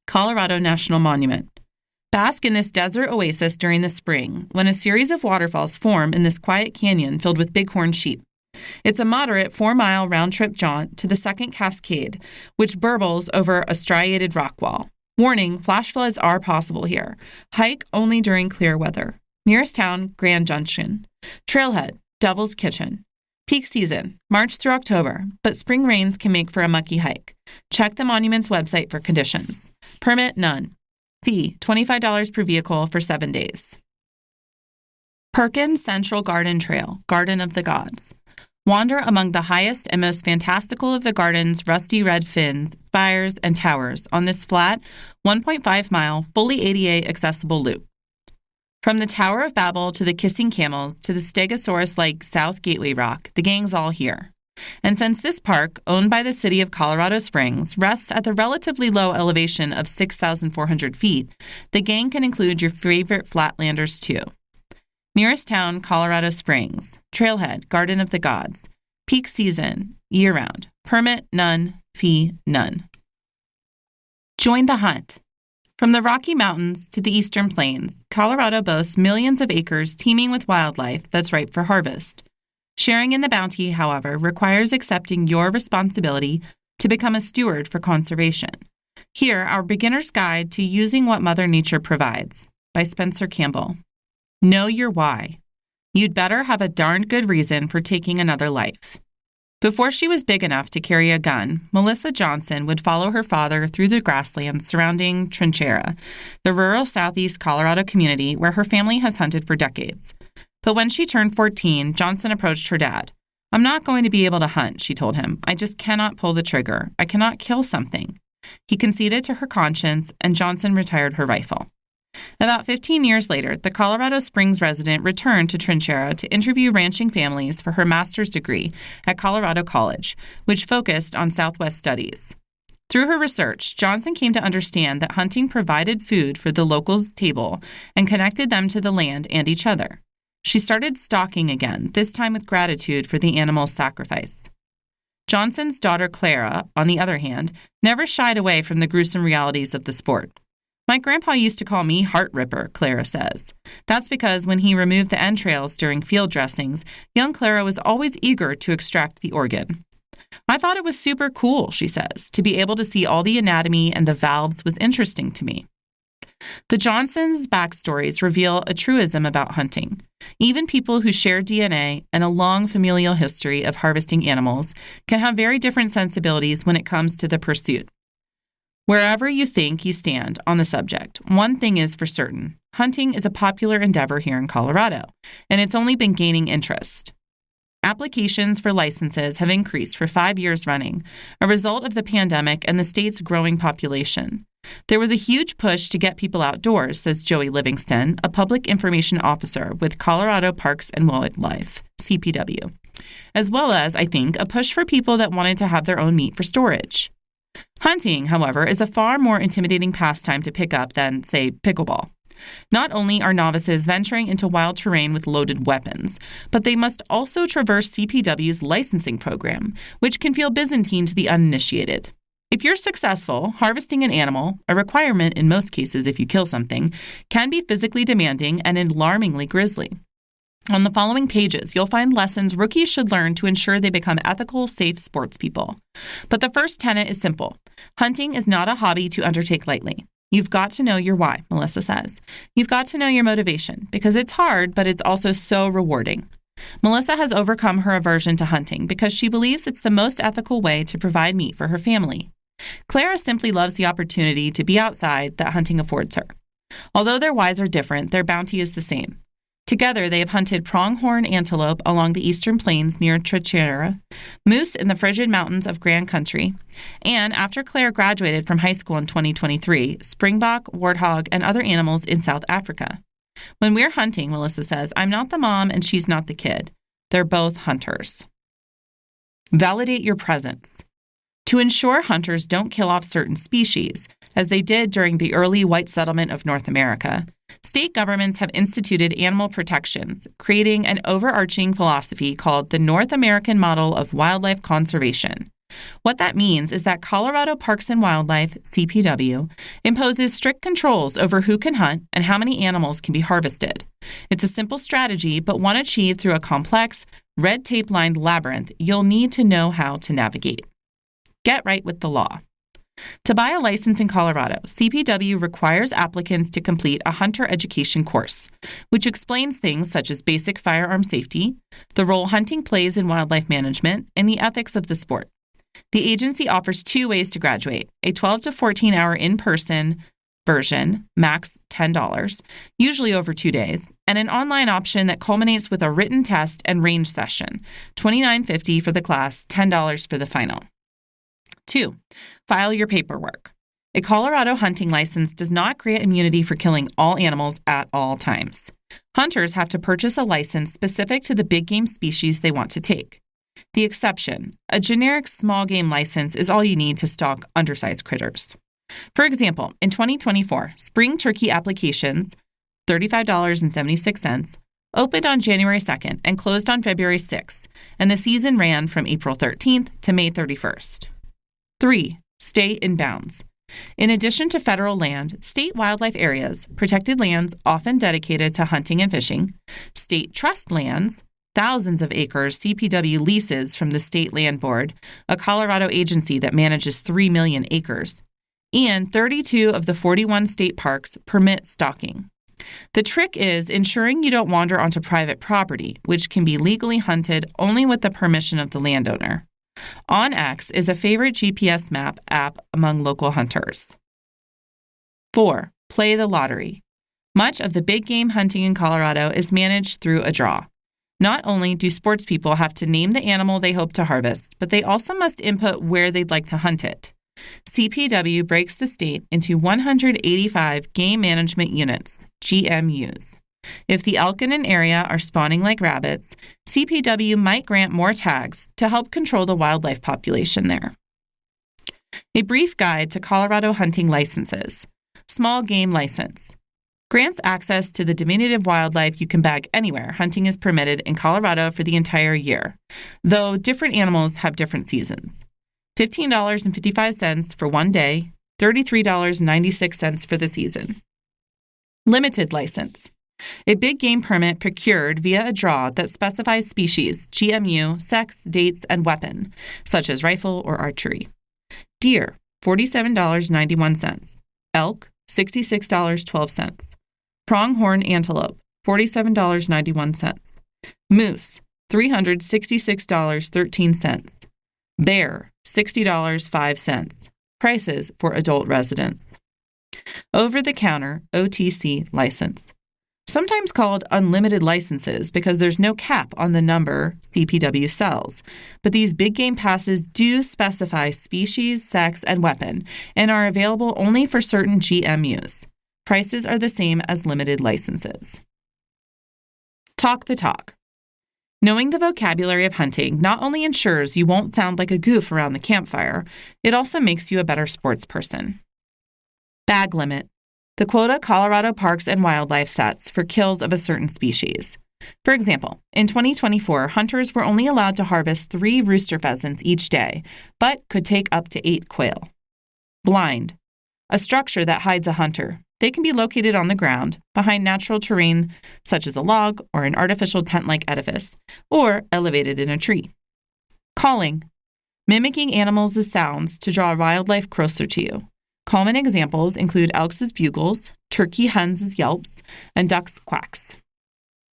Colorado National Monument. Bask in this desert oasis during the spring, when a series of waterfalls form in this quiet canyon filled with bighorn sheep. It's a moderate 4-mile round-trip jaunt to the second cascade, which burbles over a striated rock wall. Warning, flash floods are possible here. Hike only during clear weather. Nearest town, Grand Junction. Trailhead, Devil's Kitchen. Peak season, March through October, but spring rains can make for a mucky hike. Check the monument's website for conditions. Permit, none. Fee, $25 per vehicle for 7 days. Perkins Central Garden Trail, Garden of the Gods. Wander among the highest and most fantastical of the garden's rusty red fins, spires, and towers on this flat, 1.5-mile, fully ADA accessible loop. From the Tower of Babel to the Kissing Camels to the Stegosaurus-like South Gateway Rock, the gang's all here. And since this park, owned by the city of Colorado Springs, rests at the relatively low elevation of 6,400 feet, the gang can include your favorite flatlanders too. Nearest town, Colorado Springs. Trailhead, Garden of the Gods. Peak season, year-round. Permit, none. Fee, none. Join the hunt. From the Rocky Mountains to the Eastern Plains, Colorado boasts millions of acres teeming with wildlife that's ripe for harvest. Sharing in the bounty, however, requires accepting your responsibility to become a steward for conservation. Here, our beginner's guide to using what Mother Nature provides, by Spencer Campbell. Know your why. You'd better have a darned good reason for taking another life. Before she was big enough to carry a gun, Melissa Johnson would follow her father through the grasslands surrounding Trinchera, the rural southeast Colorado community where her family has hunted for decades. But when she turned 14, Johnson approached her dad. "I'm not going to be able to hunt," she told him. "I just cannot pull the trigger. I cannot kill something." He conceded to her conscience, and Johnson retired her rifle. About 15 years later, the Colorado Springs resident returned to Trinchera to interview ranching families for her master's degree at Colorado College, which focused on Southwest studies. Through her research, Johnson came to understand that hunting provided food for the locals' table and connected them to the land and each other. She started stalking again, this time with gratitude for the animal's sacrifice. Johnson's daughter Clara, on the other hand, never shied away from the gruesome realities of the sport. "My grandpa used to call me Heart Ripper," Clara says. That's because when he removed the entrails during field dressings, young Clara was always eager to extract the organ. "I thought it was super cool," she says. "To be able to see all the anatomy and the valves was interesting to me." The Johnsons' backstories reveal a truism about hunting. Even people who share DNA and a long familial history of harvesting animals can have very different sensibilities when it comes to the pursuit. Wherever you think you stand on the subject, one thing is for certain. Hunting is a popular endeavor here in Colorado, and it's only been gaining interest. Applications for licenses have increased for 5 years running, a result of the pandemic and the state's growing population. There was a huge push to get people outdoors, says Joey Livingston, a public information officer with Colorado Parks and Wildlife, CPW, as well as, I think, a push for people that wanted to have their own meat for storage. Hunting, however, is a far more intimidating pastime to pick up than, say, pickleball. Not only are novices venturing into wild terrain with loaded weapons, but they must also traverse CPW's licensing program, which can feel Byzantine to the uninitiated. If you're successful, harvesting an animal, a requirement in most cases if you kill something, can be physically demanding and alarmingly grisly. On the following pages, you'll find lessons rookies should learn to ensure they become ethical, safe sports people. But the first tenet is simple. Hunting is not a hobby to undertake lightly. You've got to know your why, Melissa says. You've got to know your motivation, because it's hard, but it's also so rewarding. Melissa has overcome her aversion to hunting because she believes it's the most ethical way to provide meat for her family. Clara simply loves the opportunity to be outside that hunting affords her. Although their whys are different, their bounty is the same. Together, they have hunted pronghorn antelope along the eastern plains near Trinchera, moose in the frigid mountains of Grand Country, and after Claire graduated from high school in 2023, springbok, warthog, and other animals in South Africa. When we're hunting, Melissa says, I'm not the mom and she's not the kid. They're both hunters. Validate your presence. To ensure hunters don't kill off certain species, as they did during the early white settlement of North America, state governments have instituted animal protections, creating an overarching philosophy called the North American Model of Wildlife Conservation. What that means is that Colorado Parks and Wildlife, CPW, imposes strict controls over who can hunt and how many animals can be harvested. It's a simple strategy, but one achieved through a complex, red tape-lined labyrinth you'll need to know how to navigate. Get right with the law. To buy a license in Colorado, CPW requires applicants to complete a hunter education course, which explains things such as basic firearm safety, the role hunting plays in wildlife management, and the ethics of the sport. The agency offers 2 ways to graduate, a 12 to 14-hour in-person version, max $10, usually over 2 days, and an online option that culminates with a written test and range session, $29.50 for the class, $10 for the final. 2. File your paperwork. A Colorado hunting license does not grant immunity for killing all animals at all times. Hunters have to purchase a license specific to the big game species they want to take. The exception, a generic small game license, is all you need to stalk undersized critters. For example, in 2024, spring turkey applications, $35.76, opened on January 2nd and closed on February 6th, and the season ran from April 13th to May 31st. 3. Stay in bounds. In addition to federal land, state wildlife areas, protected lands often dedicated to hunting and fishing, state trust lands, thousands of acres CPW leases from the State Land Board, a Colorado agency that manages 3 million acres, and 32 of the 41 state parks permit stalking. The trick is ensuring you don't wander onto private property, which can be legally hunted only with the permission of the landowner. OnX is a favorite GPS map app among local hunters. 4. Play the lottery. Much of the big game hunting in Colorado is managed through a draw. Not only do sports people have to name the animal they hope to harvest, but they also must input where they'd like to hunt it. CPW breaks the state into 185 Game Management Units, GMUs. If the elk in an area are spawning like rabbits, CPW might grant more tags to help control the wildlife population there. A brief guide to Colorado hunting licenses. Small game license. Grants access to the diminutive wildlife you can bag anywhere hunting is permitted in Colorado for the entire year, though different animals have different seasons. $15.55 for one day, $33.96 for the season. Limited license. A big game permit procured via a draw that specifies species, GMU, sex, dates, and weapon, such as rifle or archery. Deer, $47.91. Elk, $66.12. Pronghorn antelope, $47.91. Moose, $366.13. Bear, $60.05. Prices for adult residents. Over-the-counter OTC license. Sometimes called unlimited licenses because there's no cap on the number CPW sells, but these big game passes do specify species, sex, and weapon, and are available only for certain GMUs. Prices are the same as limited licenses. Talk the talk. Knowing the vocabulary of hunting not only ensures you won't sound like a goof around the campfire, it also makes you a better sports person. Bag limit. The quota Colorado Parks and Wildlife sets for kills of a certain species. For example, in 2024, hunters were only allowed to harvest 3 rooster pheasants each day, but could take up to 8 quail. Blind. A structure that hides a hunter. They can be located on the ground, behind natural terrain such as a log or an artificial tent-like edifice, or elevated in a tree. Calling. Mimicking animals' sounds to draw wildlife closer to you. Common examples include elks' bugles, turkey hens' yelps, and ducks' quacks.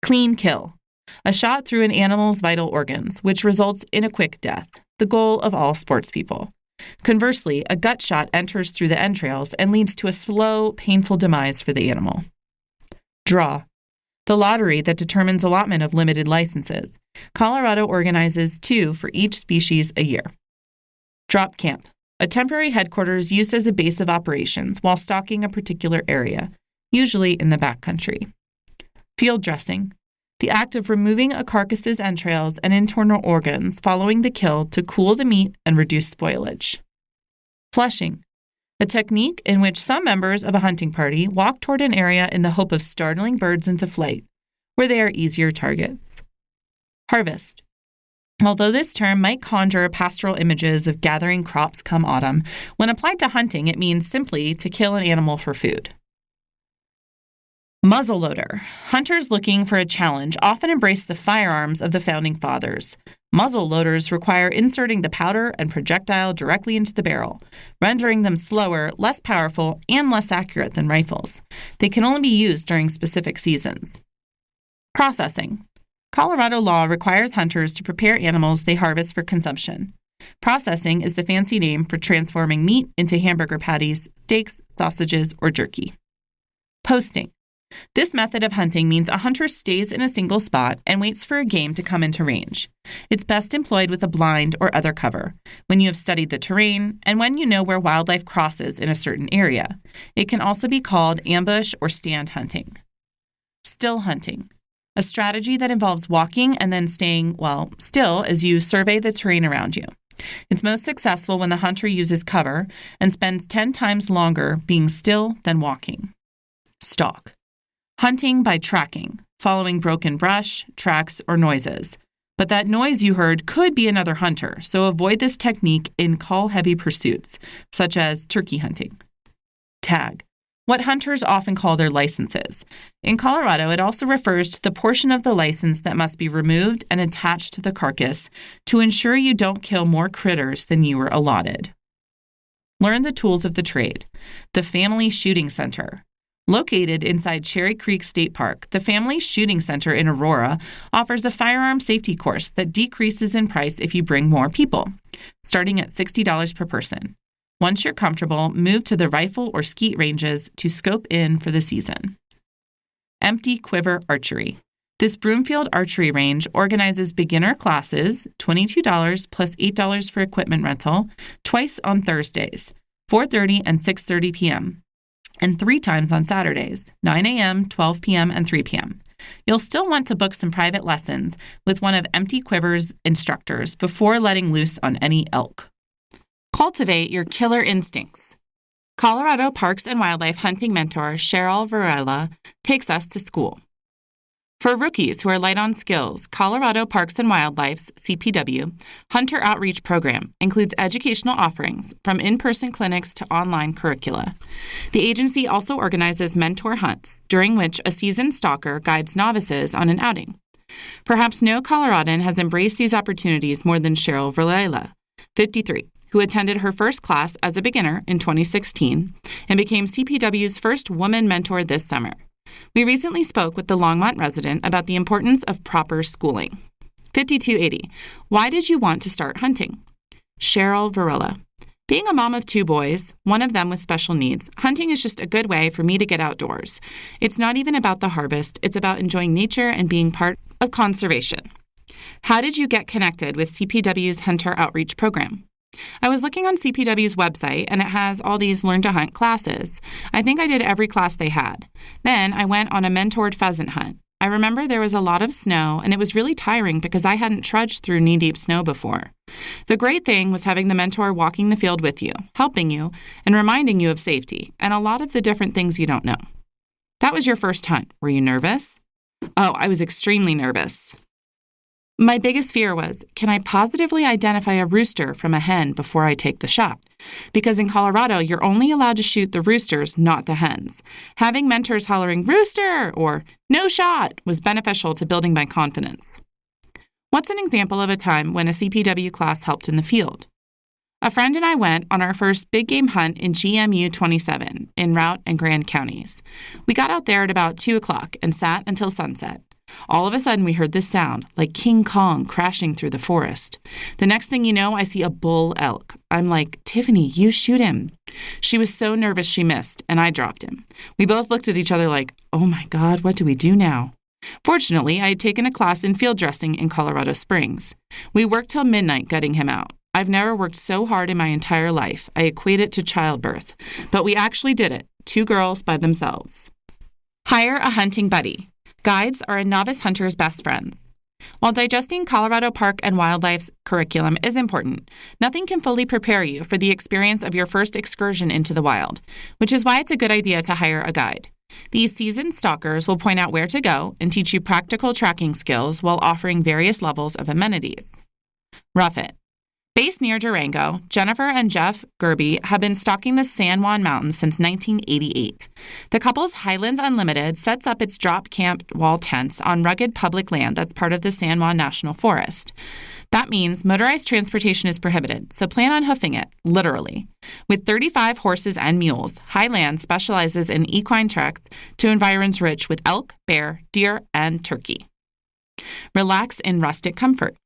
Clean kill. A shot through an animal's vital organs, which results in a quick death, the goal of all sports people. Conversely, a gut shot enters through the entrails and leads to a slow, painful demise for the animal. Draw. The lottery that determines allotment of limited licenses. Colorado organizes 2 for each species a year. Drop camp. A temporary headquarters used as a base of operations while stalking a particular area, usually in the backcountry. Field dressing. The act of removing a carcass's entrails and internal organs following the kill to cool the meat and reduce spoilage. Flushing. A technique in which some members of a hunting party walk toward an area in the hope of startling birds into flight, where they are easier targets. Harvest. Although this term might conjure pastoral images of gathering crops come autumn, when applied to hunting, it means simply to kill an animal for food. Muzzleloader. Hunters looking for a challenge often embrace the firearms of the Founding Fathers. Muzzle loaders require inserting the powder and projectile directly into the barrel, rendering them slower, less powerful, and less accurate than rifles. They can only be used during specific seasons. Processing. Colorado law requires hunters to prepare animals they harvest for consumption. Processing is the fancy name for transforming meat into hamburger patties, steaks, sausages, or jerky. Posting. This method of hunting means a hunter stays in a single spot and waits for a game to come into range. It's best employed with a blind or other cover, when you have studied the terrain and when you know where wildlife crosses in a certain area. It can also be called ambush or stand hunting. Still hunting. A strategy that involves walking and then staying, still as you survey the terrain around you. It's most successful when the hunter uses cover and spends 10 times longer being still than walking. Stalk. Hunting by tracking, following broken brush, tracks, or noises. But that noise you heard could be another hunter, so avoid this technique in call-heavy pursuits, such as turkey hunting. Tag. What hunters often call their licenses. In Colorado, it also refers to the portion of the license that must be removed and attached to the carcass to ensure you don't kill more critters than you were allotted. Learn the tools of the trade. The Family Shooting Center. Located inside Cherry Creek State Park, the Family Shooting Center in Aurora offers a firearm safety course that decreases in price if you bring more people, starting at $60 per person. Once you're comfortable, move to the rifle or skeet ranges to scope in for the season. Empty Quiver Archery. This Broomfield archery range organizes beginner classes, $22 plus $8 for equipment rental, twice on Thursdays, 4:30 and 6:30 p.m., and 3 times on Saturdays, 9 a.m., 12 p.m., and 3 p.m. You'll still want to book some private lessons with one of Empty Quiver's instructors before letting loose on any elk. Cultivate your killer instincts. Colorado Parks and Wildlife hunting mentor Cheryl Varela takes us to school. For rookies who are light on skills, Colorado Parks and Wildlife's CPW Hunter Outreach Program includes educational offerings from in-person clinics to online curricula. The agency also organizes mentor hunts, during which a seasoned stalker guides novices on an outing. Perhaps no Coloradan has embraced these opportunities more than Cheryl Varela, 53, who attended her first class as a beginner in 2016 and became CPW's first woman mentor this summer. We recently spoke with the Longmont resident about the importance of proper schooling. 5280. Why did you want to start hunting? Cheryl Varela. Being a mom of 2 boys, one of them with special needs, hunting is just a good way for me to get outdoors. It's not even about the harvest, it's about enjoying nature and being part of conservation. How did you get connected with CPW's Hunter Outreach Program? I was looking on CPW's website, and it has all these Learn to Hunt classes. I think I did every class they had. Then I went on a mentored pheasant hunt. I remember there was a lot of snow, and it was really tiring because I hadn't trudged through knee-deep snow before. The great thing was having the mentor walking the field with you, helping you, and reminding you of safety, and a lot of the different things you don't know. That was your first hunt. Were you nervous? Oh, I was extremely nervous. My biggest fear was, can I positively identify a rooster from a hen before I take the shot? Because in Colorado, you're only allowed to shoot the roosters, not the hens. Having mentors hollering, "Rooster!" or "No shot!" was beneficial to building my confidence. What's an example of a time when a CPW class helped in the field? A friend and I went on our first big game hunt in GMU 27 in Routt and Grand counties. We got out there at about 2 o'clock and sat until sunset. All of a sudden, we heard this sound, like King Kong crashing through the forest. The next thing you know, I see a bull elk. I'm like, "Tiffany, you shoot him." She was so nervous she missed, and I dropped him. We both looked at each other like, oh my God, what do we do now? Fortunately, I had taken a class in field dressing in Colorado Springs. We worked till midnight gutting him out. I've never worked so hard in my entire life. I equate it to childbirth. But we actually did it, 2 girls by themselves. Hire a hunting buddy. Guides are a novice hunter's best friends. While digesting Colorado Park and Wildlife's curriculum is important, nothing can fully prepare you for the experience of your first excursion into the wild, which is why it's a good idea to hire a guide. These seasoned stalkers will point out where to go and teach you practical tracking skills while offering various levels of amenities. Rough It. Based near Durango, Jennifer and Jeff Gerby have been stalking the San Juan Mountains since 1988. The couple's Highlands Unlimited sets up its drop camp wall tents on rugged public land that's part of the San Juan National Forest. That means motorized transportation is prohibited, so plan on hoofing it, literally. With 35 horses and mules, Highlands specializes in equine treks to environs rich with elk, bear, deer, and turkey. Relax in rustic comfort.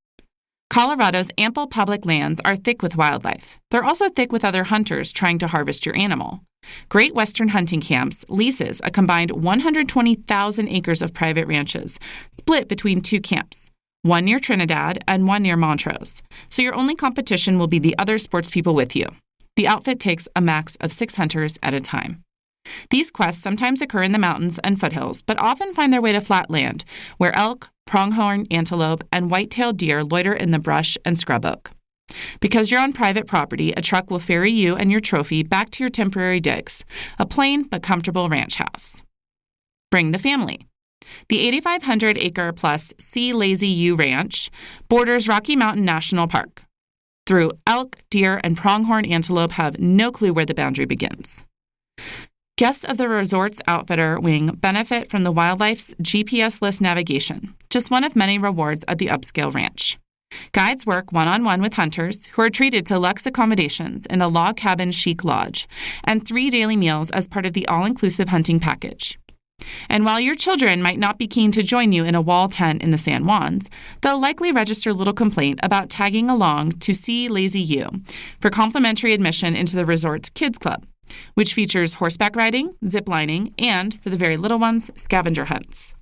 Colorado's ample public lands are thick with wildlife. They're also thick with other hunters trying to harvest your animal. Great Western Hunting Camps leases a combined 120,000 acres of private ranches, split between 2 camps, one near Trinidad and one near Montrose. So your only competition will be the other sports people with you. The outfit takes a max of 6 hunters at a time. These quests sometimes occur in the mountains and foothills, but often find their way to flat land, where elk, pronghorn antelope, and white-tailed deer loiter in the brush and scrub oak. Because you're on private property, a truck will ferry you and your trophy back to your temporary digs, a plain but comfortable ranch house. Bring the family. The 8,500-acre-plus Sea Lazy U Ranch borders Rocky Mountain National Park. Through elk, deer, and pronghorn antelope have no clue where the boundary begins. Guests of the resort's outfitter wing benefit from the wildlife's GPS list navigation, just one of many rewards at the upscale ranch. Guides work one-on-one with hunters who are treated to luxe accommodations in a log cabin chic lodge and 3 daily meals as part of the all-inclusive hunting package. And while your children might not be keen to join you in a wall tent in the San Juans, they'll likely register a little complaint about tagging along to See Lazy U for complimentary admission into the resort's Kids Club, which features horseback riding, zip lining, and, for the very little ones, scavenger hunts.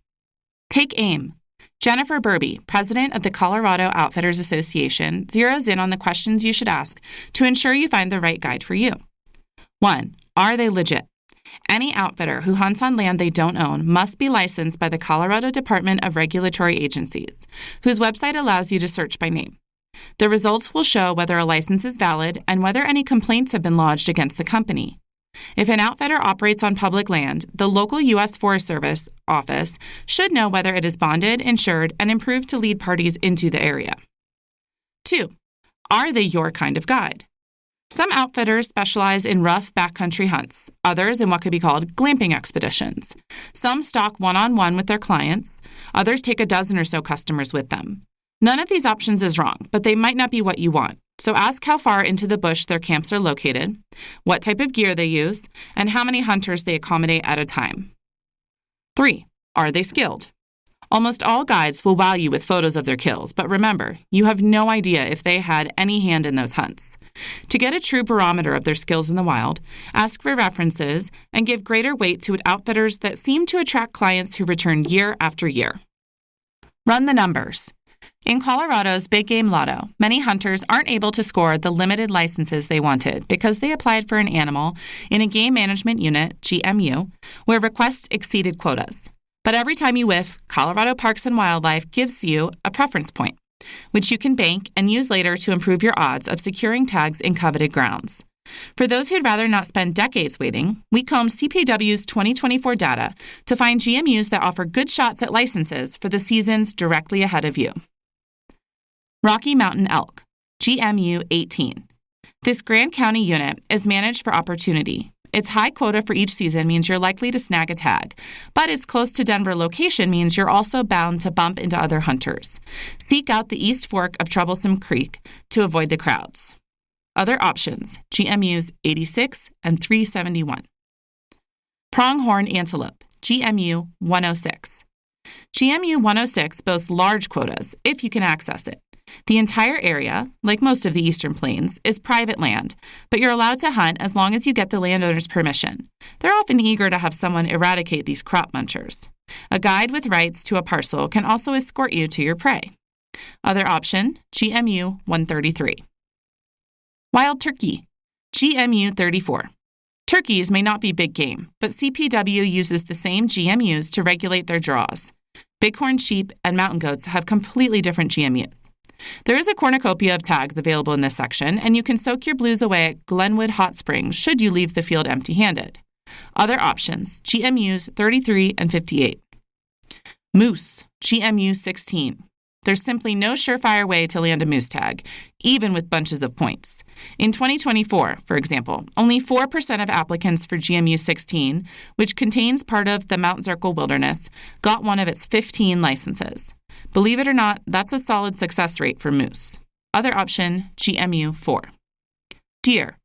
Take aim. Jennifer Burby, president of the Colorado Outfitters Association, zeroes in on the questions you should ask to ensure you find the right guide for you. 1. Are they legit? Any outfitter who hunts on land they don't own must be licensed by the Colorado Department of Regulatory Agencies, whose website allows you to search by name. The results will show whether a license is valid and whether any complaints have been lodged against the company. If an outfitter operates on public land, the local U.S. Forest Service office should know whether it is bonded, insured, and approved to lead parties into the area. 2. Are they your kind of guide? Some outfitters specialize in rough backcountry hunts, others in what could be called glamping expeditions. Some stock one-on-one with their clients, others take a dozen or so customers with them. None of these options is wrong, but they might not be what you want. So ask how far into the bush their camps are located, what type of gear they use, and how many hunters they accommodate at a time. 3. Are they skilled? Almost all guides will wow you with photos of their kills, but remember, you have no idea if they had any hand in those hunts. To get a true barometer of their skills in the wild, ask for references and give greater weight to outfitters that seem to attract clients who return year after year. Run the numbers. In Colorado's Big Game Lotto, many hunters aren't able to score the limited licenses they wanted because they applied for an animal in a Game Management Unit, GMU, where requests exceeded quotas. But every time you whiff, Colorado Parks and Wildlife gives you a preference point, which you can bank and use later to improve your odds of securing tags in coveted grounds. For those who'd rather not spend decades waiting, we combed CPW's 2024 data to find GMUs that offer good shots at licenses for the seasons directly ahead of you. Rocky Mountain Elk, GMU 18. This Grand County unit is managed for opportunity. Its high quota for each season means you're likely to snag a tag, but its close to Denver location means you're also bound to bump into other hunters. Seek out the East Fork of Troublesome Creek to avoid the crowds. Other options, GMUs 86 and 371. Pronghorn Antelope, GMU 106. GMU 106 boasts large quotas if you can access it. The entire area, like most of the Eastern Plains, is private land, but you're allowed to hunt as long as you get the landowner's permission. They're often eager to have someone eradicate these crop munchers. A guide with rights to a parcel can also escort you to your prey. Other option, GMU 133. Wild Turkey, GMU 34. Turkeys may not be big game, but CPW uses the same GMUs to regulate their draws. Bighorn sheep and mountain goats have completely different GMUs. There is a cornucopia of tags available in this section, and you can soak your blues away at Glenwood Hot Springs should you leave the field empty-handed. Other options, GMUs 33 and 58. Moose, GMU 16. There's simply no surefire way to land a moose tag, even with bunches of points. In 2024, for example, only 4% of applicants for GMU 16, which contains part of the Mount Zirkle Wilderness, got one of its 15 licenses. Believe it or not, that's a solid success rate for moose. Other option, GMU 4. Deer,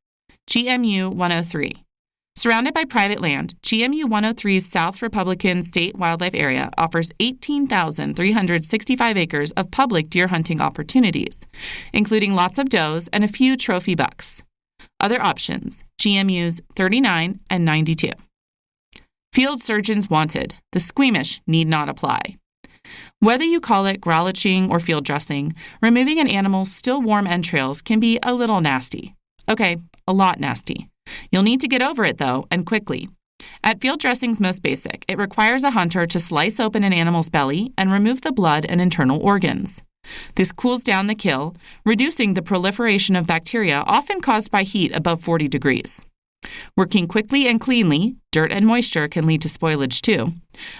GMU 103. Surrounded by private land, GMU 103's South Republican State Wildlife Area offers 18,365 acres of public deer hunting opportunities, including lots of does and a few trophy bucks. Other options, GMUs 39 and 92. Field surgeons wanted. The squeamish need not apply. Whether you call it growlitching or field dressing, removing an animal's still warm entrails can be a little nasty. Okay, a lot nasty. You'll need to get over it, though, and quickly. At field dressing's most basic, it requires a hunter to slice open an animal's belly and remove the blood and internal organs. This cools down the kill, reducing the proliferation of bacteria often caused by heat above 40 degrees. Working quickly and cleanly, dirt and moisture can lead to spoilage too.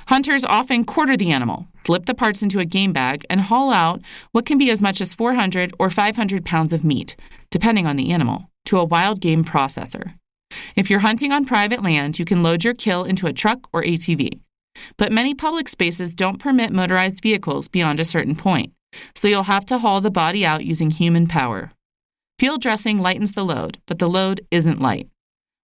Hunters often quarter the animal, slip the parts into a game bag, and haul out what can be as much as 400 or 500 pounds of meat, depending on the animal, to a wild game processor. If you're hunting on private land, you can load your kill into a truck or ATV. But many public spaces don't permit motorized vehicles beyond a certain point, so you'll have to haul the body out using human power. Field dressing lightens the load, but the load isn't light.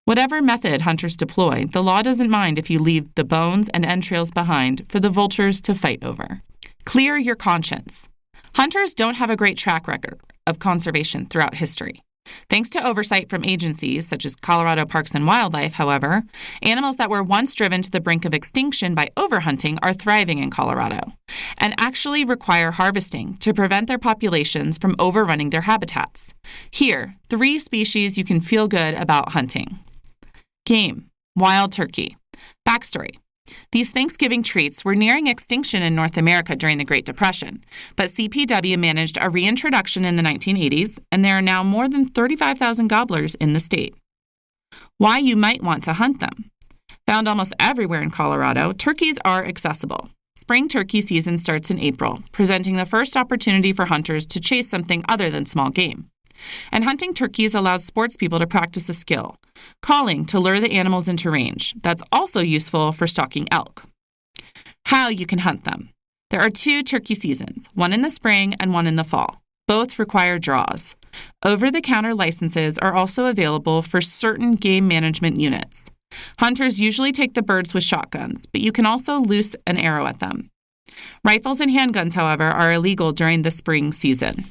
Whatever method hunters deploy, the law doesn't mind if you leave the bones and entrails behind for the vultures to fight over. Clear your conscience. Hunters don't have a great track record of conservation throughout history. Thanks to oversight from agencies such as Colorado Parks and Wildlife, however, animals that were once driven to the brink of extinction by overhunting are thriving in Colorado and actually require harvesting to prevent their populations from overrunning their habitats. Here, 3 species you can feel good about hunting. Game, wild turkey. Backstory. These Thanksgiving treats were nearing extinction in North America during the Great Depression, but CPW managed a reintroduction in the 1980s, and there are now more than 35,000 gobblers in the state. Why you might want to hunt them. Found almost everywhere in Colorado, turkeys are accessible. Spring turkey season starts in April, presenting the first opportunity for hunters to chase something other than small game. And hunting turkeys allows sports people to practice a skill, calling to lure the animals into range. That's also useful for stalking elk. How you can hunt them. There are 2 turkey seasons, one in the spring and one in the fall. Both require draws. Over-the-counter licenses are also available for certain game management units. Hunters usually take the birds with shotguns, but you can also loose an arrow at them. Rifles and handguns, however, are illegal during the spring season.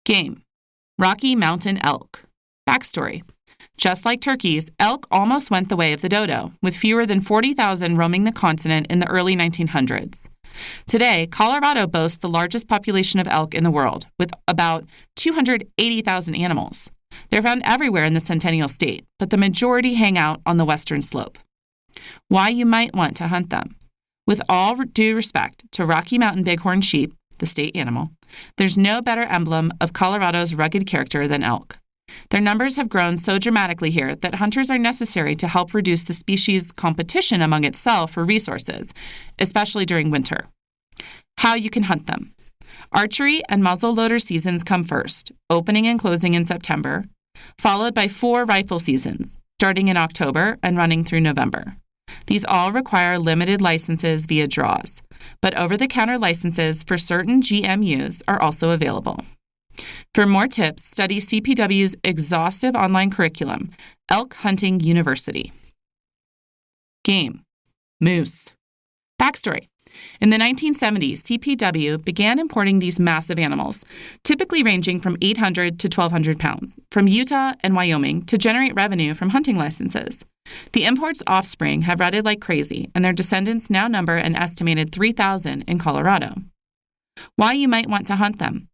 Game. Rocky Mountain elk. Backstory. Just like turkeys, elk almost went the way of the dodo, with fewer than 40,000 roaming the continent in the early 1900s. Today, Colorado boasts the largest population of elk in the world, with about 280,000 animals. They're found everywhere in the Centennial State, but the majority hang out on the western slope. Why you might want to hunt them. With all due respect to Rocky Mountain bighorn sheep, the state animal, there's no better emblem of Colorado's rugged character than elk. Their numbers have grown so dramatically here that hunters are necessary to help reduce the species' competition among itself for resources, especially during winter. How you can hunt them. Archery and muzzleloader seasons come first, opening and closing in September, followed by 4 rifle seasons, starting in October and running through November. These all require limited licenses via draws, but over-the-counter licenses for certain GMUs are also available. For more tips, study CPW's exhaustive online curriculum, Elk Hunting University. Game. Moose. Backstory. In the 1970s, CPW began importing these massive animals, typically ranging from 800 to 1,200 pounds, from Utah and Wyoming to generate revenue from hunting licenses. The import's offspring have bred like crazy, and their descendants now number an estimated 3,000 in Colorado. Why you might want to hunt them.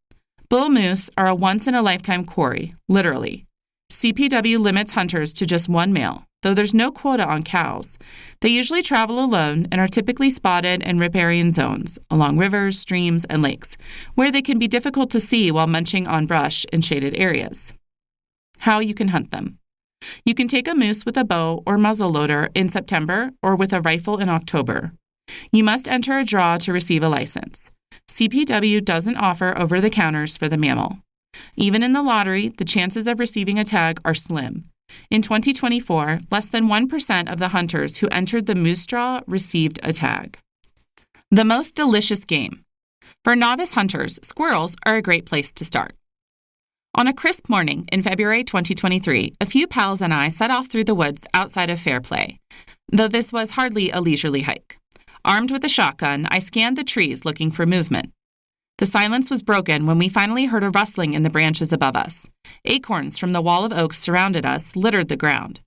Bull moose are a once-in-a-lifetime quarry, literally. CPW limits hunters to just 1 male, though there's no quota on cows. They usually travel alone and are typically spotted in riparian zones, along rivers, streams, and lakes, where they can be difficult to see while munching on brush in shaded areas. How you can hunt them. You can take a moose with a bow or muzzleloader in September or with a rifle in October. You must enter a draw to receive a license. CPW doesn't offer over-the-counters for the mammal. Even in the lottery, the chances of receiving a tag are slim. In 2024, less than 1% of the hunters who entered the moose draw received a tag. The most delicious game. For novice hunters, squirrels are a great place to start. On a crisp morning in February 2023, a few pals and I set off through the woods outside of Fairplay, though this was hardly a leisurely hike. Armed with a shotgun, I scanned the trees looking for movement. The silence was broken when we finally heard a rustling in the branches above us. Acorns from the wall of oaks surrounded us littered the ground.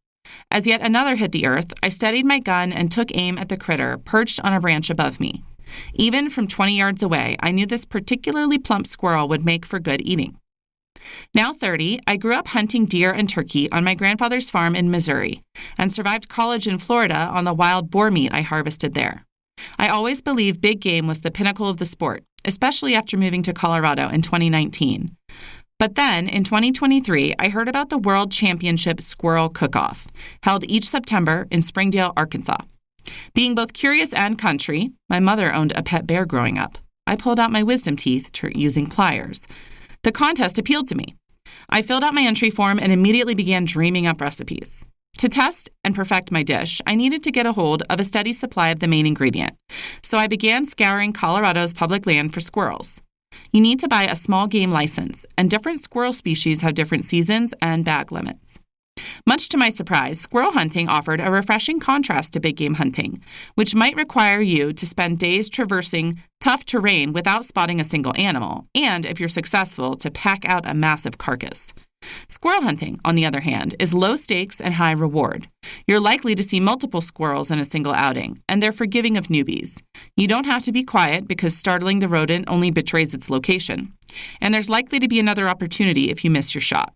As yet another hit the earth, I steadied my gun and took aim at the critter perched on a branch above me. Even from 20 yards away, I knew this particularly plump squirrel would make for good eating. Now 30, I grew up hunting deer and turkey on my grandfather's farm in Missouri and survived college in Florida on the wild boar meat I harvested there. I always believed big game was the pinnacle of the sport, especially after moving to Colorado in 2019. But then, in 2023, I heard about the World Championship Squirrel Cook-Off, held each September in Springdale, Arkansas. Being both curious and country, my mother owned a pet bear growing up. I pulled out my wisdom teeth using pliers. The contest appealed to me. I filled out my entry form and immediately began dreaming up recipes. To test and perfect my dish, I needed to get a hold of a steady supply of the main ingredient, so I began scouring Colorado's public land for squirrels. You need to buy a small game license, and different squirrel species have different seasons and bag limits. Much to my surprise, squirrel hunting offered a refreshing contrast to big game hunting, which might require you to spend days traversing tough terrain without spotting a single animal, and, if you're successful, to pack out a massive carcass. Squirrel hunting, on the other hand, is low stakes and high reward. You're likely to see multiple squirrels in a single outing, and they're forgiving of newbies. You don't have to be quiet because startling the rodent only betrays its location. And there's likely to be another opportunity if you miss your shot.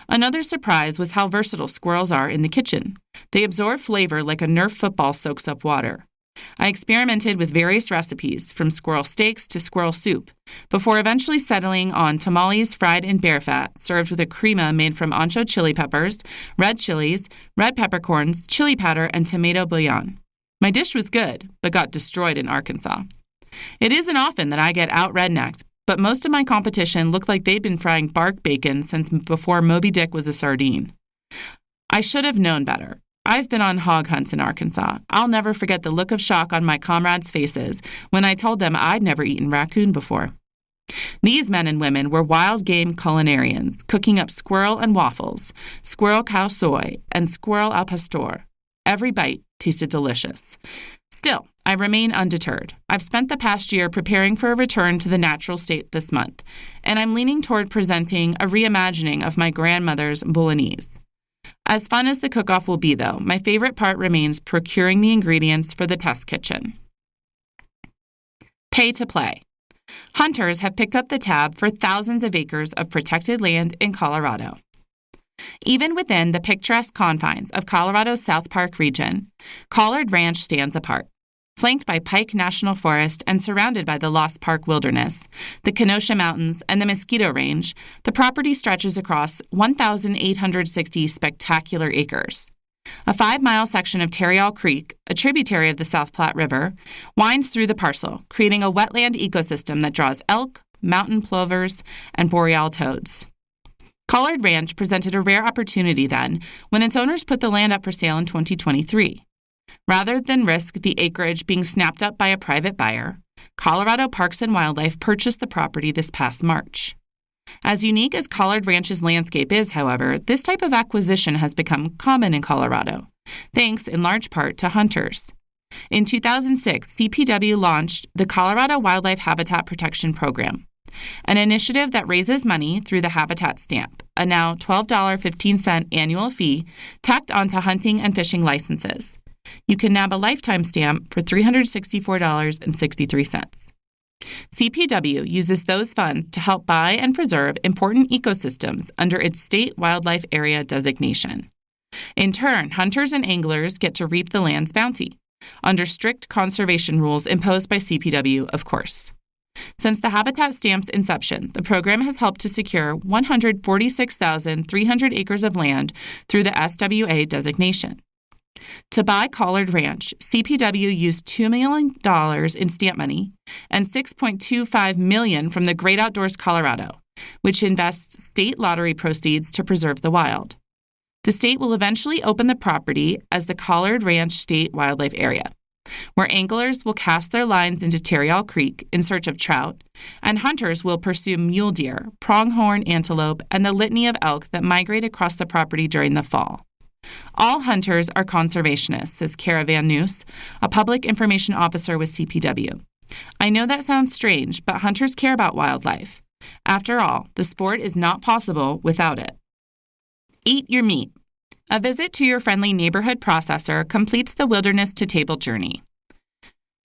Another surprise was how versatile squirrels are in the kitchen. They absorb flavor like a Nerf football soaks up water. I experimented with various recipes, from squirrel steaks to squirrel soup, before eventually settling on tamales fried in bear fat, served with a crema made from ancho chili peppers, red chilies, red peppercorns, chili powder, and tomato bouillon. My dish was good, but got destroyed in Arkansas. It isn't often that I get out-rednecked, but most of my competition looked like they'd been frying bark bacon since before Moby Dick was a sardine. I should have known better. I've been on hog hunts in Arkansas. I'll never forget the look of shock on my comrades' faces when I told them I'd never eaten raccoon before. These men and women were wild game culinarians, cooking up squirrel and waffles, squirrel cow soy, and squirrel al pastor. Every bite tasted delicious. Still, I remain undeterred. I've spent the past year preparing for a return to the natural state this month, and I'm leaning toward presenting a reimagining of my grandmother's bolognese. As fun as the cook-off will be, though, my favorite part remains procuring the ingredients for the test kitchen. Pay to play. Hunters have picked up the tab for thousands of acres of protected land in Colorado. Even within the picturesque confines of Colorado's South Park region, Collard Ranch stands apart. Flanked by Pike National Forest and surrounded by the Lost Park Wilderness, the Kenosha Mountains, and the Mosquito Range, the property stretches across 1,860 spectacular acres. A 5-mile section of Tarryall Creek, a tributary of the South Platte River, winds through the parcel, creating a wetland ecosystem that draws elk, mountain plovers, and boreal toads. Collard Ranch presented a rare opportunity then when its owners put the land up for sale in 2023. Rather than risk the acreage being snapped up by a private buyer, Colorado Parks and Wildlife purchased the property this past March. As unique as Collard Ranch's landscape is, however, this type of acquisition has become common in Colorado, thanks in large part to hunters. In 2006, CPW launched the Colorado Wildlife Habitat Protection Program, an initiative that raises money through the Habitat Stamp, a now $12.15 annual fee tacked onto hunting and fishing licenses. You can nab a lifetime stamp for $364.63. CPW uses those funds to help buy and preserve important ecosystems under its state wildlife area designation. In turn, hunters and anglers get to reap the land's bounty, under strict conservation rules imposed by CPW, of course. Since the Habitat Stamp's inception, the program has helped to secure 146,300 acres of land through the SWA designation. To buy Collard Ranch, CPW used $2 million in stamp money and $6.25 million from the Great Outdoors Colorado, which invests state lottery proceeds to preserve the wild. The state will eventually open the property as the Collard Ranch State Wildlife Area, where anglers will cast their lines into Tarryall Creek in search of trout, and hunters will pursue mule deer, pronghorn antelope, and the litany of elk that migrate across the property during the fall. All hunters are conservationists, says Kara Van Noos, a public information officer with CPW. I know that sounds strange, but hunters care about wildlife. After all, the sport is not possible without it. Eat your meat. A visit to your friendly neighborhood processor completes the wilderness to table journey.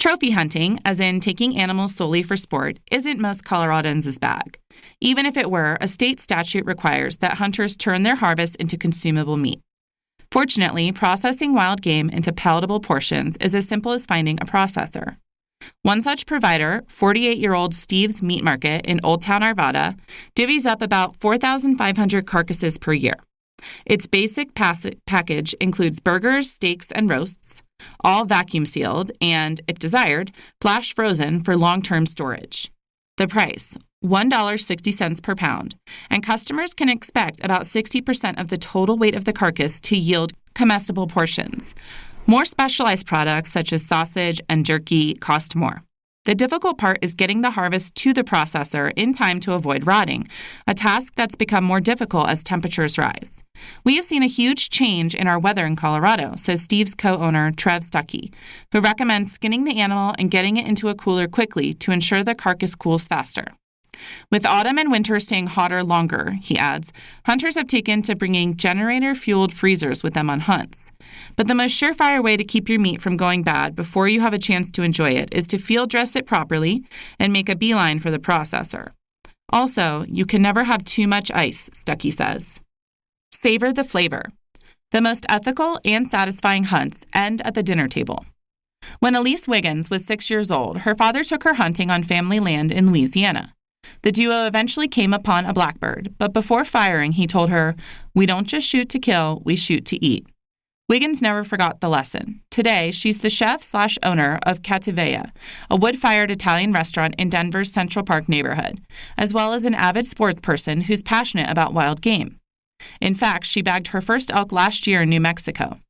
Trophy hunting, as in taking animals solely for sport, isn't most Coloradans' bag. Even if it were, a state statute requires that hunters turn their harvest into consumable meat. Fortunately, processing wild game into palatable portions is as simple as finding a processor. One such provider, 48-year-old Steve's Meat Market in Old Town Arvada, divvies up about 4,500 carcasses per year. Its basic package includes burgers, steaks, and roasts, all vacuum sealed and, if desired, flash frozen for long-term storage. The price, $1.60 per pound, and customers can expect about 60% of the total weight of the carcass to yield comestible portions. More specialized products such as sausage and jerky cost more. The difficult part is getting the harvest to the processor in time to avoid rotting, a task that's become more difficult as temperatures rise. We have seen a huge change in our weather in Colorado, says Steve's co-owner, Trev Stuckey, who recommends skinning the animal and getting it into a cooler quickly to ensure the carcass cools faster. With autumn and winter staying hotter longer, he adds, hunters have taken to bringing generator-fueled freezers with them on hunts. But the most surefire way to keep your meat from going bad before you have a chance to enjoy it is to field dress it properly and make a beeline for the processor. Also, you can never have too much ice, Stuckey says. Savor the flavor. The most ethical and satisfying hunts end at the dinner table. When Elise Wiggins was 6 years old, her father took her hunting on family land in Louisiana. The duo eventually came upon a blackbird, but before firing, he told her, "We don't just shoot to kill, we shoot to eat." Wiggins never forgot the lesson. Today, she's the chef/owner of Cattiveia, a wood-fired Italian restaurant in Denver's Central Park neighborhood, as well as an avid sports person who's passionate about wild game. In fact, she bagged her first elk last year in New Mexico.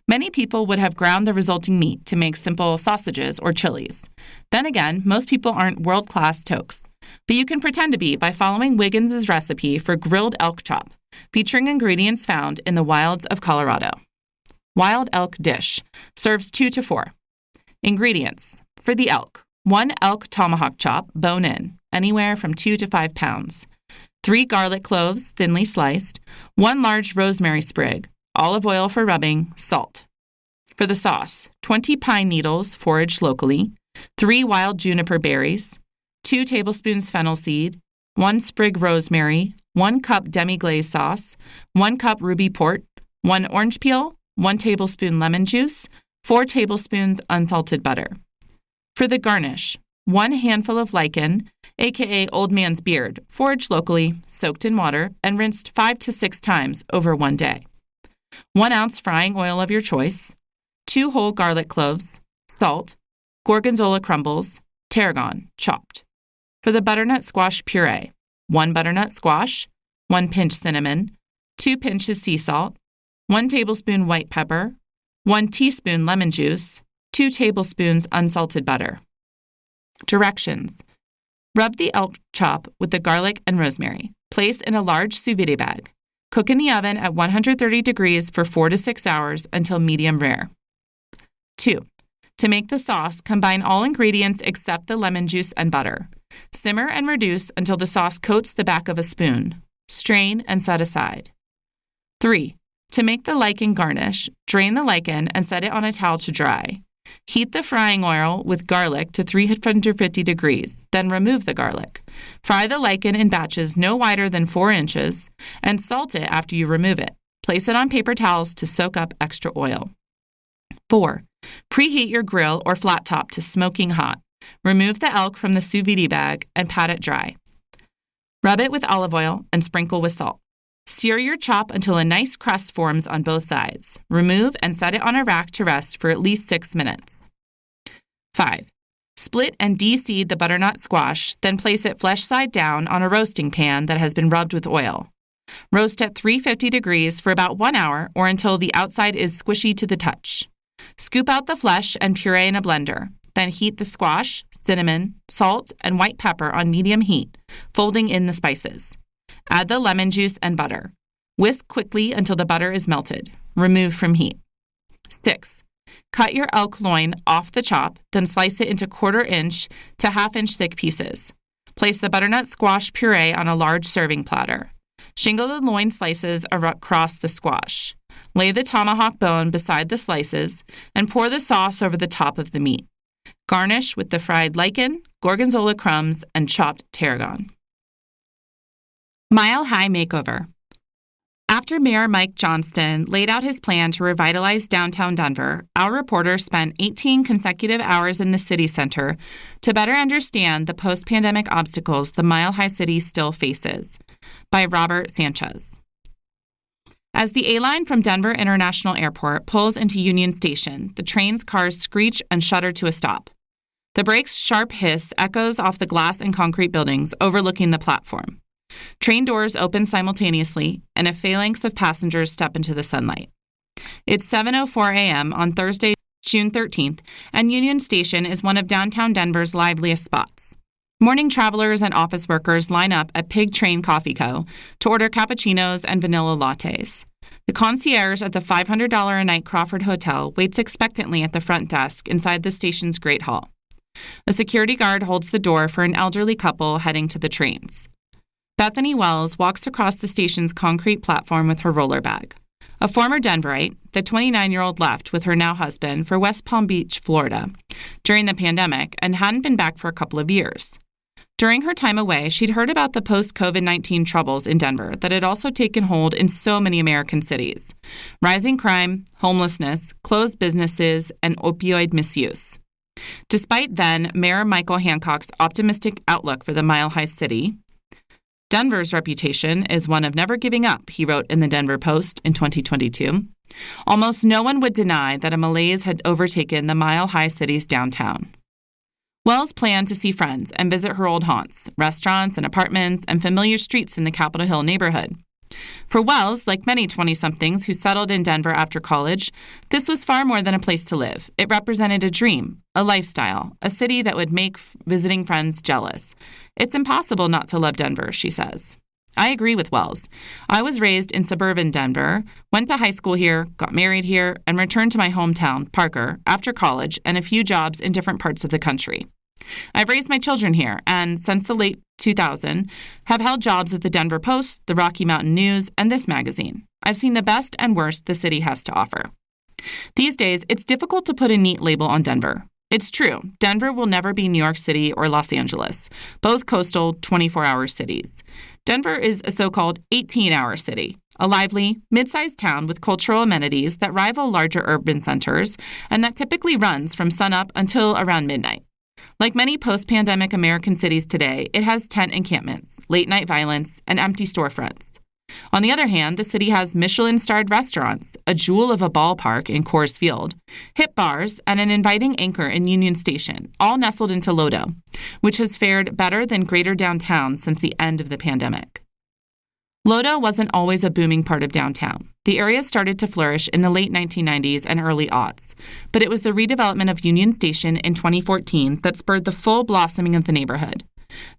Many people would have ground the resulting meat to make simple sausages or chilies. Then again, most people aren't world-class tokes. But you can pretend to be by following Wiggins' recipe for grilled elk chop, featuring ingredients found in the wilds of Colorado. Wild elk dish. Serves 2 to 4. Ingredients. For the elk, 1 elk tomahawk chop, bone in, anywhere from 2 to 5 pounds. 3 garlic cloves, thinly sliced. 1 large rosemary sprig. Olive oil for rubbing, salt. For the sauce, 20 pine needles foraged locally, 3 wild juniper berries, 2 tablespoons fennel seed, 1 sprig rosemary, 1 cup demi-glaze sauce, 1 cup ruby port, 1 orange peel, 1 tablespoon lemon juice, 4 tablespoons unsalted butter. For the garnish, 1 handful of lichen, aka old man's beard, foraged locally, soaked in water, and rinsed 5 to 6 times over 1 day. 1 ounce frying oil of your choice, 2 whole garlic cloves, salt, gorgonzola crumbles, tarragon, chopped. For the butternut squash puree, 1 butternut squash, 1 pinch cinnamon, 2 pinches sea salt, 1 tablespoon white pepper, 1 teaspoon lemon juice, 2 tablespoons unsalted butter. Directions. Rub the elk chop with the garlic and rosemary. Place in a large sous vide bag. Cook in the oven at 130 degrees for 4 to 6 hours until medium rare. 2. To make the sauce, combine all ingredients except the lemon juice and butter. Simmer and reduce until the sauce coats the back of a spoon. Strain and set aside. 3. To make the lichen garnish, drain the lichen and set it on a towel to dry. Heat the frying oil with garlic to 350 degrees, then remove the garlic. Fry the lichen in batches no wider than 4 inches and salt it after you remove it. Place it on paper towels to soak up extra oil. 4. Preheat your grill or flat top to smoking hot. Remove the elk from the sous vide bag and pat it dry. Rub it with olive oil and sprinkle with salt. Sear your chop until a nice crust forms on both sides. Remove and set it on a rack to rest for at least 6 minutes. 5. Split and de-seed the butternut squash, then place it flesh side down on a roasting pan that has been rubbed with oil. Roast at 350 degrees for about 1 hour or until the outside is squishy to the touch. Scoop out the flesh and puree in a blender. Then heat the squash, cinnamon, salt, and white pepper on medium heat, folding in the spices. Add the lemon juice and butter. Whisk quickly until the butter is melted. Remove from heat. 6. Cut your elk loin off the chop, then slice it into 1/4 inch to 1/2 inch thick pieces. Place the butternut squash puree on a large serving platter. Shingle the loin slices across the squash. Lay the tomahawk bone beside the slices and pour the sauce over the top of the meat. Garnish with the fried lichen, gorgonzola crumbs, and chopped tarragon. Mile High Makeover. After Mayor Mike Johnston laid out his plan to revitalize downtown Denver, our reporter spent 18 consecutive hours in the city center to better understand the post-pandemic obstacles the Mile High City still faces. By Robert Sanchez. As the A-line from Denver International Airport pulls into Union Station, the train's cars screech and shudder to a stop. The brake's sharp hiss echoes off the glass and concrete buildings overlooking the platform. Train doors open simultaneously, and a phalanx of passengers step into the sunlight. It's 7:04 a.m. on Thursday, June 13th, and Union Station is one of downtown Denver's liveliest spots. Morning travelers and office workers line up at Pig Train Coffee Co. to order cappuccinos and vanilla lattes. The concierge at the $500 a night Crawford Hotel waits expectantly at the front desk inside the station's Great Hall. A security guard holds the door for an elderly couple heading to the trains. Bethany Wells walks across the station's concrete platform with her roller bag. A former Denverite, the 29-year-old left with her now husband for West Palm Beach, Florida, during the pandemic and hadn't been back for a couple of years. During her time away, she'd heard about the post-COVID-19 troubles in Denver that had also taken hold in so many American cities: rising crime, homelessness, closed businesses, and opioid misuse. Despite then Mayor Michael Hancock's optimistic outlook for the Mile High City, Denver's reputation is one of never giving up, he wrote in the Denver Post in 2022. Almost no one would deny that a malaise had overtaken the Mile High City's downtown. Wells planned to see friends and visit her old haunts, restaurants and apartments and familiar streets in the Capitol Hill neighborhood. For Wells, like many 20-somethings who settled in Denver after college, this was far more than a place to live. It represented a dream, a lifestyle, a city that would make visiting friends jealous. It's impossible not to love Denver, she says. I agree with Wells. I was raised in suburban Denver, went to high school here, got married here, and returned to my hometown, Parker, after college and a few jobs in different parts of the country. I've raised my children here and, since the late 2000s, have held jobs at the Denver Post, the Rocky Mountain News, and this magazine. I've seen the best and worst the city has to offer. These days, it's difficult to put a neat label on Denver. It's true, Denver will never be New York City or Los Angeles, both coastal 24-hour cities. Denver is a so-called 18-hour city, a lively, mid-sized town with cultural amenities that rival larger urban centers and that typically runs from sunup until around midnight. Like many post-pandemic American cities today, it has tent encampments, late-night violence, and empty storefronts. On the other hand, the city has Michelin-starred restaurants, a jewel of a ballpark in Coors Field, hip bars, and an inviting anchor in Union Station, all nestled into Lodo, which has fared better than greater downtown since the end of the pandemic. Lodo wasn't always a booming part of downtown. The area started to flourish in the late 1990s and early aughts, but it was the redevelopment of Union Station in 2014 that spurred the full blossoming of the neighborhood.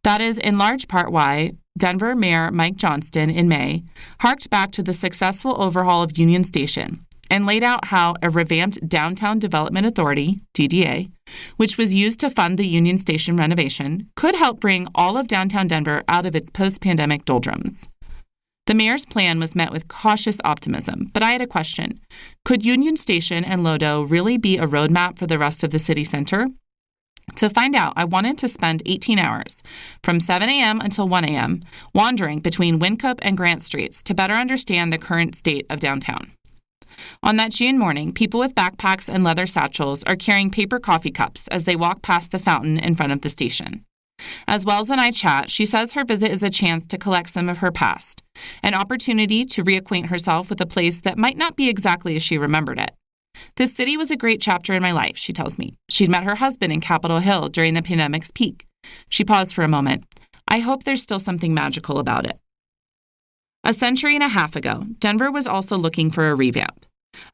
That is in large part why Denver Mayor Mike Johnston in May harked back to the successful overhaul of Union Station and laid out how a revamped Downtown Development Authority, DDA, which was used to fund the Union Station renovation, could help bring all of downtown Denver out of its post-pandemic doldrums. The mayor's plan was met with cautious optimism, but I had a question. Could Union Station and Lodo really be a roadmap for the rest of the city center? To find out, I wanted to spend 18 hours, from 7 a.m. until 1 a.m., wandering between Wynkoop and Grant Streets to better understand the current state of downtown. On that June morning, people with backpacks and leather satchels are carrying paper coffee cups as they walk past the fountain in front of the station. As Wells and I chat, she says her visit is a chance to collect some of her past, an opportunity to reacquaint herself with a place that might not be exactly as she remembered it. This city was a great chapter in my life, she tells me. She'd met her husband in Capitol Hill during the pandemic's peak. She paused for a moment. I hope there's still something magical about it. A century and a half ago, Denver was also looking for a revamp.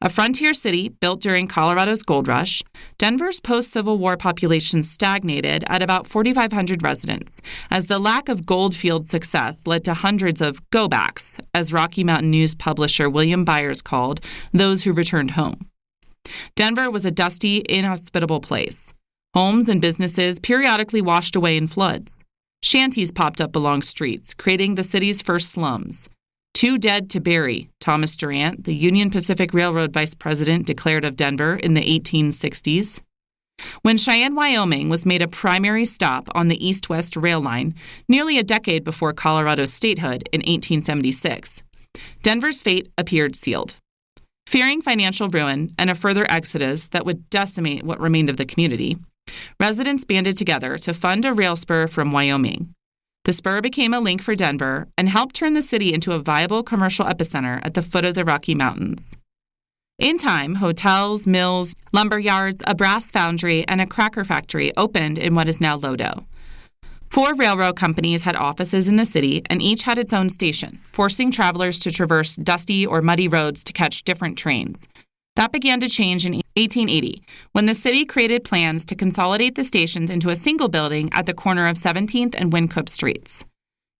A frontier city built during Colorado's gold rush, Denver's post-Civil War population stagnated at about 4,500 residents, as the lack of gold field success led to hundreds of go-backs, as Rocky Mountain News publisher William Byers called those who returned home. Denver was a dusty, inhospitable place. Homes and businesses periodically washed away in floods. Shanties popped up along streets, creating the city's first slums. Too dead to bury, Thomas Durant, the Union Pacific Railroad vice president, declared of Denver in the 1860s. When Cheyenne, Wyoming was made a primary stop on the east-west rail line nearly a decade before Colorado's statehood in 1876, Denver's fate appeared sealed. Fearing financial ruin and a further exodus that would decimate what remained of the community, residents banded together to fund a rail spur from Wyoming. The spur became a link for Denver and helped turn the city into a viable commercial epicenter at the foot of the Rocky Mountains. In time, hotels, mills, lumber yards, a brass foundry, and a cracker factory opened in what is now Lodo. 4 railroad companies had offices in the city, and each had its own station, forcing travelers to traverse dusty or muddy roads to catch different trains. That began to change in 1880, when the city created plans to consolidate the stations into a single building at the corner of 17th and Wynkoop Streets.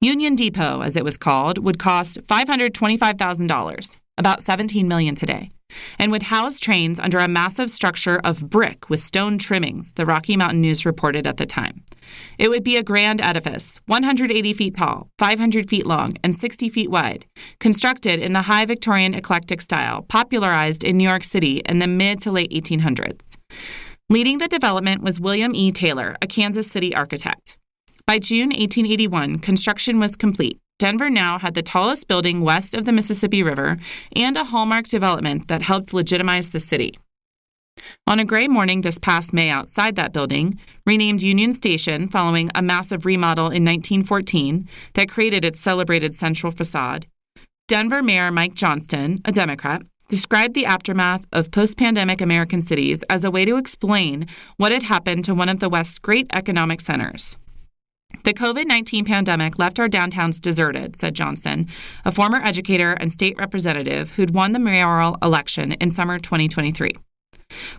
Union Depot, as it was called, would cost $525,000, about $17 million today, and would house trains under a massive structure of brick with stone trimmings, the Rocky Mountain News reported at the time. It would be a grand edifice, 180 feet tall, 500 feet long, and 60 feet wide, constructed in the high Victorian eclectic style popularized in New York City in the mid to late 1800s. Leading the development was William E. Taylor, a Kansas City architect. By June 1881, construction was complete. Denver now had the tallest building west of the Mississippi River and a hallmark development that helped legitimize the city. On a gray morning this past May outside that building, renamed Union Station following a massive remodel in 1914 that created its celebrated central facade, Denver Mayor Mike Johnston, a Democrat, described the aftermath of post-pandemic American cities as a way to explain what had happened to one of the West's great economic centers. The COVID-19 pandemic left our downtowns deserted, said Johnson, a former educator and state representative who'd won the mayoral election in summer 2023.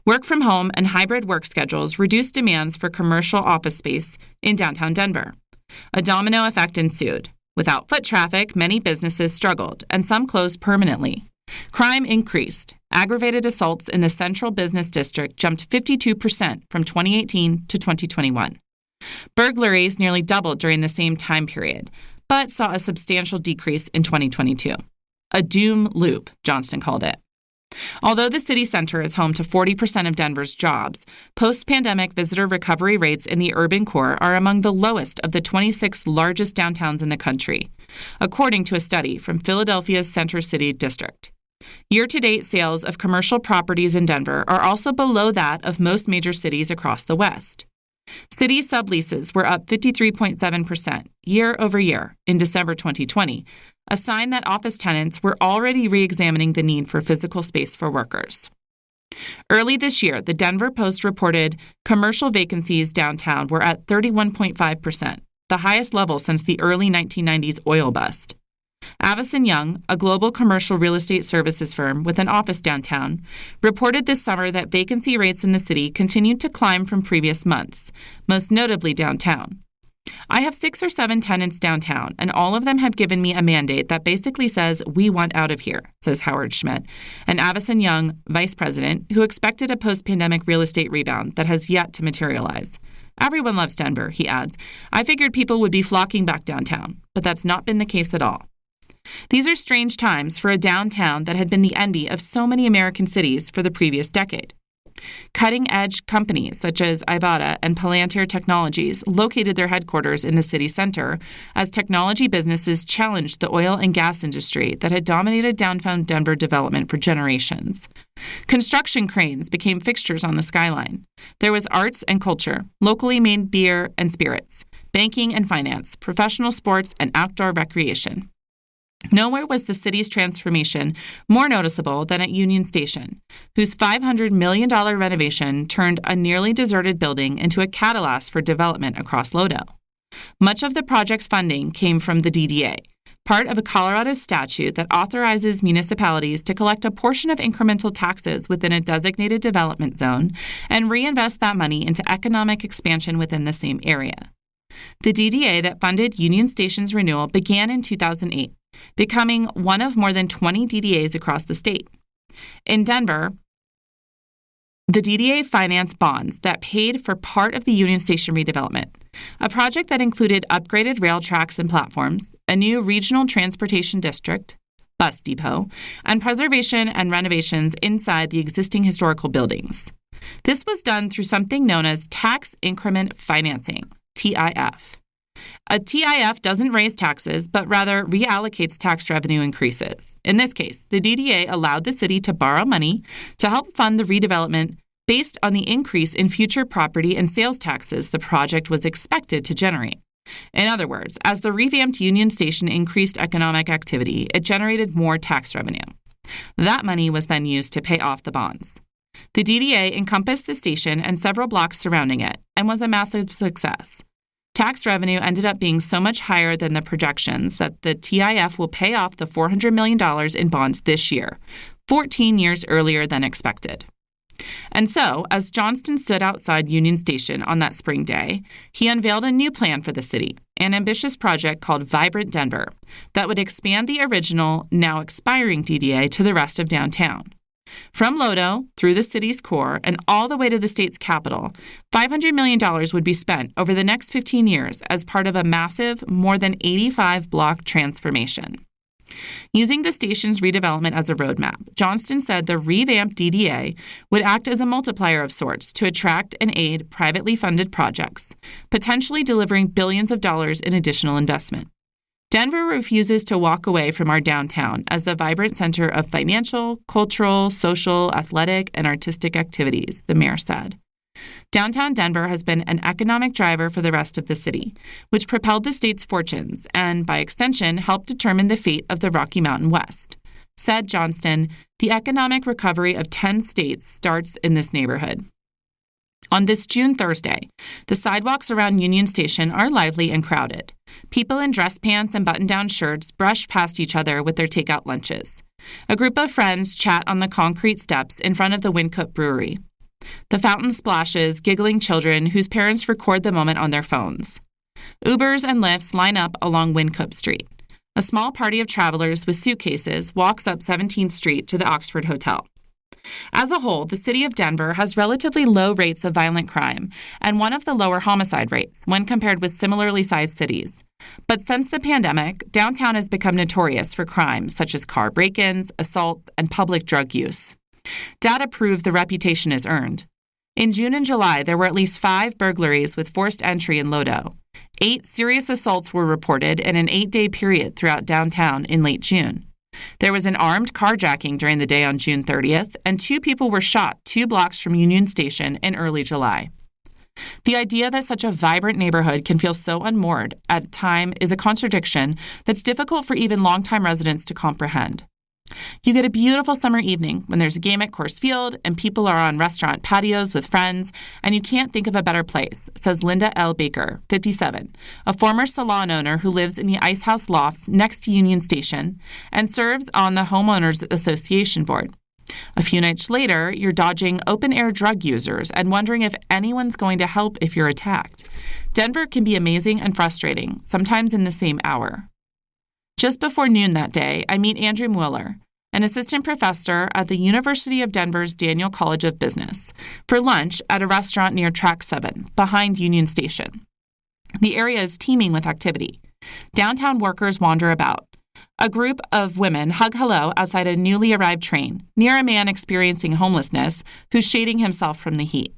Work from home and hybrid work schedules reduced demands for commercial office space in downtown Denver. A domino effect ensued. Without foot traffic, many businesses struggled, and some closed permanently. Crime increased. Aggravated assaults in the central business district jumped 52% from 2018 to 2021. Burglaries nearly doubled during the same time period, but saw a substantial decrease in 2022. A doom loop, Johnston called it. Although the city center is home to 40% of Denver's jobs, post-pandemic visitor recovery rates in the urban core are among the lowest of the 26 largest downtowns in the country, according to a study from Philadelphia's Center City District. Year-to-date sales of commercial properties in Denver are also below that of most major cities across the West. City subleases were up 53.7% year over year in December 2020, a sign that office tenants were already re-examining the need for physical space for workers. Early this year, the Denver Post reported commercial vacancies downtown were at 31.5%, the highest level since the early 1990s oil bust. Avison Young, a global commercial real estate services firm with an office downtown, reported this summer that vacancy rates in the city continued to climb from previous months, most notably downtown. I have 6 or 7 tenants downtown, and all of them have given me a mandate that basically says, we want out of here, says Howard Schmidt, an Avison Young vice president who expected a post-pandemic real estate rebound that has yet to materialize. Everyone loves Denver, he adds. I figured people would be flocking back downtown, but that's not been the case at all. These are strange times for a downtown that had been the envy of so many American cities for the previous decade. Cutting-edge companies such as Ibotta and Palantir Technologies located their headquarters in the city center as technology businesses challenged the oil and gas industry that had dominated downtown Denver development for generations. Construction cranes became fixtures on the skyline. There was arts and culture, locally made beer and spirits, banking and finance, professional sports, and outdoor recreation. Nowhere was the city's transformation more noticeable than at Union Station, whose $500 million renovation turned a nearly deserted building into a catalyst for development across Lodo. Much of the project's funding came from the DDA, part of a Colorado statute that authorizes municipalities to collect a portion of incremental taxes within a designated development zone and reinvest that money into economic expansion within the same area. The DDA that funded Union Station's renewal began in 2008. Becoming one of more than 20 DDAs across the state. In Denver, the DDA financed bonds that paid for part of the Union Station redevelopment, a project that included upgraded rail tracks and platforms, a new regional transportation district, bus depot, and preservation and renovations inside the existing historical buildings. This was done through something known as tax increment financing, TIF. A TIF doesn't raise taxes, but rather reallocates tax revenue increases. In this case, the DDA allowed the city to borrow money to help fund the redevelopment based on the increase in future property and sales taxes the project was expected to generate. In other words, as the revamped Union Station increased economic activity, it generated more tax revenue. That money was then used to pay off the bonds. The DDA encompassed the station and several blocks surrounding it and was a massive success. Tax revenue ended up being so much higher than the projections that the TIF will pay off the $400 million in bonds this year, 14 years earlier than expected. And so, as Johnston stood outside Union Station on that spring day, he unveiled a new plan for the city, an ambitious project called Vibrant Denver that would expand the original, now expiring DDA to the rest of downtown. From Lodo, through the city's core, and all the way to the state's capital, $500 million would be spent over the next 15 years as part of a massive, more than 85-block transformation. Using the station's redevelopment as a roadmap, Johnston said the revamped DDA would act as a multiplier of sorts to attract and aid privately funded projects, potentially delivering billions of dollars in additional investment. Denver refuses to walk away from our downtown as the vibrant center of financial, cultural, social, athletic, and artistic activities, the mayor said. Downtown Denver has been an economic driver for the rest of the city, which propelled the state's fortunes and, by extension, helped determine the fate of the Rocky Mountain West. Said Johnston, the economic recovery of 10 states starts in this neighborhood. On this June Thursday, the sidewalks around Union Station are lively and crowded. People in dress pants and button-down shirts brush past each other with their takeout lunches. A group of friends chat on the concrete steps in front of the Wynkoop Brewery. The fountain splashes, giggling children whose parents record the moment on their phones. Ubers and Lyfts line up along Wynkoop Street. A small party of travelers with suitcases walks up 17th Street to the Oxford Hotel. As a whole, the city of Denver has relatively low rates of violent crime and one of the lower homicide rates when compared with similarly sized cities. But since the pandemic, downtown has become notorious for crimes such as car break-ins, assaults, and public drug use. Data prove the reputation is earned. In June and July, there were at least 5 burglaries with forced entry in Lodo. 8 serious assaults were reported in an 8-day period throughout downtown in late June. There was an armed carjacking during the day on June 30th, and 2 people were shot 2 blocks from Union Station in early July. The idea that such a vibrant neighborhood can feel so unmoored at a time is a contradiction that's difficult for even longtime residents to comprehend. You get a beautiful summer evening when there's a game at Coors Field and people are on restaurant patios with friends, and you can't think of a better place, says Linda L. Baker, 57, a former salon owner who lives in the Ice House lofts next to Union Station and serves on the Homeowners Association board. A few nights later, you're dodging open-air drug users and wondering if anyone's going to help if you're attacked. Denver can be amazing and frustrating, sometimes in the same hour. Just before noon that day, I meet Andrew Mueller, an assistant professor at the University of Denver's Daniel College of Business, for lunch at a restaurant near Track 7, behind Union Station. The area is teeming with activity. Downtown workers wander about. A group of women hug hello outside a newly arrived train, near a man experiencing homelessness who's shading himself from the heat.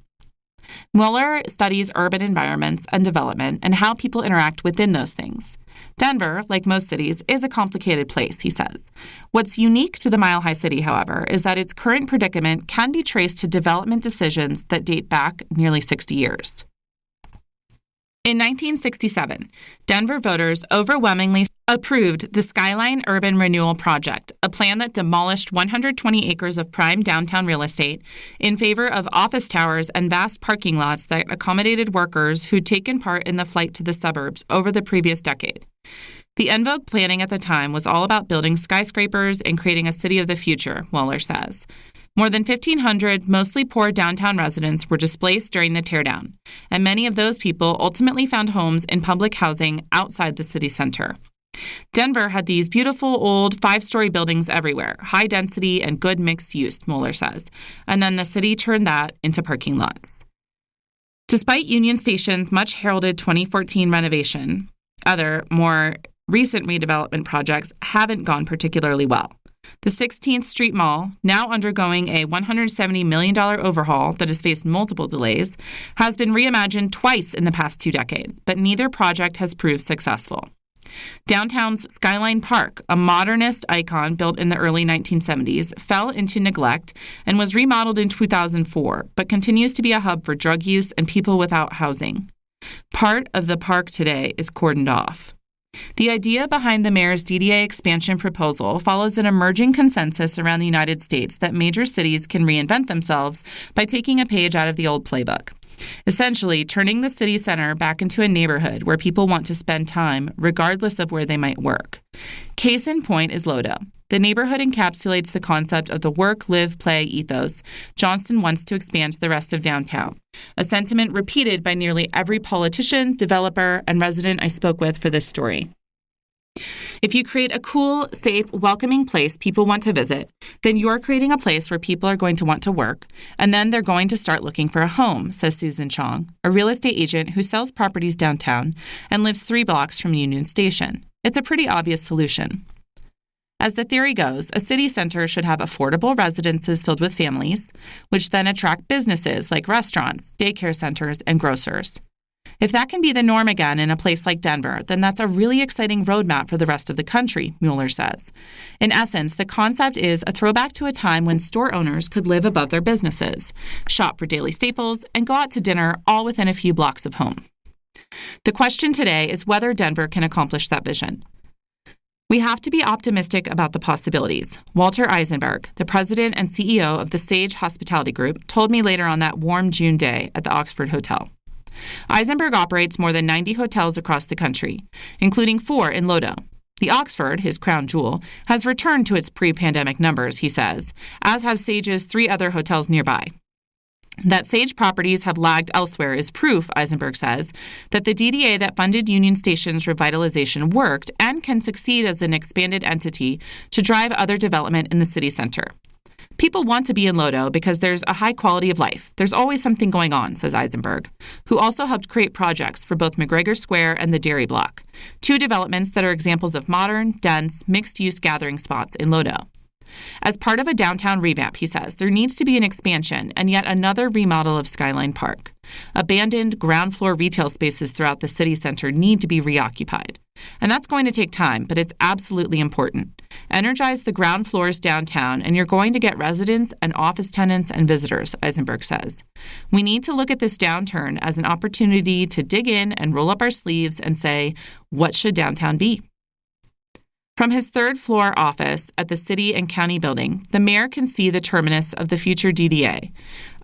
Mueller studies urban environments and development and how people interact within those things. Denver, like most cities, is a complicated place, he says. What's unique to the Mile High City, however, is that its current predicament can be traced to development decisions that date back nearly 60 years. In 1967, Denver voters overwhelmingly approved the Skyline Urban Renewal Project, a plan that demolished 120 acres of prime downtown real estate in favor of office towers and vast parking lots that accommodated workers who'd taken part in the flight to the suburbs over the previous decade. The en vogue planning at the time was all about building skyscrapers and creating a city of the future, Mueller says. More than 1,500 mostly poor downtown residents were displaced during the teardown, and many of those people ultimately found homes in public housing outside the city center. Denver had these beautiful old 5-story buildings everywhere, high density and good mixed use, Mueller says, and then the city turned that into parking lots. Despite Union Station's much heralded 2014 renovation, other, more recent redevelopment projects haven't gone particularly well. The 16th Street Mall, now undergoing a $170 million overhaul that has faced multiple delays, has been reimagined twice in the past 2 decades, but neither project has proved successful. Downtown's Skyline Park, a modernist icon built in the early 1970s, fell into neglect and was remodeled in 2004, but continues to be a hub for drug use and people without housing. Part of the park today is cordoned off. The idea behind the mayor's DDA expansion proposal follows an emerging consensus around the United States that major cities can reinvent themselves by taking a page out of the old playbook. Essentially, turning the city center back into a neighborhood where people want to spend time, regardless of where they might work. Case in point is Lodo. The neighborhood encapsulates the concept of the work, live, play ethos Johnston wants to expand to the rest of downtown, a sentiment repeated by nearly every politician, developer, and resident I spoke with for this story. If you create a cool, safe, welcoming place people want to visit, then you're creating a place where people are going to want to work, and then they're going to start looking for a home, says Susan Chong, a real estate agent who sells properties downtown and lives 3 blocks from Union Station. It's a pretty obvious solution. As the theory goes, a city center should have affordable residences filled with families, which then attract businesses like restaurants, daycare centers, and grocers. If that can be the norm again in a place like Denver, then that's a really exciting roadmap for the rest of the country, Mueller says. In essence, the concept is a throwback to a time when store owners could live above their businesses, shop for daily staples, and go out to dinner all within a few blocks of home. The question today is whether Denver can accomplish that vision. We have to be optimistic about the possibilities. Walter Eisenberg, the president and CEO of the Sage Hospitality Group, told me later on that warm June day at the Oxford Hotel. Eisenberg operates more than 90 hotels across the country, including 4 in Lodo. The Oxford, his crown jewel, has returned to its pre-pandemic numbers, he says, as have Sage's 3 other hotels nearby. That Sage properties have lagged elsewhere is proof, Eisenberg says, that the DDA that funded Union Station's revitalization worked and can succeed as an expanded entity to drive other development in the city center. People want to be in Lodo because there's a high quality of life. There's always something going on, says Eisenberg, who also helped create projects for both McGregor Square and the Dairy Block, 2 developments that are examples of modern, dense, mixed-use gathering spots in Lodo. As part of a downtown revamp, he says, there needs to be an expansion and yet another remodel of Skyline Park. Abandoned ground floor retail spaces throughout the city center need to be reoccupied. And that's going to take time, but it's absolutely important. Energize the ground floors downtown, and you're going to get residents and office tenants and visitors, Eisenberg says. We need to look at this downturn as an opportunity to dig in and roll up our sleeves and say, what should downtown be? From his 3rd-floor office at the City and County Building, the mayor can see the terminus of the future DDA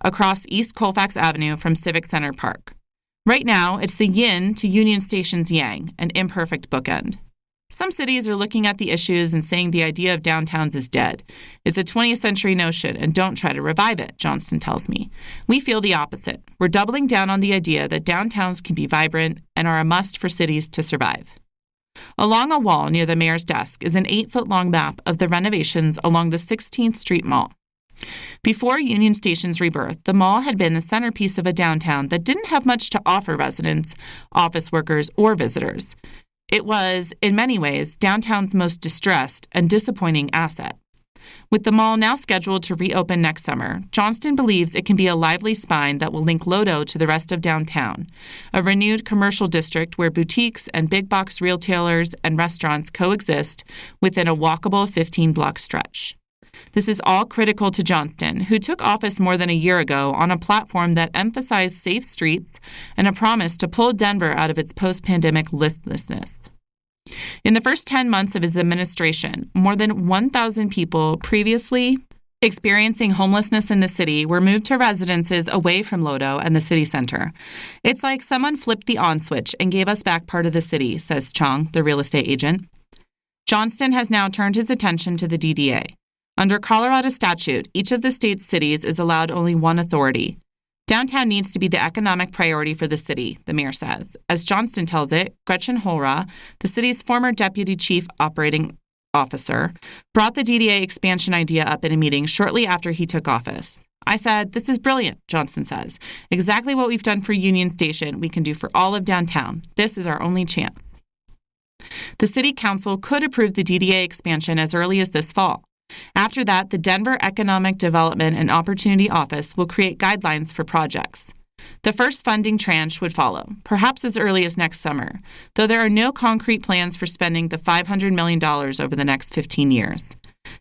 across East Colfax Avenue from Civic Center Park. Right now, it's the yin to Union Station's yang, an imperfect bookend. Some cities are looking at the issues and saying the idea of downtowns is dead. It's a 20th century notion, and don't try to revive it, Johnston tells me. We feel the opposite. We're doubling down on the idea that downtowns can be vibrant and are a must for cities to survive. Along a wall near the mayor's desk is an 8-foot-long map of the renovations along the 16th Street Mall. Before Union Station's rebirth, the mall had been the centerpiece of a downtown that didn't have much to offer residents, office workers, or visitors. It was, in many ways, downtown's most distressed and disappointing asset. With the mall now scheduled to reopen next summer, Johnston believes it can be a lively spine that will link Lodo to the rest of downtown, a renewed commercial district where boutiques and big-box retailers and restaurants coexist within a walkable 15-block stretch. This is all critical to Johnston, who took office more than a year ago on a platform that emphasized safe streets and a promise to pull Denver out of its post-pandemic listlessness. In the first 10 months of his administration, more than 1,000 people previously experiencing homelessness in the city were moved to residences away from Lodo and the city center. It's like someone flipped the on switch and gave us back part of the city, says Chong, the real estate agent. Johnston has now turned his attention to the DDA. Under Colorado statute, each of the state's cities is allowed only one authority. Downtown needs to be the economic priority for the city, the mayor says. As Johnston tells it, Gretchen Holra, the city's former deputy chief operating officer, brought the DDA expansion idea up in a meeting shortly after he took office. I said, "This is brilliant," Johnston says. "Exactly what we've done for Union Station, we can do for all of downtown. This is our only chance." The city council could approve the DDA expansion as early as this fall. After that, the Denver Economic Development and Opportunity Office will create guidelines for projects. The first funding tranche would follow, perhaps as early as next summer, though there are no concrete plans for spending the $500 million over the next 15 years.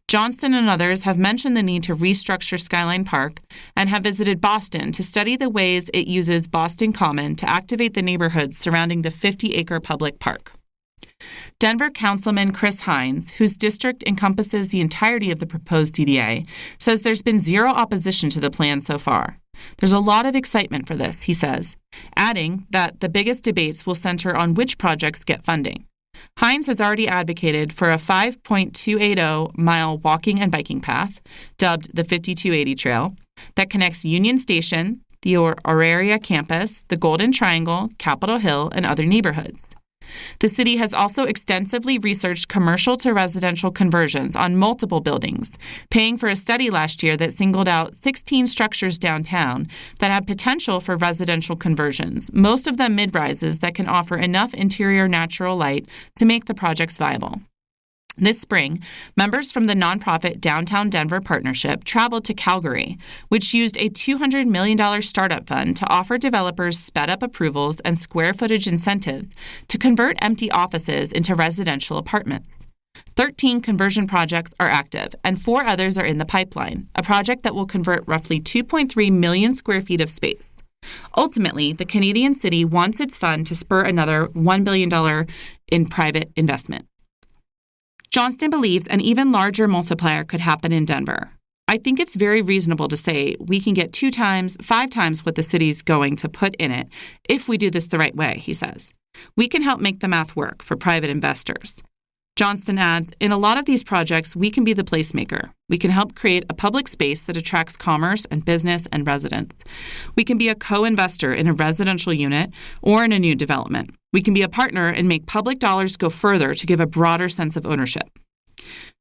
Johnston and others have mentioned the need to restructure Skyline Park and have visited Boston to study the ways it uses Boston Common to activate the neighborhoods surrounding the 50-acre public park. Denver Councilman Chris Hines, whose district encompasses the entirety of the proposed DDA, says there's been zero opposition to the plan so far. There's a lot of excitement for this, he says, adding that the biggest debates will center on which projects get funding. Hines has already advocated for a 5.280-mile walking and biking path, dubbed the 5280 Trail, that connects Union Station, the Auraria campus, the Golden Triangle, Capitol Hill, and other neighborhoods. The city has also extensively researched commercial to residential conversions on multiple buildings, paying for a study last year that singled out 16 structures downtown that have potential for residential conversions, most of them mid-rises that can offer enough interior natural light to make the projects viable. This spring, members from the nonprofit Downtown Denver Partnership traveled to Calgary, which used a $200 million startup fund to offer developers sped-up approvals and square footage incentives to convert empty offices into residential apartments. 13 conversion projects are active, and 4 others are in the pipeline, a project that will convert roughly 2.3 million square feet of space. Ultimately, the Canadian city wants its fund to spur another $1 billion in private investment. Johnston believes an even larger multiplier could happen in Denver. I think it's very reasonable to say we can get 2 times, 5 times what the city's going to put in it if we do this the right way, he says. We can help make the math work for private investors. Johnston adds, in a lot of these projects, we can be the placemaker. We can help create a public space that attracts commerce and business and residents. We can be a co-investor in a residential unit or in a new development. We can be a partner and make public dollars go further to give a broader sense of ownership.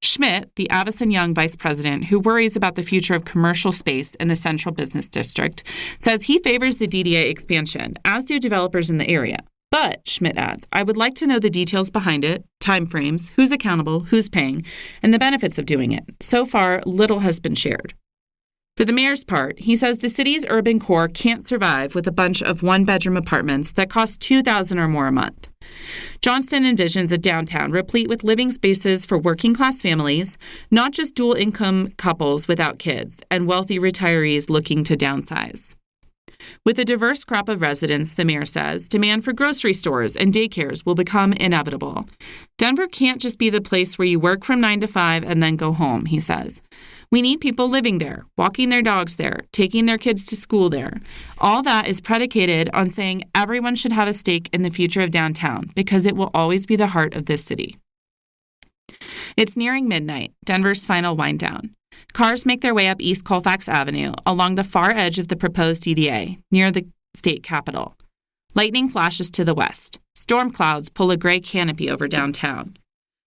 Schmidt, the Avison Young vice president who worries about the future of commercial space in the Central Business District, says he favors the DDA expansion, as do developers in the area. But, Schmidt adds, I would like to know the details behind it, timeframes, who's accountable, who's paying, and the benefits of doing it. So far, little has been shared. For the mayor's part, he says the city's urban core can't survive with a bunch of one-bedroom apartments that cost $2,000 or more a month. Johnston envisions a downtown replete with living spaces for working-class families, not just dual-income couples without kids, and wealthy retirees looking to downsize. With a diverse crop of residents, the mayor says, demand for grocery stores and daycares will become inevitable. Denver can't just be the place where you work from 9 to 5 and then go home, he says. We need people living there, walking their dogs there, taking their kids to school there. All that is predicated on saying everyone should have a stake in the future of downtown because it will always be the heart of this city. It's nearing midnight, Denver's final wind down. Cars make their way up East Colfax Avenue along the far edge of the proposed DDA, near the state capitol. Lightning flashes to the west. Storm clouds pull a gray canopy over downtown.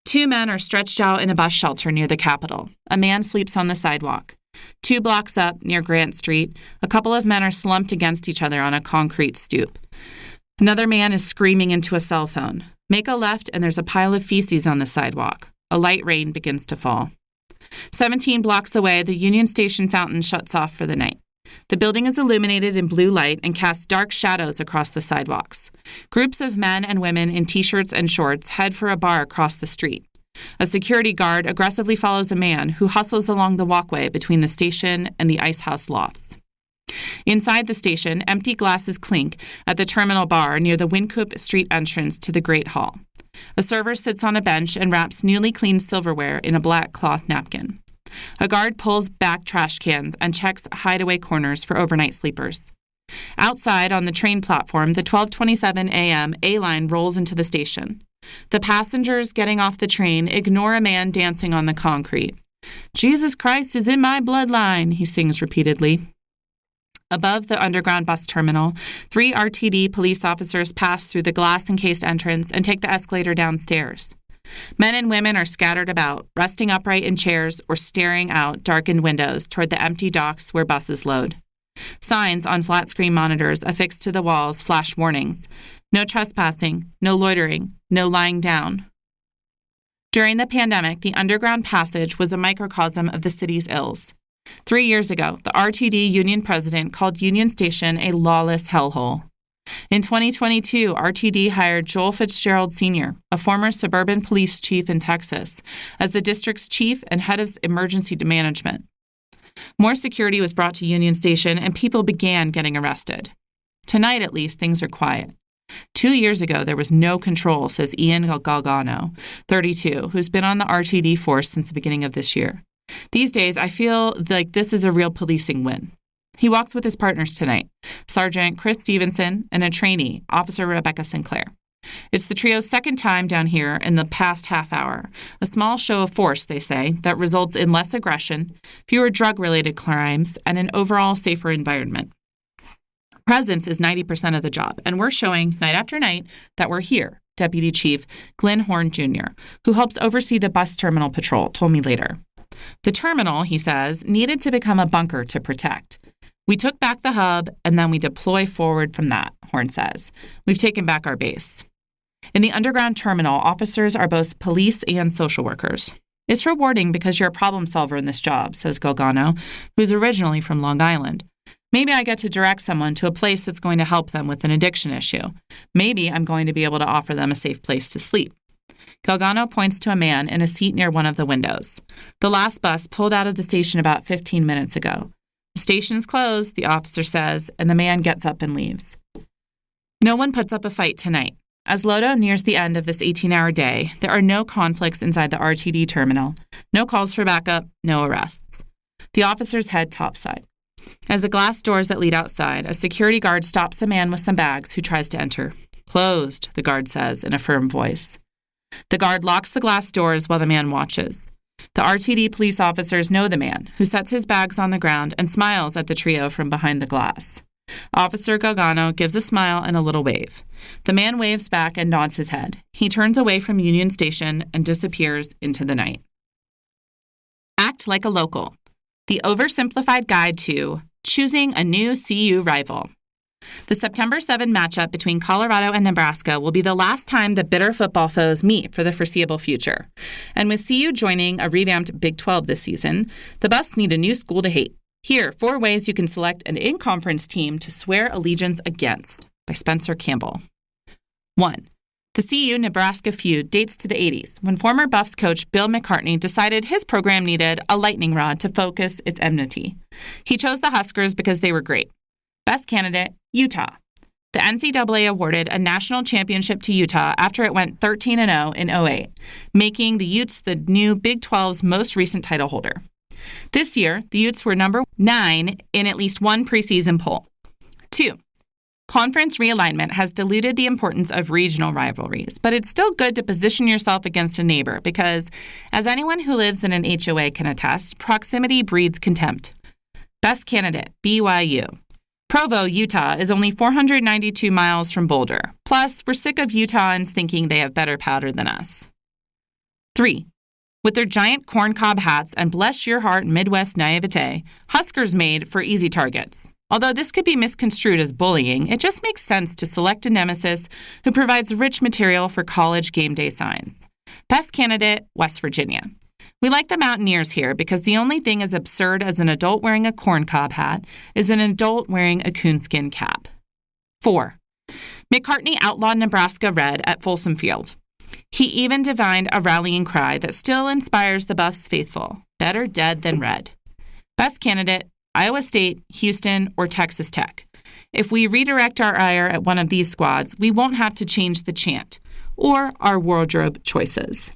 2 men are stretched out in a bus shelter near the Capitol. A man sleeps on the sidewalk. 2 blocks up, near Grant Street, a couple of men are slumped against each other on a concrete stoop. Another man is screaming into a cell phone. Make a left and there's a pile of feces on the sidewalk. A light rain begins to fall. 17 blocks away, the Union Station fountain shuts off for the night. The building is illuminated in blue light and casts dark shadows across the sidewalks. Groups of men and women in T-shirts and shorts head for a bar across the street. A security guard aggressively follows a man who hustles along the walkway between the station and the ice house lofts. Inside the station, empty glasses clink at the terminal bar near the Wynkoop Street entrance to the Great Hall. A server sits on a bench and wraps newly cleaned silverware in a black cloth napkin. A guard pulls back trash cans and checks hideaway corners for overnight sleepers. Outside on the train platform, the 12:27 a.m. A-line rolls into the station. The passengers getting off the train ignore a man dancing on the concrete. Jesus Christ is in my bloodline, he sings repeatedly. Above the underground bus terminal, 3 RTD police officers pass through the glass-encased entrance and take the escalator downstairs. Men and women are scattered about, resting upright in chairs or staring out darkened windows toward the empty docks where buses load. Signs on flat-screen monitors affixed to the walls flash warnings. No trespassing, no loitering, no lying down. During the pandemic, the underground passage was a microcosm of the city's ills. 3 years ago, the RTD union president called Union Station a lawless hellhole. In 2022, RTD hired Joel Fitzgerald Sr., a former suburban police chief in Texas, as the district's chief and head of emergency management. More security was brought to Union Station, and people began getting arrested. Tonight, at least, things are quiet. 2 years ago, there was no control, says Ian Galgano, 32, who's been on the RTD force since the beginning of this year. These days, I feel like this is a real policing win. He walks with his partners tonight, Sergeant Chris Stevenson and a trainee, Officer Rebecca Sinclair. It's the trio's second time down here in the past half hour, a small show of force, they say, that results in less aggression, fewer drug-related crimes, and an overall safer environment. Presence is 90% of the job, and we're showing night after night that we're here, Deputy Chief Glenn Horn Jr., who helps oversee the bus terminal patrol, told me later. The terminal, he says, needed to become a bunker to protect. We took back the hub, and then we deploy forward from that, Horn says. We've taken back our base. In the underground terminal, officers are both police and social workers. It's rewarding because you're a problem solver in this job, says Galgano, who's originally from Long Island. Maybe I get to direct someone to a place that's going to help them with an addiction issue. Maybe I'm going to be able to offer them a safe place to sleep. Galgano points to a man in a seat near one of the windows. The last bus pulled out of the station about 15 minutes ago. The station's closed, the officer says, and the man gets up and leaves. No one puts up a fight tonight. As Lodo nears the end of this 18-hour day, there are no conflicts inside the RTD terminal, no calls for backup, no arrests. The officers head topside. As the glass doors that lead outside, a security guard stops a man with some bags who tries to enter. Closed, the guard says in a firm voice. The guard locks the glass doors while the man watches. The RTD police officers know the man, who sets his bags on the ground and smiles at the trio from behind the glass. Officer Galgano gives a smile and a little wave. The man waves back and nods his head. He turns away from Union Station and disappears into the night. Act like a local. The oversimplified guide to choosing a new CU rival. The September 7 matchup between Colorado and Nebraska will be the last time the bitter football foes meet for the foreseeable future. And with CU joining a revamped Big 12 this season, the Buffs need a new school to hate. Here, 4 ways you can select an in-conference team to swear allegiance against, by Spencer Campbell. 1. The CU-Nebraska feud dates to the 80s, when former Buffs coach Bill McCartney decided his program needed a lightning rod to focus its enmity. He chose the Huskers because they were great. Best candidate, Utah. The NCAA awarded a national championship to Utah after it went 13-0 in 2008, making the Utes the new Big 12's most recent title holder. This year, the Utes were number 9 in at least one preseason poll. 2. Conference realignment has diluted the importance of regional rivalries, but it's still good to position yourself against a neighbor because, as anyone who lives in an HOA can attest, proximity breeds contempt. Best candidate, BYU. Provo, Utah is only 492 miles from Boulder. Plus, we're sick of Utahns thinking they have better powder than us. 3. With their giant corncob hats and bless your heart Midwest naivete, Huskers made for easy targets. Although this could be misconstrued as bullying, it just makes sense to select a nemesis who provides rich material for college game day signs. Best candidate, West Virginia. We like the Mountaineers here because the only thing as absurd as an adult wearing a corncob hat is an adult wearing a coonskin cap. 4. McCartney outlawed Nebraska red at Folsom Field. He even divined a rallying cry that still inspires the Buffs faithful, better dead than red. Best candidate, Iowa State, Houston, or Texas Tech. If we redirect our ire at one of these squads, we won't have to change the chant or our wardrobe choices.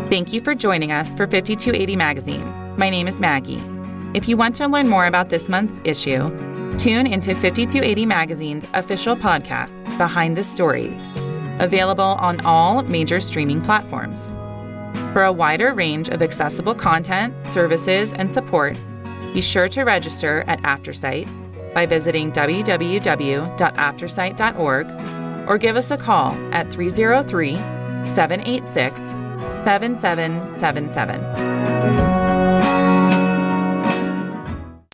Thank you for joining us for 5280 Magazine. My name is Maggie. If you want to learn more about this month's issue, tune into 5280 Magazine's official podcast, Behind the Stories, available on all major streaming platforms. For a wider range of accessible content, services, and support, be sure to register at Aftersight by visiting www.aftersight.org or give us a call at 303-786-7777.